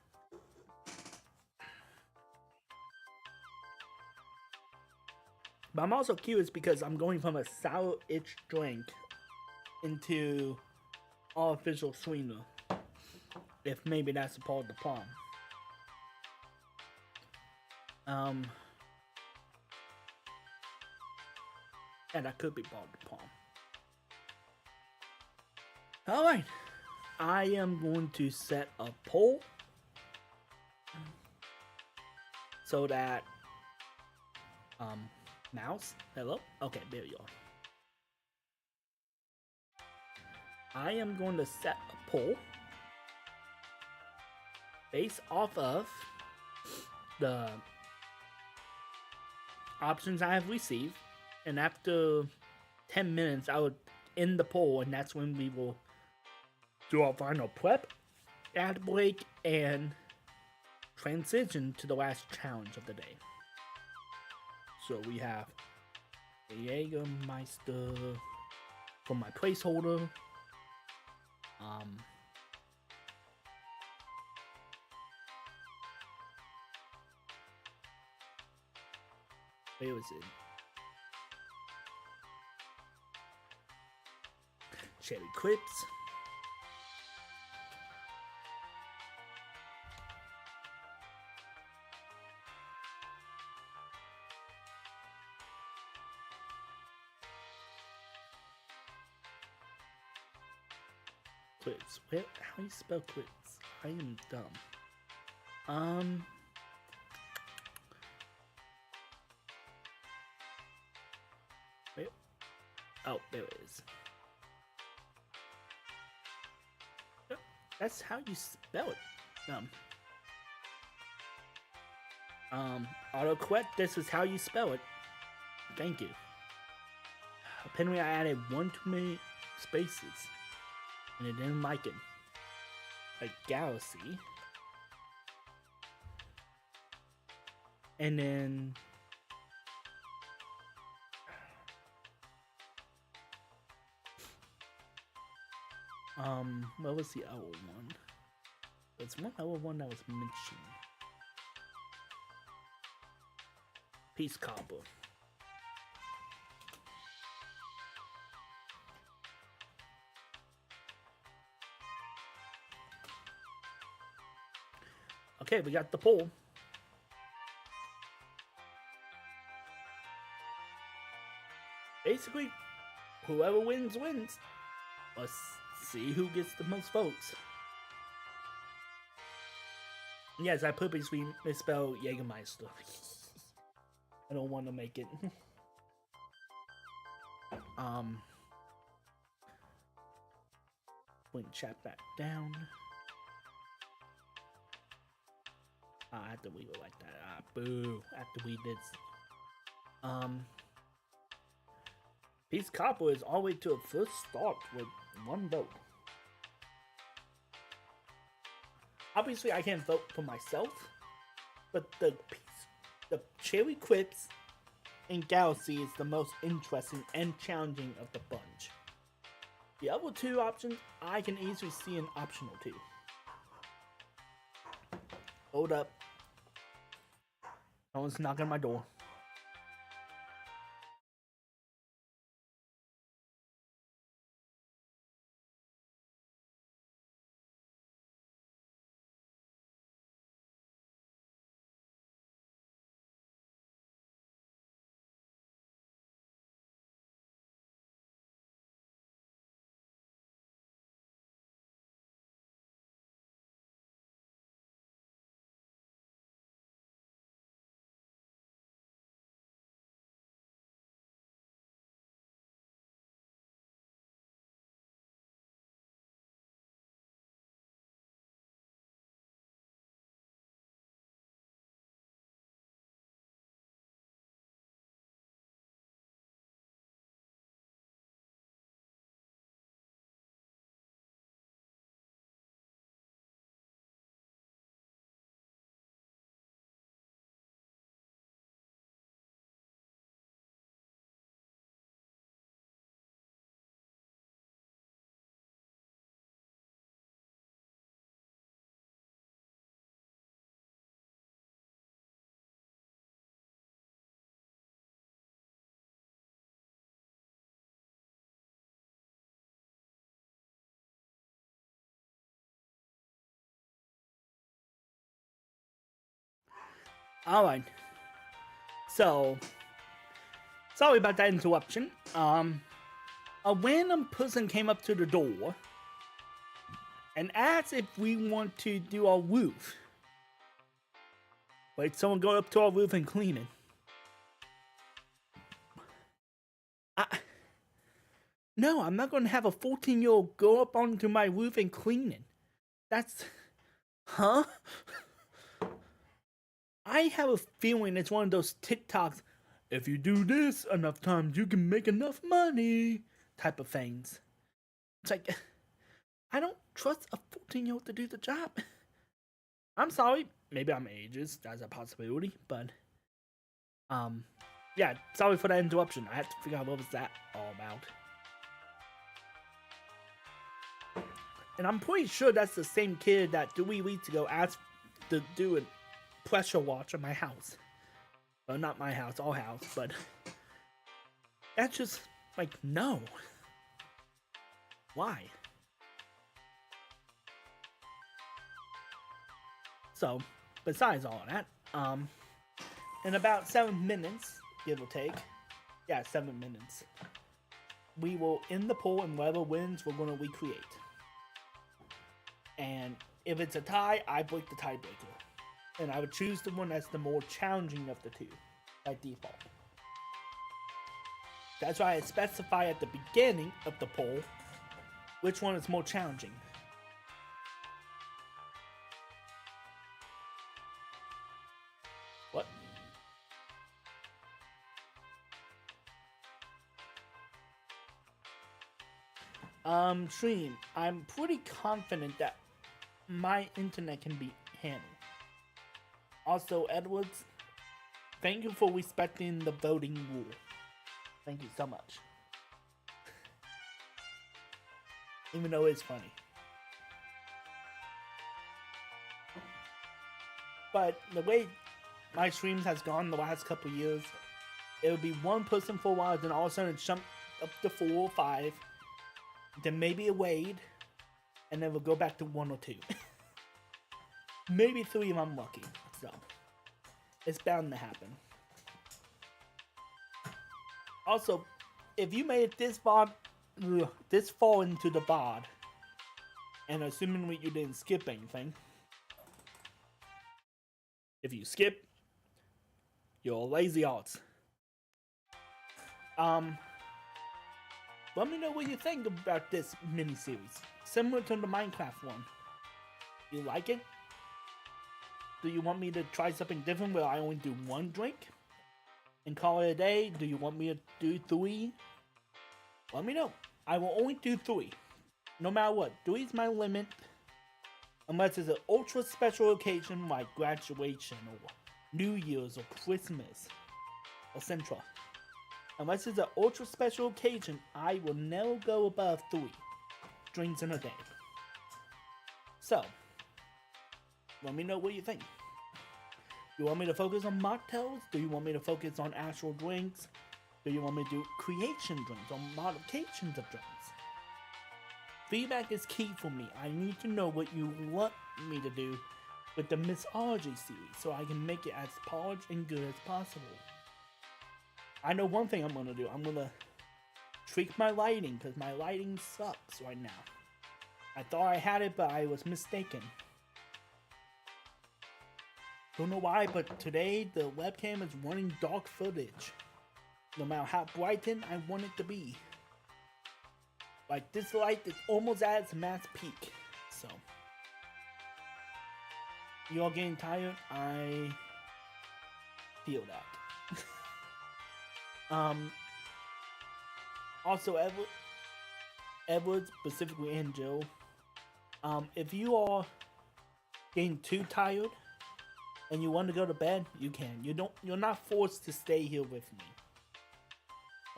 Speaker 1: But I'm also curious because I'm going from a sour-ish drink into artificial sweetener. If maybe that's a part of the problem. And that could be part of the problem. Alright. I am going to set a poll so that mouse, hello? Okay, there you are. I am going to set a poll based off of the options I have received, and after 10 minutes I will end the poll, and that's when we will do our final prep, ad break, and transition to the last challenge of the day. So we have the Jägermeister for my placeholder. Where was it? Cherry Clips. Clips. How do you spell clips? I am dumb. Wait. Oh, there it is. Yep, that's how you spell it. Autocorrect, this is how you spell it. Thank you. Apparently I added one too many spaces. And it didn't like it. Like Galaxy. And then what was the other one? There's one other one that was mentioned. Peace Cobble. Okay, we got the poll. Basically, whoever wins, wins. Let's see who gets the most votes. Yes, I purposely misspelled Jägermeister. I don't want to make it. Wait, chat that down. I have to leave it like that. Boo. I have to read this. Peace Copper is all the way to a first start with 1 vote. Obviously, I can't vote for myself, but the Cherry Quips in Galaxy is the most interesting and challenging of the bunch. The other 2 options, I can easily see an optional 2. Hold up. Someone's knocking on my door. Alright. So, sorry about that interruption. A random person came up to the door and asked if we want to do our roof. Like someone go up to our roof and clean it. No, I'm not going to have a 14-year-old go up onto my roof and clean it. That's... Huh? I have a feeling it's one of those TikToks, if you do this enough times, you can make enough money, type of things. It's like, I don't trust a 14-year-old to do the job. I'm sorry, maybe I'm ageist, that's a possibility, but, yeah, sorry for that interruption. I had to figure out what was that all about. And I'm pretty sure that's the same kid that 3 weeks ago asked to do a pressure wash at my house. Well, not my house, our house, but that's just, like, no. Why? So, besides all of that, in about 7 minutes, give or take, yeah, 7 minutes, we will end the poll, and whoever wins, we're going to recreate. And if it's a tie, I break the tiebreaker. And I would choose the one that's the more challenging of the 2, by default. That's why I specify at the beginning of the poll which one is more challenging. What? Stream, I'm pretty confident that my internet can be handled. Also, Edwards, thank you for respecting the voting rule. Thank you so much. Even though it's funny. But the way my streams has gone the last couple years, it would be one person for a while, then all of a sudden it jumped up to 4 or 5, then maybe a Wade, and then we'll go back to 1 or 2. Maybe 3 if I'm lucky. So, it's bound to happen. Also, if you made it this far into the VOD, and assuming you didn't skip anything, if you skip, you're lazy arts. Let me know what you think about this mini-series. Similar to the Minecraft one. You like it? Do you want me to try something different where I only do 1 drink and call it a day? Do you want me to do 3? Let me know. I will only do 3. No matter what. 3 is my limit. Unless it's an ultra special occasion like graduation or New Year's or Christmas, etc. Unless it's an ultra special occasion, I will never go above 3 drinks in a day. So, let me know what you think. You want me to focus on mocktails? Do you want me to focus on actual drinks? Do you want me to do creation drinks or modifications of drinks? Feedback is key for me. I need to know what you want me to do with the Mixology series so I can make it as polished and good as possible. I know one thing I'm going to do. I'm going to tweak my lighting because my lighting sucks right now. I thought I had it, but I was mistaken. Don't know why, but today the webcam is running dark footage. No matter how brightened I want it to be. Like this light is almost at its max peak. So. You all getting tired? I feel that. Also, Edward, specifically, and Jill, if you are getting too tired and you want to go to bed, you can. You're not forced to stay here with me.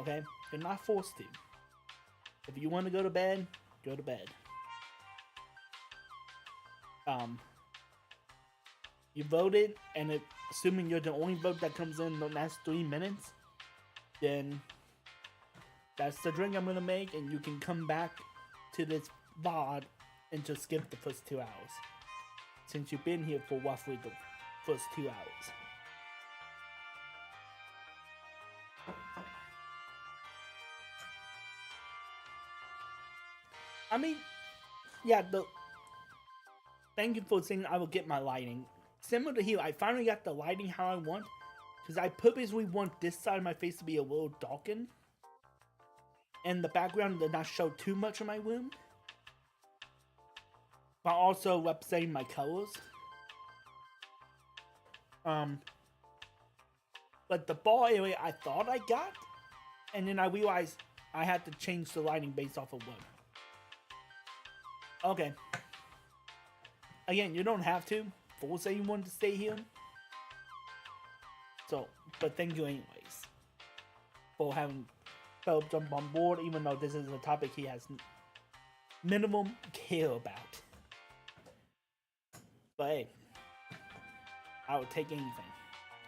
Speaker 1: Okay? You're not forced to. If you want to go to bed, go to bed. You voted, and assuming you're the only vote that comes in the last 3 minutes, then that's the drink I'm gonna make, and you can come back to this VOD and just skip the first 2 hours. Since you've been here for roughly the first 2 hours. I mean, yeah, thank you for saying I will get my lighting. Similar to here, I finally got the lighting how I want. Because I purposely want this side of my face to be a little darkened. And the background did not show too much of my room. But also representing my colors. But the bar area I thought I got. And then I realized I had to change the lighting based off of what. Okay. Again, you don't have to. Force anyone to stay here. So, but thank you anyways. For having Philip jump on board, even though this is a topic he has minimum care about. But hey, I would take anything.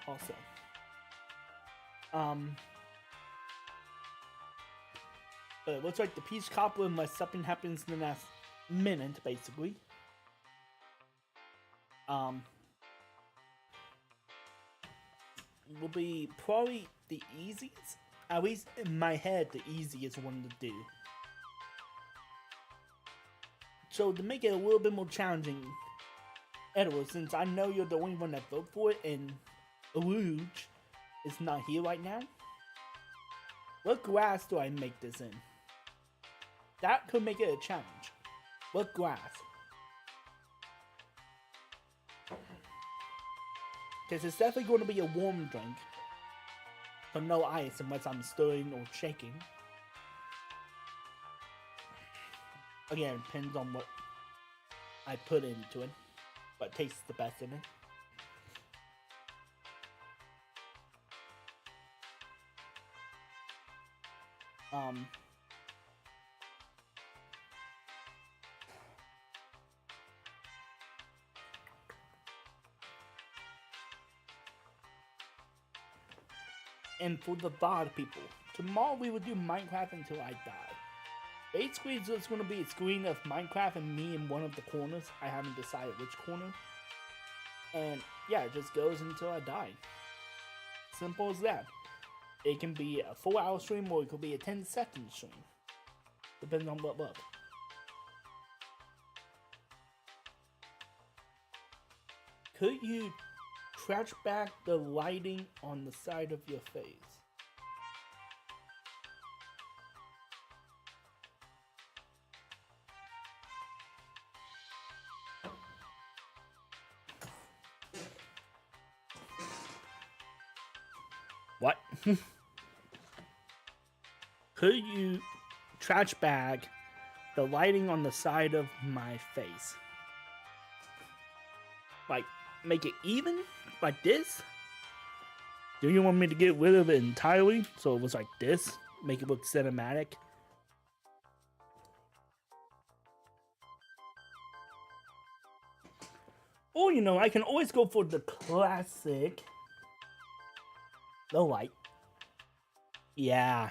Speaker 1: Also. But it looks like the peach cobbler, unless something happens in the last minute, basically. Will be probably the easiest, at least in my head, the easiest one to do. So to make it a little bit more challenging, Edward, since I know you're the only one that voted for it, and Rouge is not here right now, what glass do I make this in? That could make it a challenge. What glass? Because it's definitely going to be a warm drink. So no ice unless I'm stirring or shaking. Again, it depends on what I put into it. What tastes the best in it. And for the VOD people, tomorrow we will do Minecraft until I die. Basically, it's just going to be a screen of Minecraft and me in one of the corners. I haven't decided which corner. And yeah, it just goes until I die. Simple as that. It can be a 4-hour stream or it could be a 10-second stream. Depends on what look. Could you crouch back the lighting on the side of your face? What? Could you trash bag the lighting on the side of my face? Like, make it even? Like this? Do you want me to get rid of it entirely so it was like this? Make it look cinematic? Or, you know, I can always go for the classic. No light. Yeah.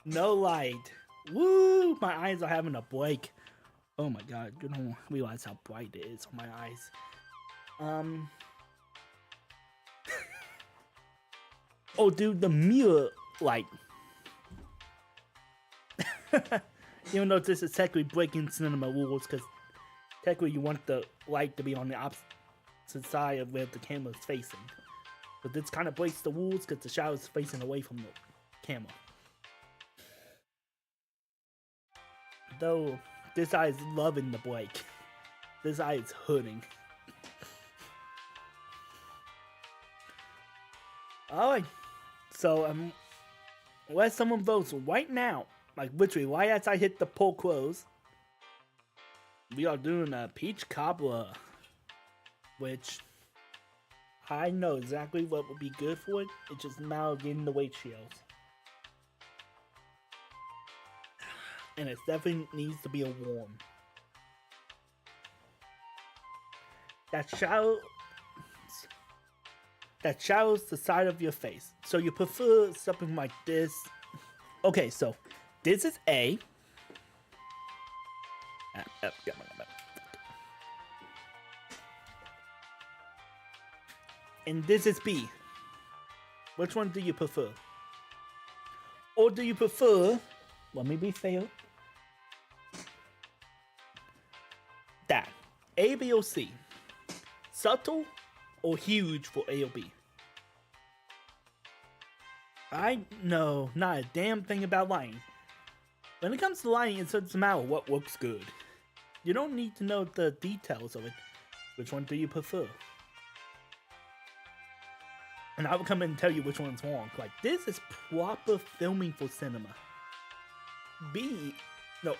Speaker 1: No light. Woo! My eyes are having a break. Oh my god, you don't realize how bright it is on my eyes. Oh, dude, the mirror light. Even though this is technically breaking cinema rules, because technically you want the light to be on the opposite side of where the camera is facing. But this kind of breaks the rules because the shadow is facing away from the camera. Though, this eye is loving the break. This eye is hurting. Alright, so let someone vote right now. Like literally, right as I hit the poll close, we are doing a peach cobbler, which I know exactly what would be good for it. It's just now getting the weight shields. And it definitely needs to be a warm. That shadows the side of your face. So you prefer something like this. Okay, so this is A. And this is B. Which one do you prefer? Or do you prefer, let me be fair, that A, B, or C? Subtle or huge for A or B? I know not a damn thing about lighting. When it comes to lighting, it doesn't matter what looks good. You don't need to know the details of it. Which one do you prefer? And I will come in and tell you which one's wrong. Like, this is proper filming for cinema.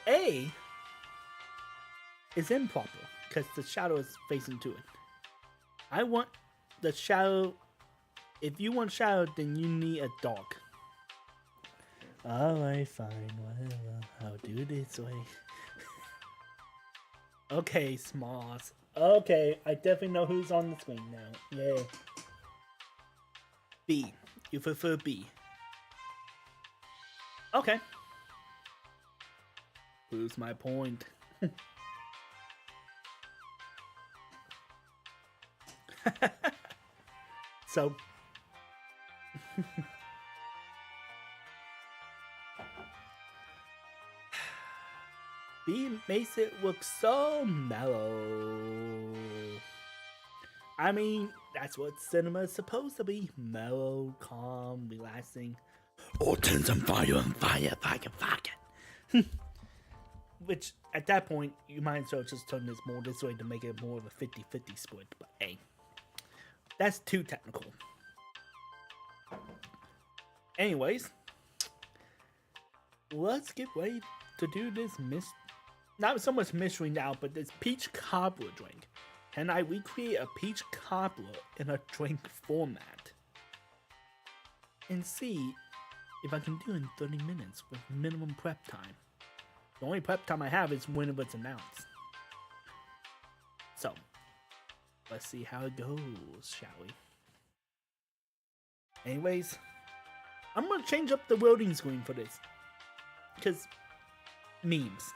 Speaker 1: A is improper because the shadow is facing to it. I want the shadow. If you want shadow, then you need a dark. Alright, fine, whatever. I'll do it this way. Okay, Smalls. Okay, I definitely know who's on the screen now. Yay. B. You prefer B. Okay. Proves my point. So. B makes it look so mellow. I mean, that's what cinema is supposed to be. Mellow, calm, relaxing. Or turn some fire on fire. Which, at that point, you might as well just turn this more this way to make it more of a 50-50 split. But hey, that's too technical. Anyways, let's get ready to do this not so much mystery now, but this peach cobbler drink. Can I recreate a peach cobbler in a drink format? And see if I can do it in 30 minutes with minimum prep time. The only prep time I have is when it's announced. So, let's see how it goes, shall we? Anyways, I'm gonna change up the loading screen for this. Because memes.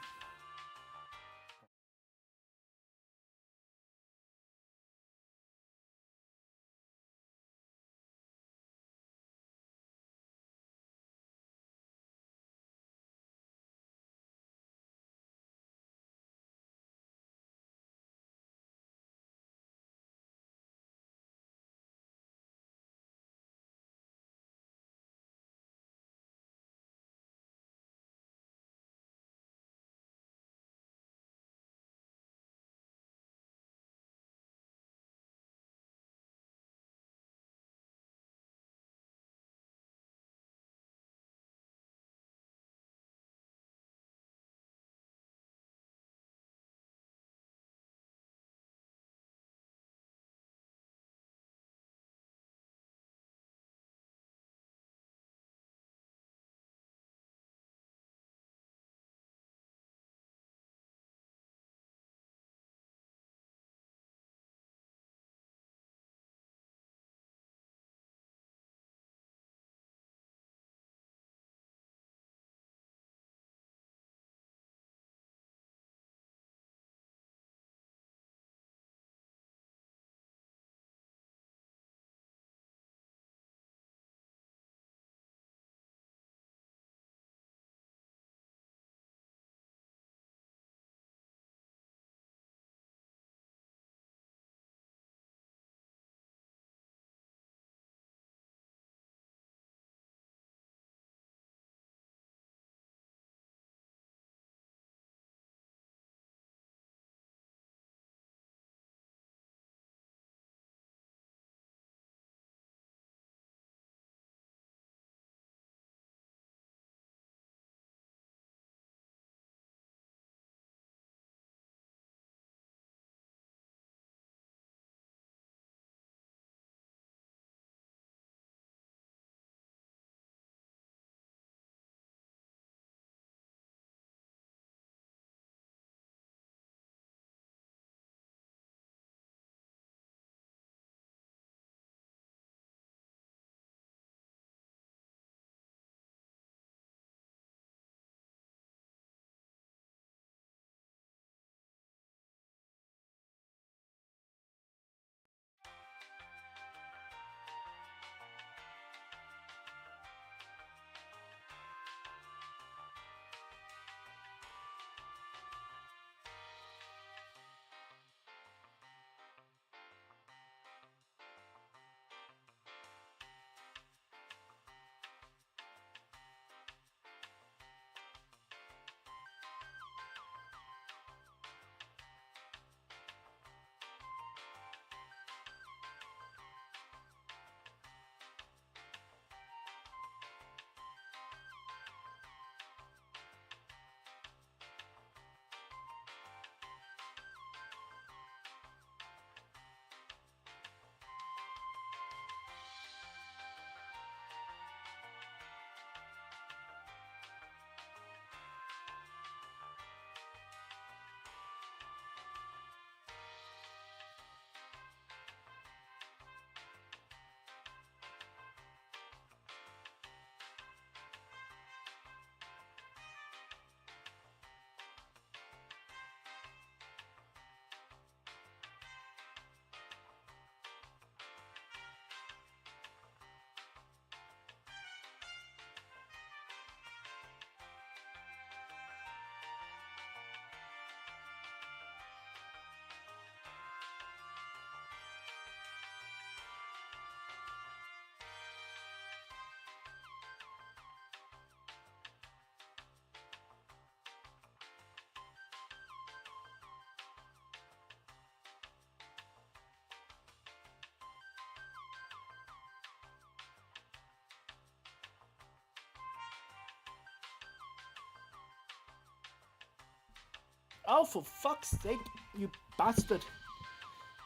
Speaker 1: Oh, for fuck's sake, you bastard.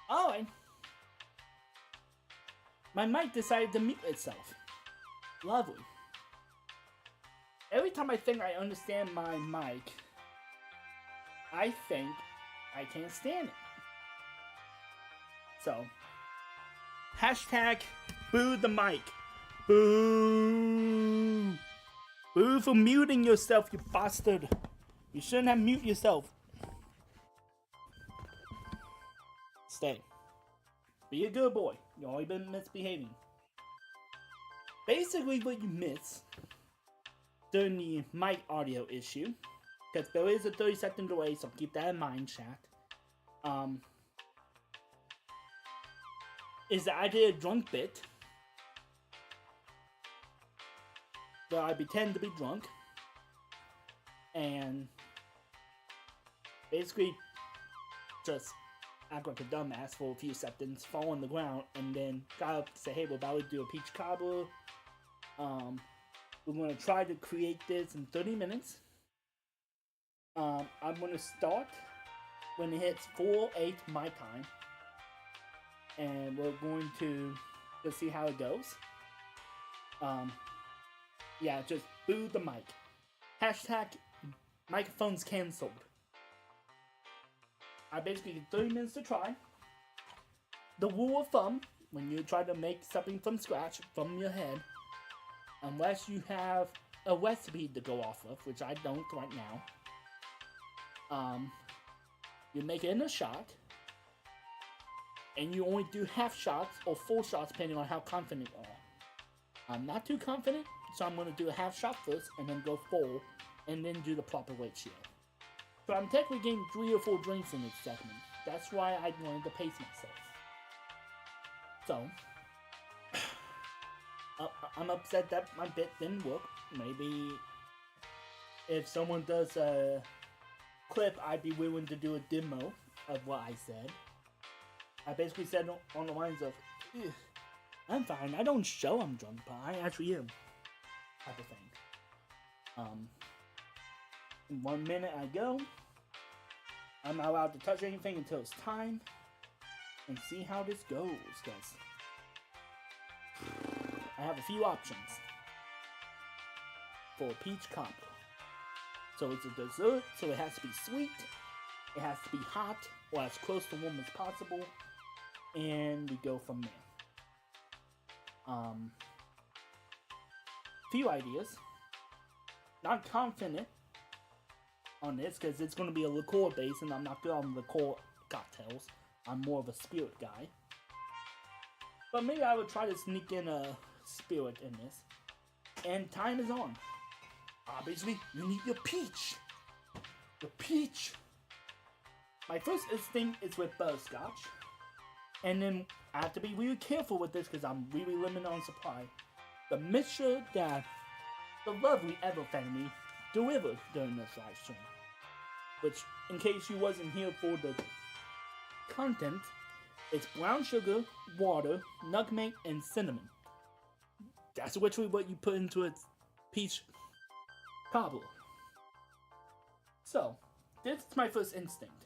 Speaker 1: Alright. My mic decided to mute itself. Lovely. Every time I think I understand my mic, I think I can't stand it. So, hashtag boo the mic. Boo! Boo for muting yourself, you bastard. You shouldn't have muted yourself. Stay. Be a good boy. You've only been misbehaving. Basically what you missed during the mic audio issue, because there is a 30-second delay, so keep that in mind, chat. Is that I did a drunk bit where I pretend to be drunk and basically just act like a dumbass for a few seconds, fall on the ground, and then got up to say, hey, we're about to do a peach cobbler. We're going to try to create this in 30 minutes. I'm going to start when it hits 4:08 my time. And we're going to just see how it goes. Yeah, just boo the mic. Hashtag microphones cancelled. I basically get 30 minutes to try. The rule of thumb, when you try to make something from scratch, from your head, unless you have a recipe to go off of, which I don't right now, you make it in a shot, and you only do half shots or full shots depending on how confident you are. I'm not too confident, so I'm going to do a half shot first, and then go full, and then do the proper ratio. So I'm technically getting 3 or 4 drinks in this segment. That's why I wanted to pace myself. So, I'm upset that my bit didn't work. Maybe if someone does a clip, I'd be willing to do a demo of what I said. I basically said on the lines of, I'm fine, I don't show I'm drunk, but I actually am. Type of thing. In 1 minute I go. I'm not allowed to touch anything until it's time. And see how this goes, guys. I have a few options for a peach cobbler. So it's a dessert, so it has to be sweet, it has to be hot, or as close to warm as possible, and we go from there. Few ideas. Not confident on this because it's going to be a liqueur base, and I'm not good on liqueur cocktails. I'm more of a spirit guy. But maybe I would try to sneak in a spirit in this. And time is on. Obviously, you need your peach. Your peach. My first instinct is with butterscotch. And then I have to be really careful with this because I'm really limited on supply. The mixture that the lovely Ever family delivered during this live stream. Which, in case you wasn't here for the content, it's brown sugar, water, nutmeg, and cinnamon. That's literally what you put into a peach cobbler. So, this is my first instinct.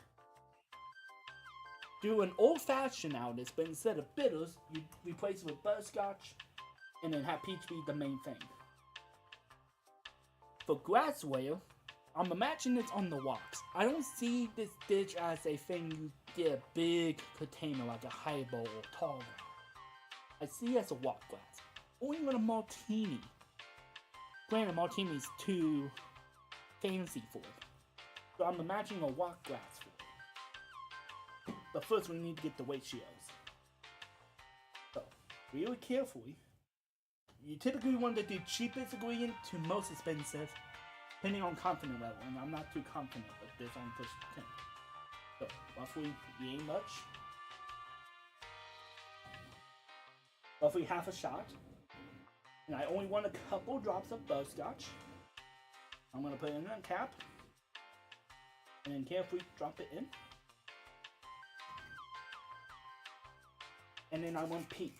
Speaker 1: Do an old-fashioned out of this, but instead of bitters, you replace it with butterscotch, and then have peach be the main thing. For glassware, I'm imagining it's on the rocks. I don't see this dish as a thing you get a big container like a highball or tall one. I see it as a rock glass. Only with a martini. Granted, martini's too fancy for it. So I'm imagining a rock glass for it. But first we need to get the ratios. So, really carefully, you typically want to do cheapest ingredient to most expensive, depending on confidence level, and I'm not too confident with this on push 10. So, roughly, you ain't much. Roughly half a shot. And I only want a couple drops of butterscotch. I'm going to put it in a cap. And then carefully drop it in. And then I want peach.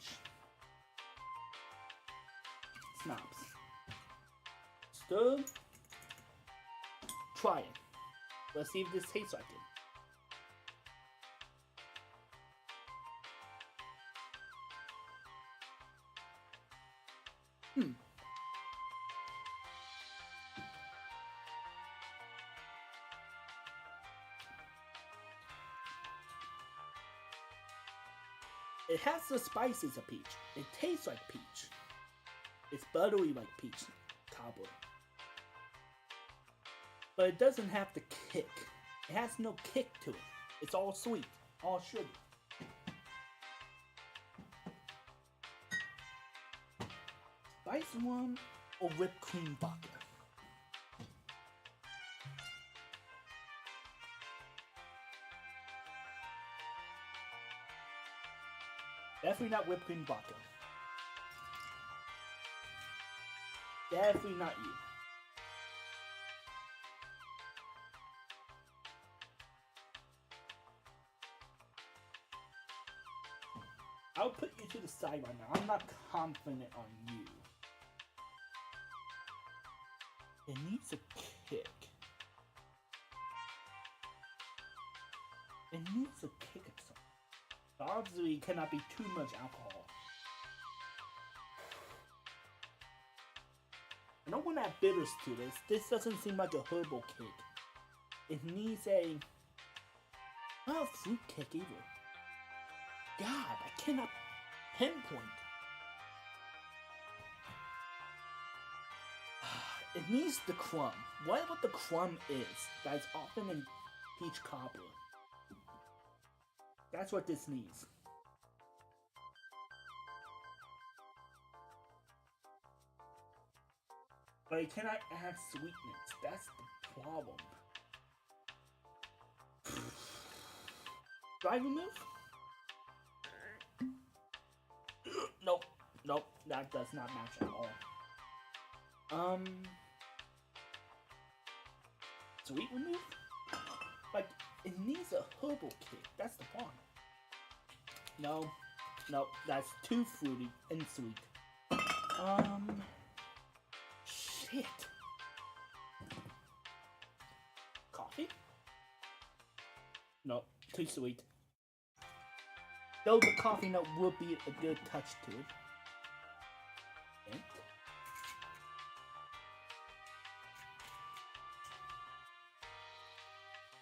Speaker 1: Snaps. Stir. Try it. Let's see if this tastes like it. It has the spices of peach. It tastes like peach. It's buttery like peach cobbler. But it doesn't have the kick. It has no kick to it. It's all sweet, all sugar. Spice one or whipped cream vodka? Definitely not whipped cream vodka. Definitely not you. I'll put you to the side right now. I'm not confident on you. It needs a kick. It needs a kick of something. Obviously, it cannot be too much alcohol. I don't want to add bitters to this. This doesn't seem like a herbal kick. It needs a... not a fruit kick either. God, I cannot pinpoint. It needs the crumb. Whatever the crumb is, that is often in peach cobbler. That's what this needs. But it cannot add sweetness. That's the problem. Do I remove? Nope. Nope. That does not match at all. Sweet remove? Like, it needs a herbal kick. That's the point. No. Nope. That's too fruity and sweet. Shit. Coffee? Nope. Too sweet. Though the coffee note would be a good touch to it. Mint.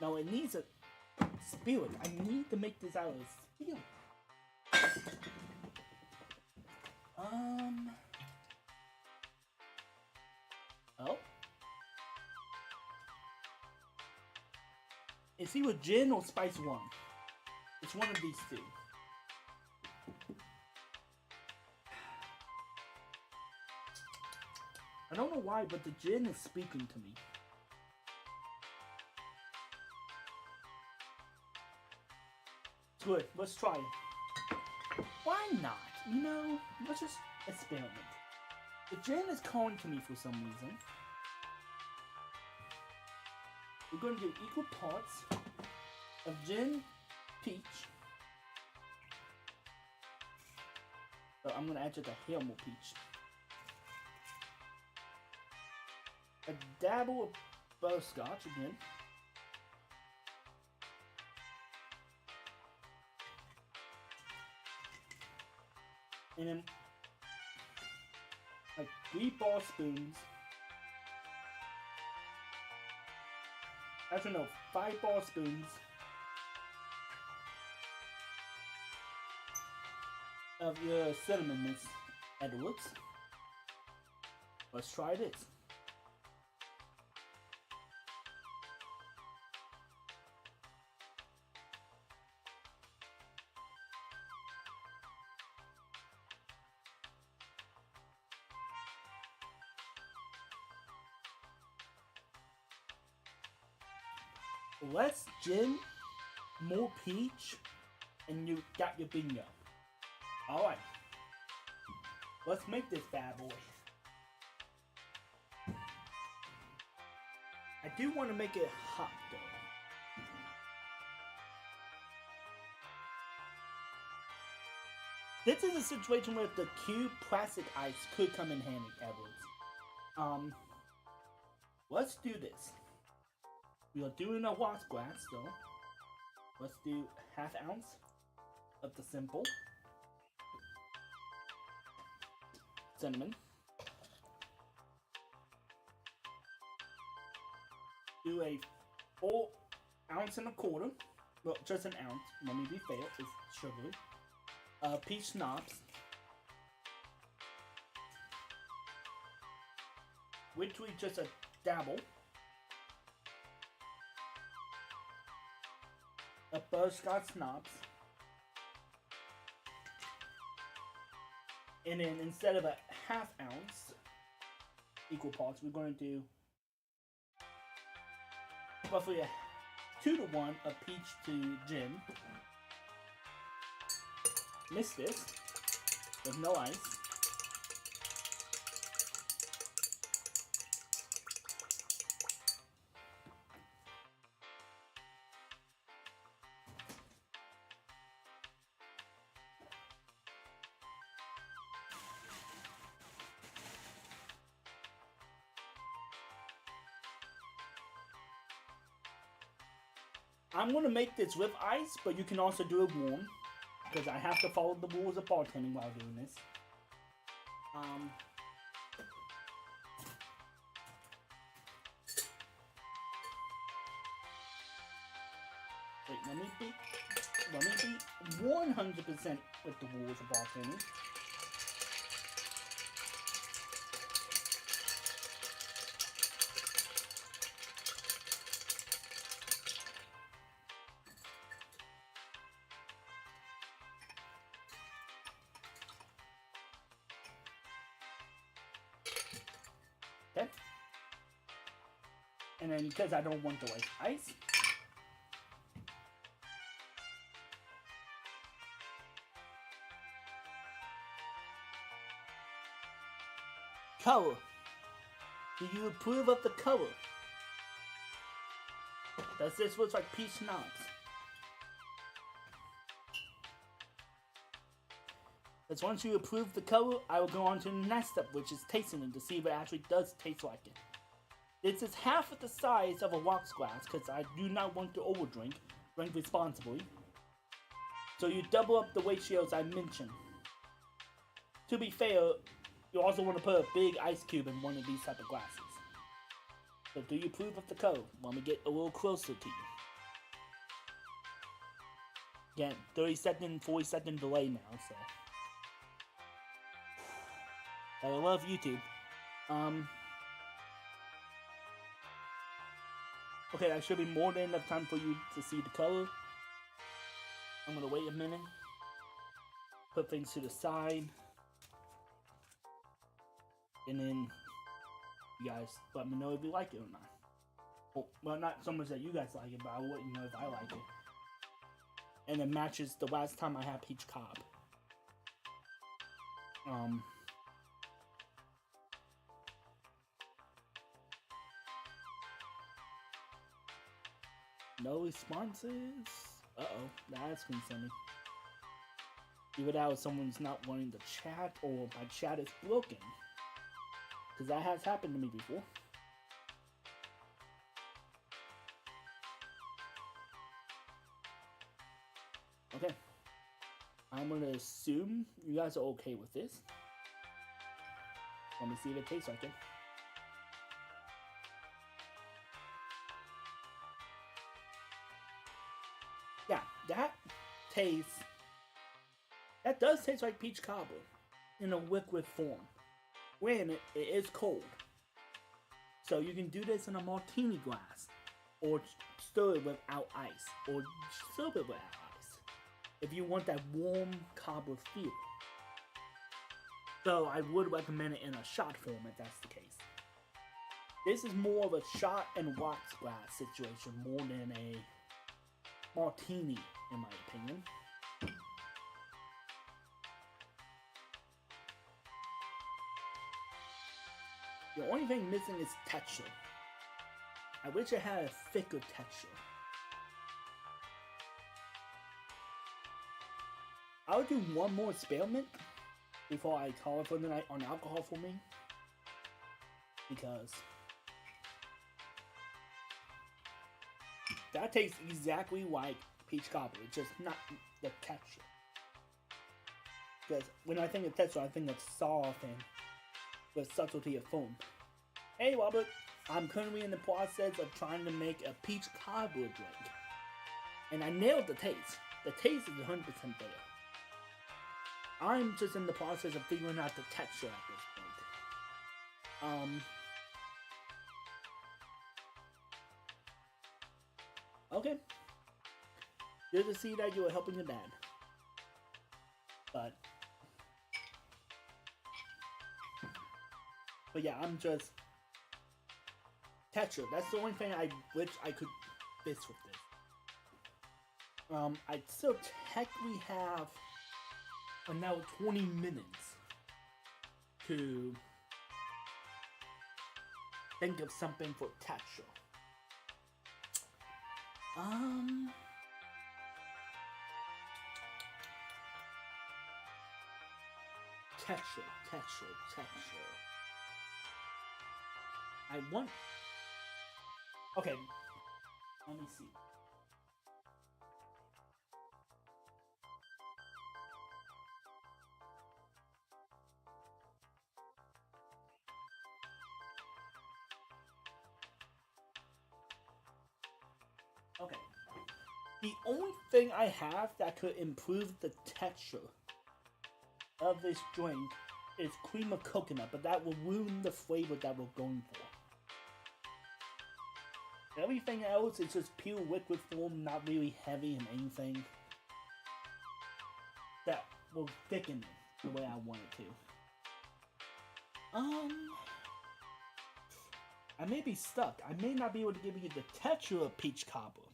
Speaker 1: No, it needs a spirit. I need to make this out of spirit. Oh. It's either gin or spice one. It's one of these two. I don't know why, but the gin is speaking to me. Good, let's try it. Why not? You know, let's just experiment. The gin is calling to me for some reason. We're going to do equal parts of gin, peach. So I'm going to add just a hair more peach. A dabble of butterscotch again. And then like 3 ball spoons. Actually no, 5 ball spoons of your cinnamon mix, Edwards. Let's try this. Less gin, more peach, and you got your bingo. Alright. Let's make this bad boy. I do want to make it hot though. This is a situation where the cube plastic ice could come in handy, Edwards. Let's do this. We are doing a wax glass, so let's do 1/2 ounce of the simple cinnamon. Do a full 1.25 ounces. Well, just an ounce. Let me be fair, it's sugary. Peach schnapps, which we just a dabble. A butterscotch schnapps. And then instead of a 1/2 ounce, equal parts, we're going to do roughly a 2-to-1 of peach to gin. Mix this with no ice. I'm going to make this with ice, but you can also do it warm, because I have to follow the rules of bartending while doing this. Wait, let me be 100% with the rules of bartending. Okay. And then because I don't want to waste ice, color. Do you approve of the color? Does this look like peach schnapps? Because once you approve the color, I will go on to the next step, which is tasting it to see if it actually does taste like it. This is half of the size of a wax glass because I do not want to overdrink. Drink responsibly. So you double up the ratios I mentioned. To be fair, you also want to put a big ice cube in one of these type of glasses. So do you approve of the color? Let me get a little closer to you. Again, 30-second, 40-second delay now, so. I love YouTube. Okay, that should be more than enough time for you to see the color. I'm gonna wait a minute. Put things to the side. And then you guys let me know if you like it or not. Well, not so much that you guys like it, but I wouldn't know if I like it. And it matches the last time I had peach cobb. No responses? Uh-oh, that's concerning. Either that or someone's not wanting to chat, or my chat is broken. Because that has happened to me before. Okay. I'm gonna assume you guys are okay with this. Let me see if it tastes like it. Yeah, that does taste like peach cobbler in a liquid form. Granted, it is cold. So you can do this in a martini glass, or stir it without ice, or serve it without ice, if you want that warm cobbler feel. So I would recommend it in a shot form if that's the case. This is more of a shot and wax glass situation more than a martini, in my opinion. The only thing missing is texture. I wish it had a thicker texture. I'll do one more experiment before I call it for the night on alcohol for me. Because that tastes exactly like peach cobbler, just not the texture. Because when I think of texture, I think of soft and the subtlety of foam. Hey Robert, I'm currently in the process of trying to make a peach cobbler drink. And I nailed the taste. The taste is 100% there. I'm just in the process of figuring out the texture at this point. Okay. Good to see that you were helping your dad. But yeah, I'm just texture. That's the only thing I wish I could fix with this. I still technically have another 20 minutes to think of something for texture. Texture. Okay, let me see. Okay. The only thing I have that could improve the texture of this drink is cream of coconut, but that will ruin the flavor that we're going for. Everything else is just pure liquid form, not really heavy in anything. That will thicken it the way I want it to. I may be stuck. I may not be able to give you the texture of peach cobbler,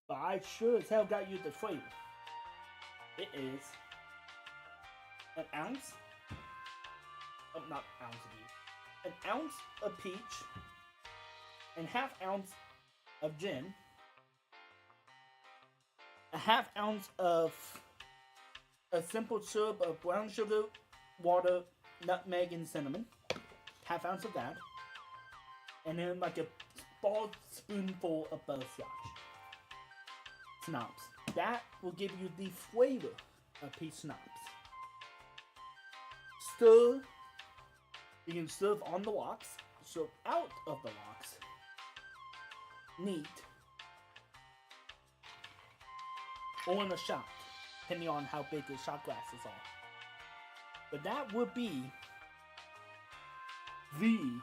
Speaker 1: but I sure as hell got you the flavor. It is an ounce of, not ounce of you, an ounce of peach and half ounce of gin, a half ounce of a simple syrup of brown sugar, water, nutmeg, and cinnamon, half ounce of that, and then like a small spoonful of butterscotch. Schnapps. That will give you the flavor of peach schnapps. Stir. You can serve on the rocks, serve out of the rocks. Neat. Or in a shot, depending on how big the shot glasses are. But that would be the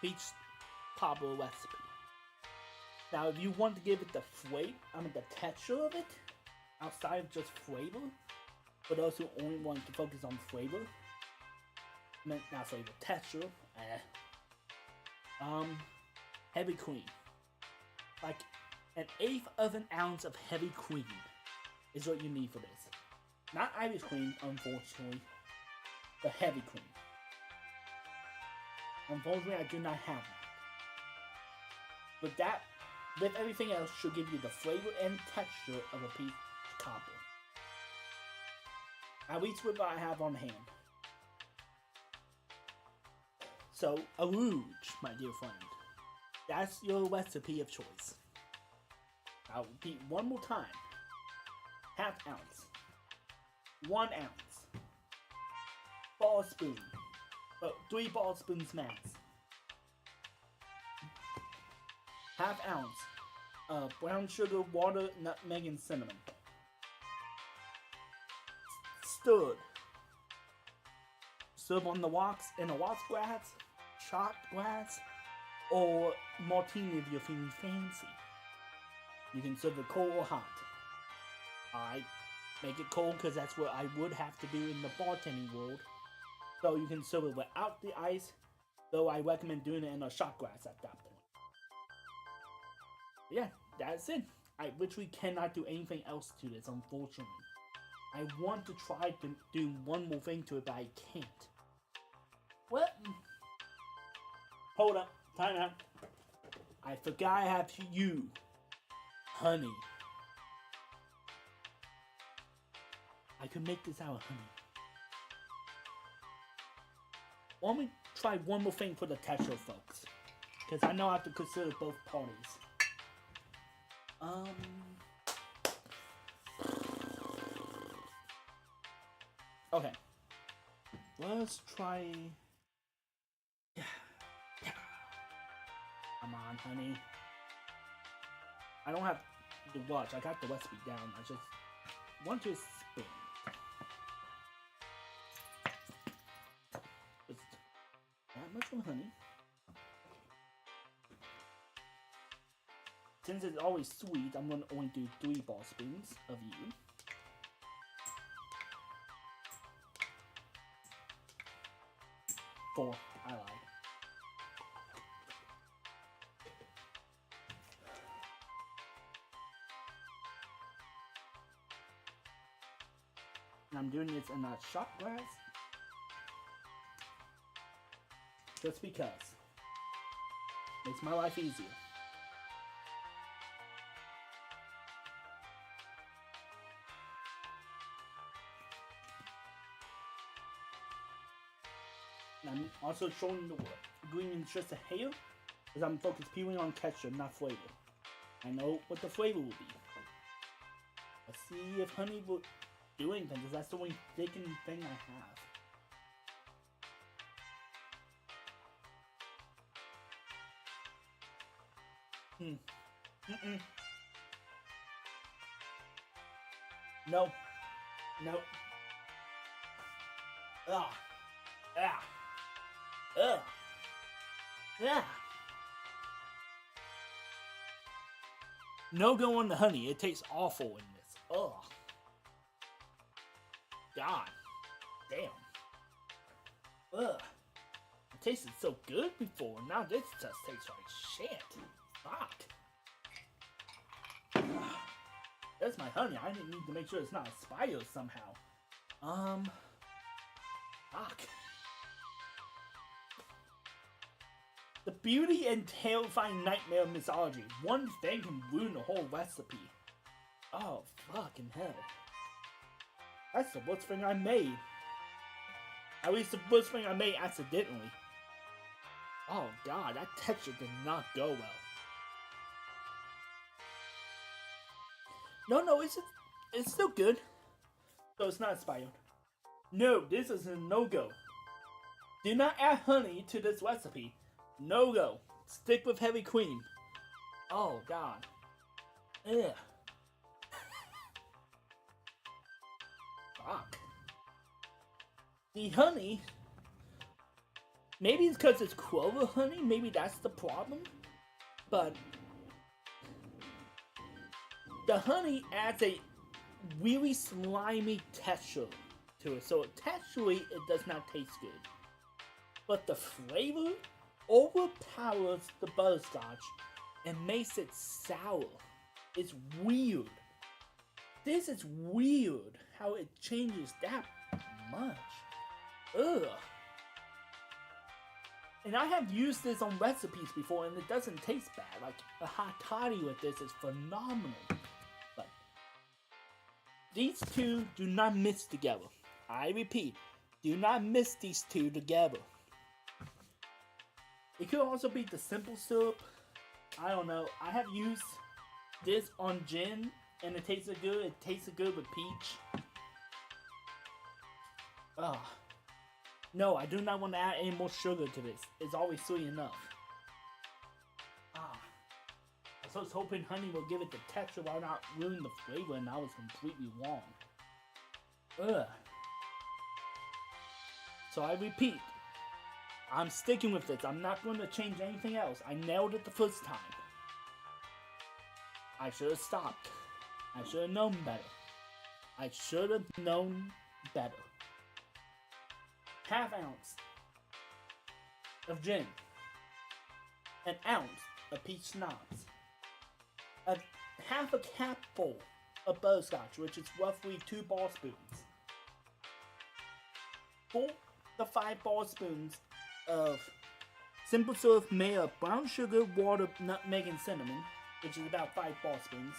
Speaker 1: peach cobbler recipe. Now, if you want to give it the flavor, the texture of it, outside of just flavor, for those who only want to focus on flavor, not flavor, texture, heavy cream. Like an eighth of an ounce of heavy cream is what you need for this. Not Irish cream, unfortunately, but heavy cream. Unfortunately, I do not have that. But that, with everything else, should give you the flavor and texture of a peach cobbler. At least with what I have on hand. So, a rouge, my dear friend. That's your recipe of choice. I'll repeat one more time. Half ounce. 1 ounce. Ball spoon. 3 ball spoons max. Half ounce of brown sugar, water, nutmeg, and cinnamon. Stirred. Serve on the rocks in a rocks glass, shot glass, or martini if you're feeling fancy. You can serve it cold or hot. I make it cold because that's what I would have to do in the bartending world. So you can serve it without the ice, though I recommend doing it in a shot glass at that point. Yeah, that's it. I literally cannot do anything else to this, unfortunately. I want to try to do one more thing to it, but I can't. What? Hold up. Time out. I forgot I have you. Honey. I could make this out of honey. Let me try one more thing for the texture, folks. Because I know I have to consider both parties. Um. Okay. Let's try. Yeah. Come on, honey. I don't have the watch. I got the recipe down. I just want to spin. Just that much of honey. Since it's always sweet, I'm going to only do 3 ball spoons of you. Four. I lied. And I'm doing this in a shot glass. Just because. Makes my life easier. And I'm also showing the green is just a hair, because I'm focused purely on texture, not flavor. I know what the flavor will be. Let's see if honey will do anything, because that's the only thickening thing I have. No. No. Ah. Ah. Ugh. Yeah. No go on the honey. It tastes awful in this. Ugh. God. Damn. Ugh. It tasted so good before. Now this just tastes like shit. Fuck. Ugh. That's my honey. I didn't need to make sure it's not a spider somehow. Fuck. The beauty and terrifying nightmare of mythology. One thing can ruin the whole recipe. Oh, fucking hell. That's the worst thing I made. At least the worst thing I made accidentally. Oh god, that texture did not go well. No, it's still good. So it's not expired. No, this is a no-go. Do not add honey to this recipe. No go. Stick with heavy cream. Oh god. Ugh. Fuck. The honey. Maybe it's because it's clover honey. Maybe that's the problem. But the honey adds a really slimy texture to it. So texturally, it does not taste good. But the flavor overpowers the butterscotch and makes it sour. It's weird. This is weird how it changes that much. Ugh. And I have used this on recipes before and it doesn't taste bad. Like a hot toddy with this is phenomenal. But these two do not mix together. I repeat, do not mix these two together. It could also be the simple syrup. I don't know. I have used this on gin and it tasted good. It tasted good with peach. Ugh. No, I do not want to add any more sugar to this. It's always sweet enough. I was hoping honey will give it the texture while not ruining the flavor, and I was completely wrong. Ugh. So I repeat, I'm sticking with this. I'm not going to change anything else. I nailed it the first time. I should have stopped. I should have known better. I should have known better. Half ounce of gin. An ounce of peach schnapps. Half a capful of butterscotch, which is roughly 2 ball spoons. 4 to 5 ball spoons of simple syrup made of brown sugar, water, nutmeg, and cinnamon, which is about 5 ball spoons.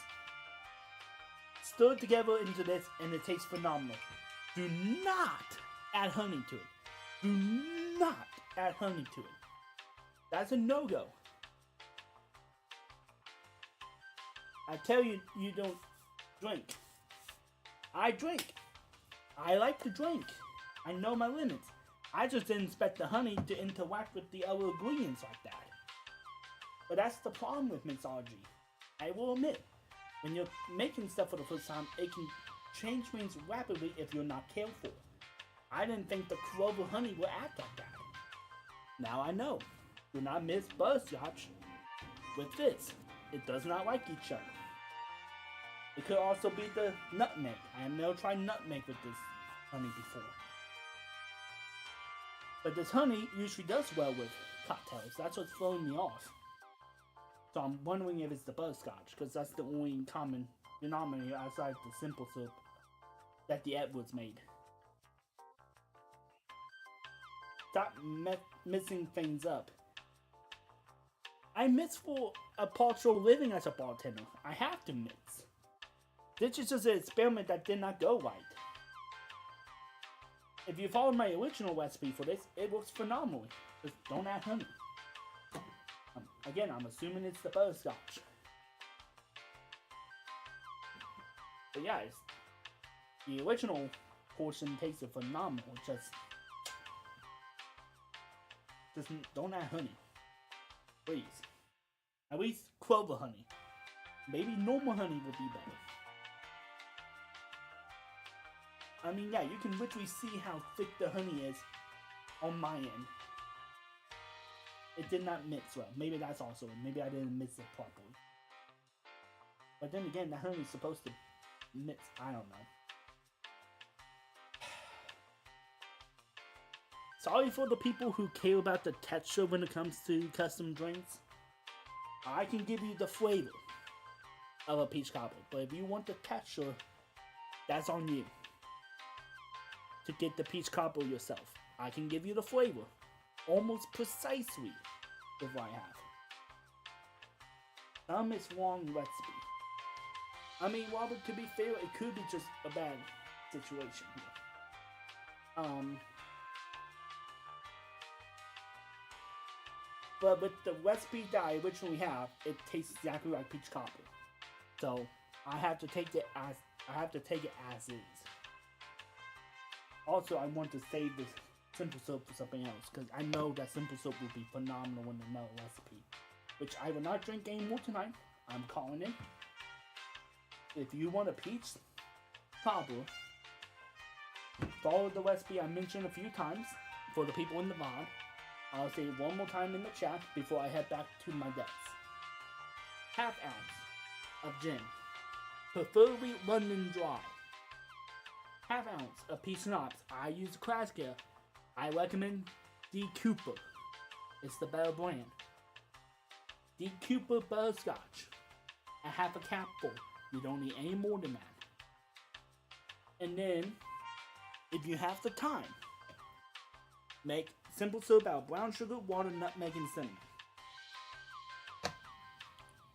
Speaker 1: Stir it together into this, and it tastes phenomenal. Do not add honey to it. Do not add honey to it. That's a no-go. I tell you, you don't drink. I drink. I like to drink. I know my limits. I just didn't expect the honey to interact with the other ingredients like that. But that's the problem with mixology. I will admit, when you're making stuff for the first time, it can change things rapidly if you're not careful. I didn't think the clover honey would act like that. Now I know. Do not miss butterscotch with this. It does not like each other. It could also be the nutmeg. I have never tried nutmeg with this honey before. But this honey usually does well with cocktails. That's what's throwing me off. So I'm wondering if it's the butterscotch, because that's the only common denominator outside the simple syrup that the Edwards made. Stop mixing things up. I mix for a partial living as a bartender. I have to mix. This is just an experiment that did not go right. If you follow my original recipe for this, it works phenomenally. Just don't add honey. Again, I'm assuming it's the butterscotch. But yeah, the original portion tasted phenomenal. Just don't add honey. Please. At least clover honey. Maybe normal honey would be better. I mean, yeah, you can literally see how thick the honey is on my end. It did not mix well. Maybe that's also it. Maybe I didn't mix it properly. But then again, the honey's supposed to mix. I don't know. Sorry for the people who care about the texture when it comes to custom drinks. I can give you the flavor of a peach cobbler, but if you want the texture, that's on you. To get the peach cobbler yourself, I can give you the flavor, almost precisely with what I have. It's wrong recipe. I mean, while to be fair, it could be just a bad situation here. But with the recipe that I originally have, it tastes exactly like peach cobbler. So I have to take it as is. Also, I want to save this simple syrup for something else, because I know that simple syrup will be phenomenal in another recipe, which I will not drink anymore tonight. I'm calling it. If you want a peach cobbler, follow the recipe I mentioned a few times for the people in the VOD. I'll say it one more time in the chat before I head back to my desk. 1/2 ounce of gin, preferably London Dry. 1/2 ounce of peach schnapps. I use Krasker. I recommend D. Cooper. It's the better brand. D. Cooper butterscotch. A 1/2 capful. You don't need any more than that. And then, if you have the time, make simple syrup out of brown sugar, water, nutmeg, and cinnamon.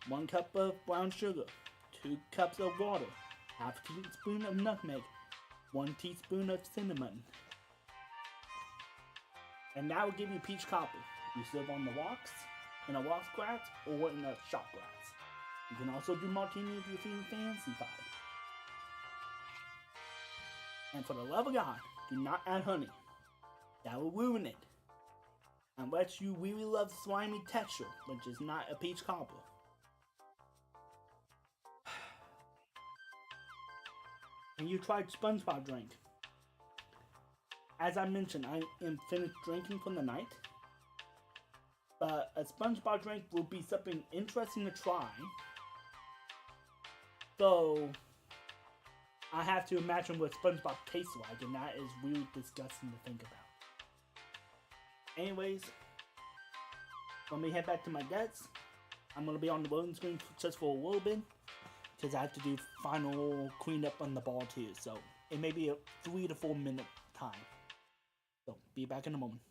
Speaker 1: 1 cup of brown sugar, 2 cups of water, 1/2 teaspoon of nutmeg, 1 teaspoon of cinnamon. And that will give you peach cobbler. You serve on the rocks, in a rocks glass, or in a shot glass. You can also do martini if you're feeling fancy-fied. And for the love of God, do not add honey. That will ruin it. Unless you really love slimy texture, which is not a peach cobbler. And you tried SpongeBob drink. As I mentioned, I am finished drinking for the night. But a SpongeBob drink will be something interesting to try. So I have to imagine what SpongeBob tastes like, and that is really disgusting to think about. Anyways, let me head back to my desk. I'm going to be on the loading screen just for a little bit, because I have to do final cleanup on the bar too, so it may be a 3 to 4 minute time. So, be back in a moment.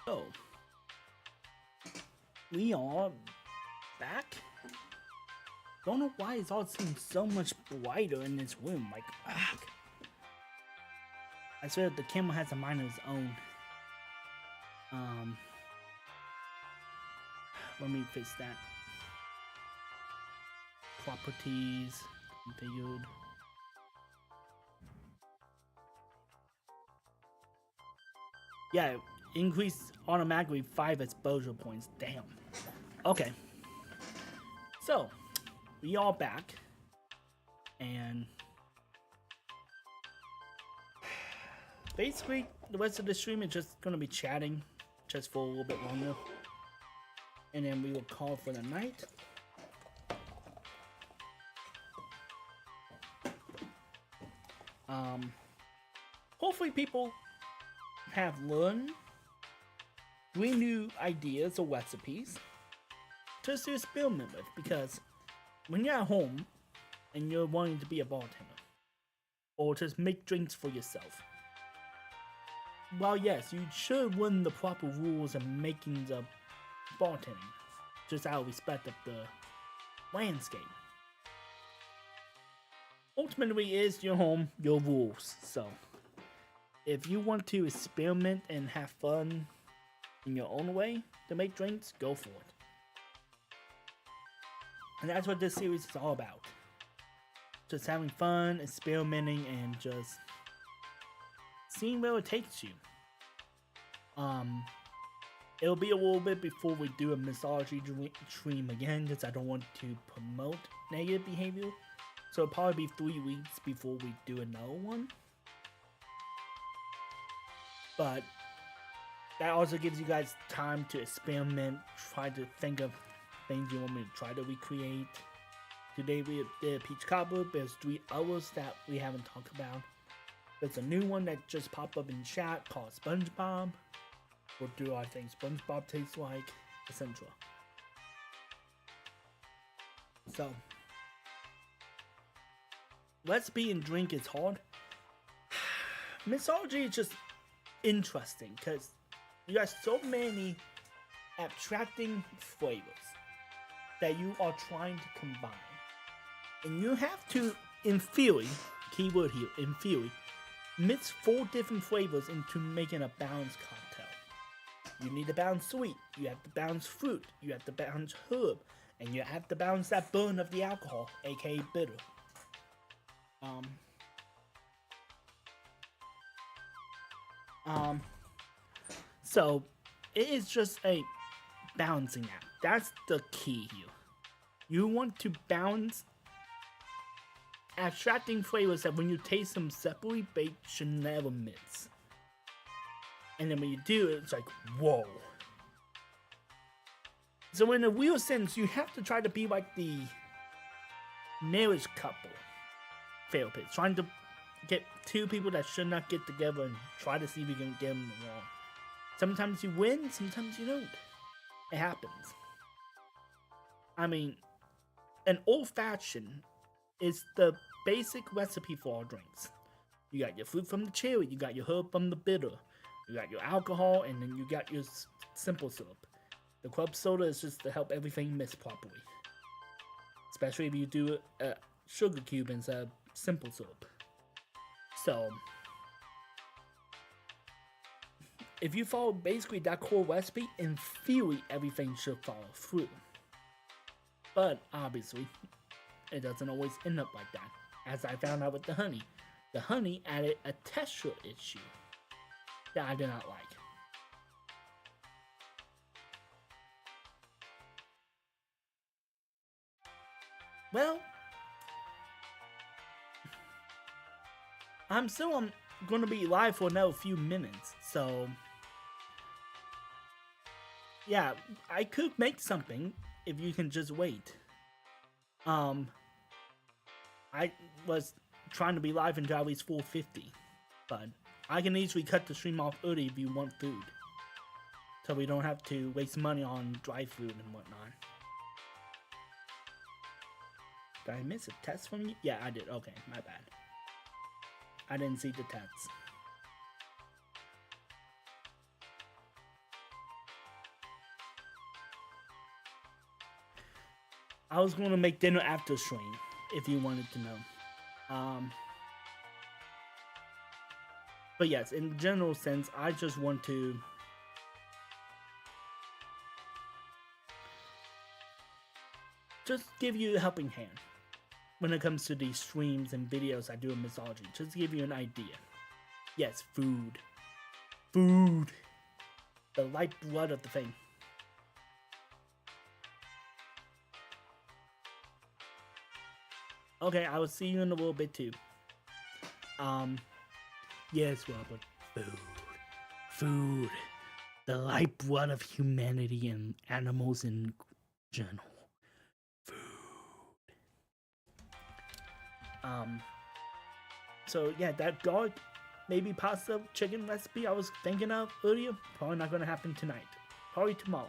Speaker 1: So, we are back. Don't know why it all seems so much brighter in this room. Like, I swear the camera has a mind of its own. Let me fix that. Properties configured. Yeah, increase automatically 5 exposure points. Damn. Okay. So, we are back. And basically, the rest of the stream is just gonna be chatting just for a little bit longer. And then we will call for the night. Hopefully people have learned 3 new ideas or recipes just to experiment with, because when you're at home and you're wanting to be a bartender or just make drinks for yourself, while yes, you should learn the proper rules and makings of bartending, just out of respect of the landscape. Ultimately, is your home, your rules. So, if you want to experiment and have fun in your own way to make drinks, go for it. And that's what this series is all about. Just having fun, experimenting, and just seeing where it takes you. It'll be a little bit before we do a mythology stream again, because I don't want to promote negative behavior. So it'll probably be 3 weeks before we do another one. But that also gives you guys time to experiment, try to think of things you want me to try to recreate. Today we did peach cobbler. There's 3 others that we haven't talked about. There's a new one that just popped up in chat called SpongeBob. What do I think SpongeBob tastes like, etc. So, recipe and drink is hard. Mixology is just interesting because you got so many abstracting flavors that you are trying to combine. And you have to, in theory, keyword here, in theory, mix 4 different flavors into making a balanced cocktail. You need to balance sweet, you have to balance fruit, you have to balance herb, and you have to balance that burn of the alcohol, aka bitter. So it is just a balancing act. That's the key here. You want to balance abstracting flavors that when you taste them separately, they should never mix. And then when you do it, it's like, whoa. So in a real sense, you have to try to be like the marriage couple therapist, trying to get 2 people that should not get together and try to see if you can get them along. Sometimes you win, sometimes you don't. It happens. I mean, an old-fashioned is the basic recipe for all drinks. You got your fruit from the cherry, you got your herb from the bitter, you got your alcohol, and then you got your simple syrup. The club soda is just to help everything mix properly. Especially if you do a sugar cube instead of simple syrup. So, if you follow basically that core recipe, in theory, everything should follow through. But, obviously, it doesn't always end up like that. As I found out with the honey. The honey added a texture issue that I did not like. Well, I'm still going to be live for another few minutes, so yeah, I could make something if you can just wait. I was trying to be live until at least 4:50, but I can easily cut the stream off early if you want food, so we don't have to waste money on dry food and whatnot. Did I miss a test from you? Yeah, I did. Okay, my bad. I didn't see the tests. I was going to make dinner after stream, if you wanted to know. But yes, in general sense, I just want to just give you a helping hand when it comes to these streams and videos I do in mythology. Just to give you an idea. Yes, food. Food. The lifeblood of the thing. Okay, I will see you in a little bit too. Yes, Robert. Food. Food. The lifeblood of humanity and animals in general. Food. So yeah, that garlic, maybe pasta chicken recipe I was thinking of earlier, probably not gonna happen tonight. Probably tomorrow.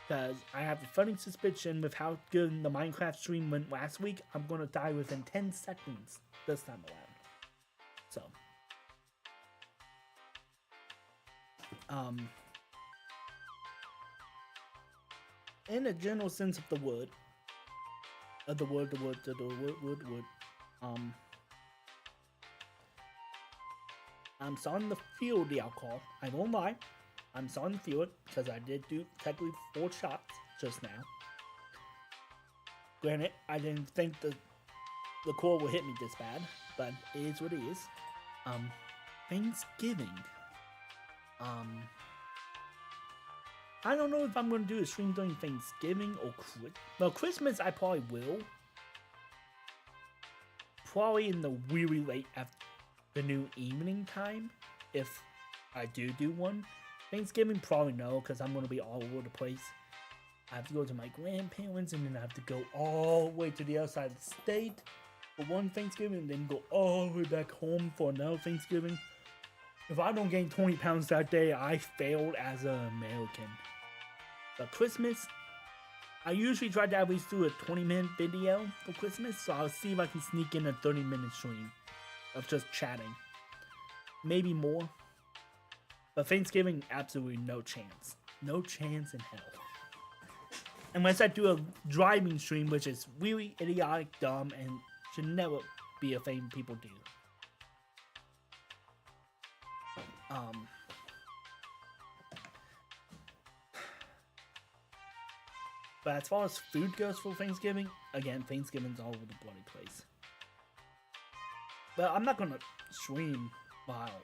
Speaker 1: Because I have a funny suspicion with how good the Minecraft stream went last week, I'm gonna die within 10 seconds this time around. So. In a general sense of the word, I'm starting to feel the alcohol. I won't lie. I'm starting to feel it because I did do technically 4 shots just now. Granted, I didn't think the core would hit me this bad, but it is what it is. Thanksgiving. I don't know if I'm going to do a stream during Thanksgiving or Christmas. I probably will. Probably in the really late afternoon evening time, if I do one. Thanksgiving, probably no, because I'm going to be all over the place. I have to go to my grandparents, and then I have to go all the way to the other side of the state for one Thanksgiving, and then go all the way back home for another Thanksgiving. If I don't gain 20 pounds that day, I failed as an American. But Christmas, I usually try to at least do a 20-minute video for Christmas, so I'll see if I can sneak in a 30-minute stream of just chatting. Maybe more. But Thanksgiving, absolutely no chance. No chance in hell. Unless I do a driving stream, which is really idiotic, dumb, and should never be a thing people do. But as far as food goes for Thanksgiving, again, Thanksgiving's all over the bloody place. But I'm not gonna stream while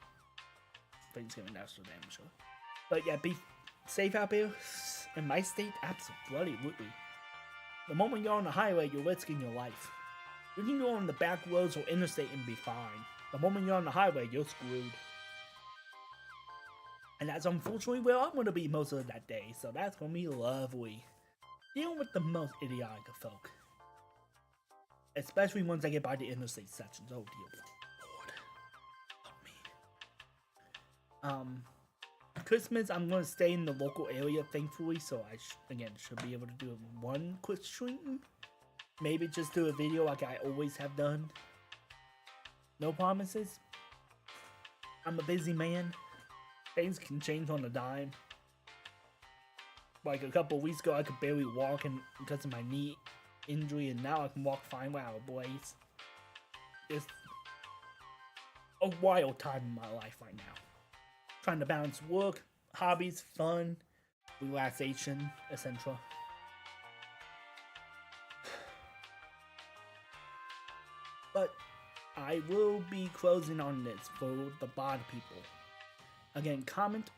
Speaker 1: Thanksgiving, that's for damn sure. But yeah, be safe out there. In my state, absolutely. The moment you're on the highway, you're risking your life. You can go on the back roads or interstate and be fine. The moment you're on the highway, you're screwed. And that's unfortunately where I'm gonna be most of that day, so that's gonna be lovely. Dealing with the most idiotic of folk. Especially once I get by the interstate sections. Oh dear Lord. Help me. Christmas, I'm going to stay in the local area, thankfully, so I, should be able to do one quick stream. Maybe just do a video like I always have done. No promises. I'm a busy man. Things can change on a dime. Like a couple weeks ago, I could barely walk because of my knee injury, and now I can walk fine. Wow, boys. It's a wild time in my life right now. Trying to balance work, hobbies, fun, relaxation, etc. But I will be closing on this for the bod people. Again, comment,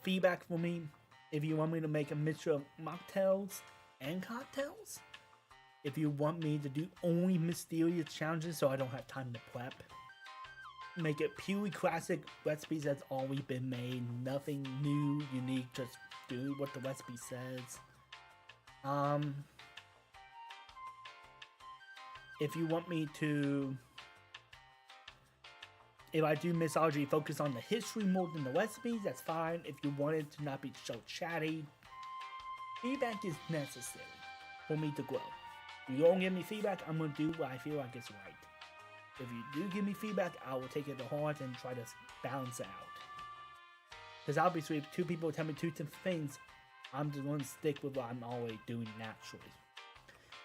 Speaker 1: feedback for me if you want me to make a mixture of mocktails and cocktails. If you want me to do only mysterious challenges so I don't have time to prep. Make it purely classic recipes that's always been made. Nothing new, unique, just do what the recipe says. If you want me to, if I do mythology, focus on the history more than the recipes, that's fine. If you want it to not be so chatty, feedback is necessary for me to grow. If you don't give me feedback, I'm going to do what I feel like is right. If you do give me feedback, I will take it to heart and try to balance it out. Because obviously, if 2 people tell me 2 different things, I'm just going to stick with what I'm already doing naturally.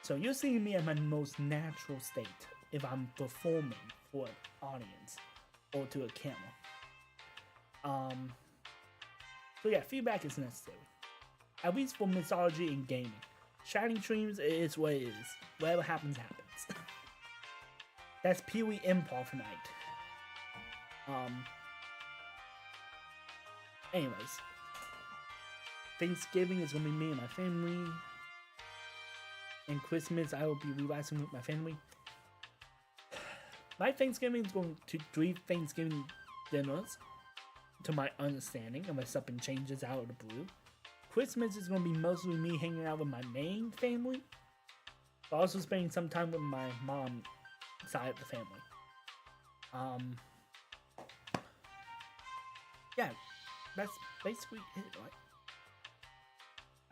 Speaker 1: So you're seeing me at my most natural state if I'm performing for an audience or to a camera. So yeah, feedback is necessary. At least for mythology and gaming. Shining streams, it is what it is. Whatever happens, happens. That's Pee-wee improv night. Anyways. Thanksgiving is gonna be me and my family. And Christmas, I will be relaxing with my family. My Thanksgiving is going to 3 Thanksgiving dinners, to my understanding, unless something changes out of the blue. Christmas is going to be mostly me hanging out with my main family, but also spending some time with my mom side of the family. Yeah, that's basically it, right?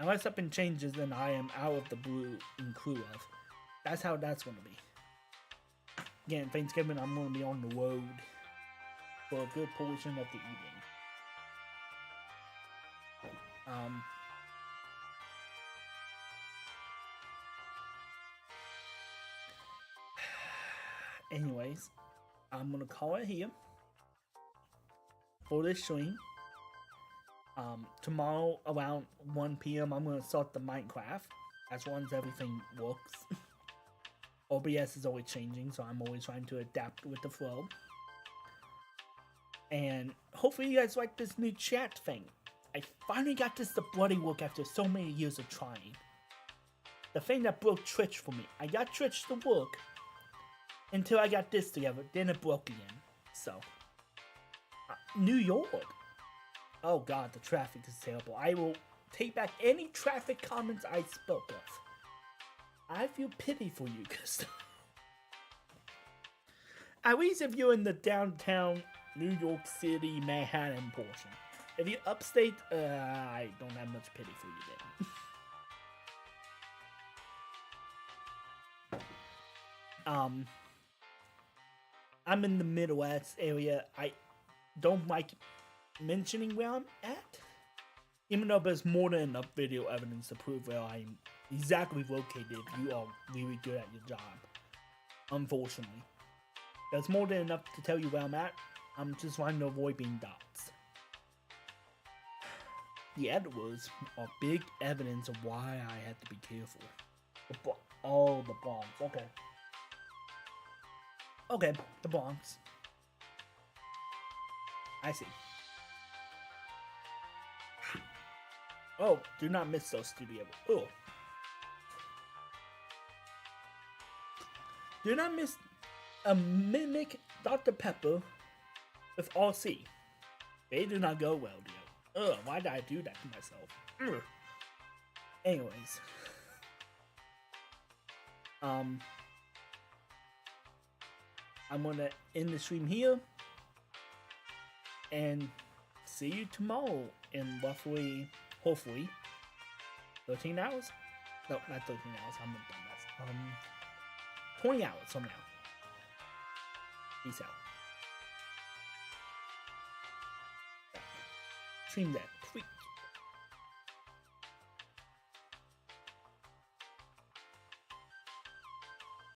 Speaker 1: Unless something changes, then I am out of the blue in crew of. That's how that's going to be. Again, Thanksgiving, I'm going to be on the road for a good portion of the evening. Anyways, I'm going to call it here for this stream. Tomorrow around 1 p.m. I'm going to start the Minecraft, as long as everything works. OBS is always changing, so I'm always trying to adapt with the flow. And hopefully you guys like this new chat thing. I finally got this to bloody work after so many years of trying. The thing that broke Twitch for me. I got Twitch to work until I got this together, then it broke again. So, New York. Oh god, the traffic is terrible. I will take back any traffic comments I spoke of. I feel pity for you, cause at least if you're in the downtown New York City, Manhattan portion. If you're upstate, I don't have much pity for you then. I'm in the Midwest area. I don't like mentioning where I'm at, even though there's more than enough video evidence to prove where I'm exactly located if you are really good at your job. Unfortunately, there's more than enough to tell you where I'm at. I'm just trying to avoid being doxxed. The editors are big evidence of why I had to be careful. Oh, the Bronx. Okay. Okay, the Bronx. I see. Oh, do not miss those studio. Oh. Do not miss a mimic Dr. Pepper with all C. They do not go well, dear. Ugh, why did I do that to myself? Ugh. Anyways. I'm gonna end the stream here. And see you tomorrow in roughly, hopefully, 13 hours? No, not 13 hours. I'm not done that. 20 hours from now. Peace out. Stream that. Tweet.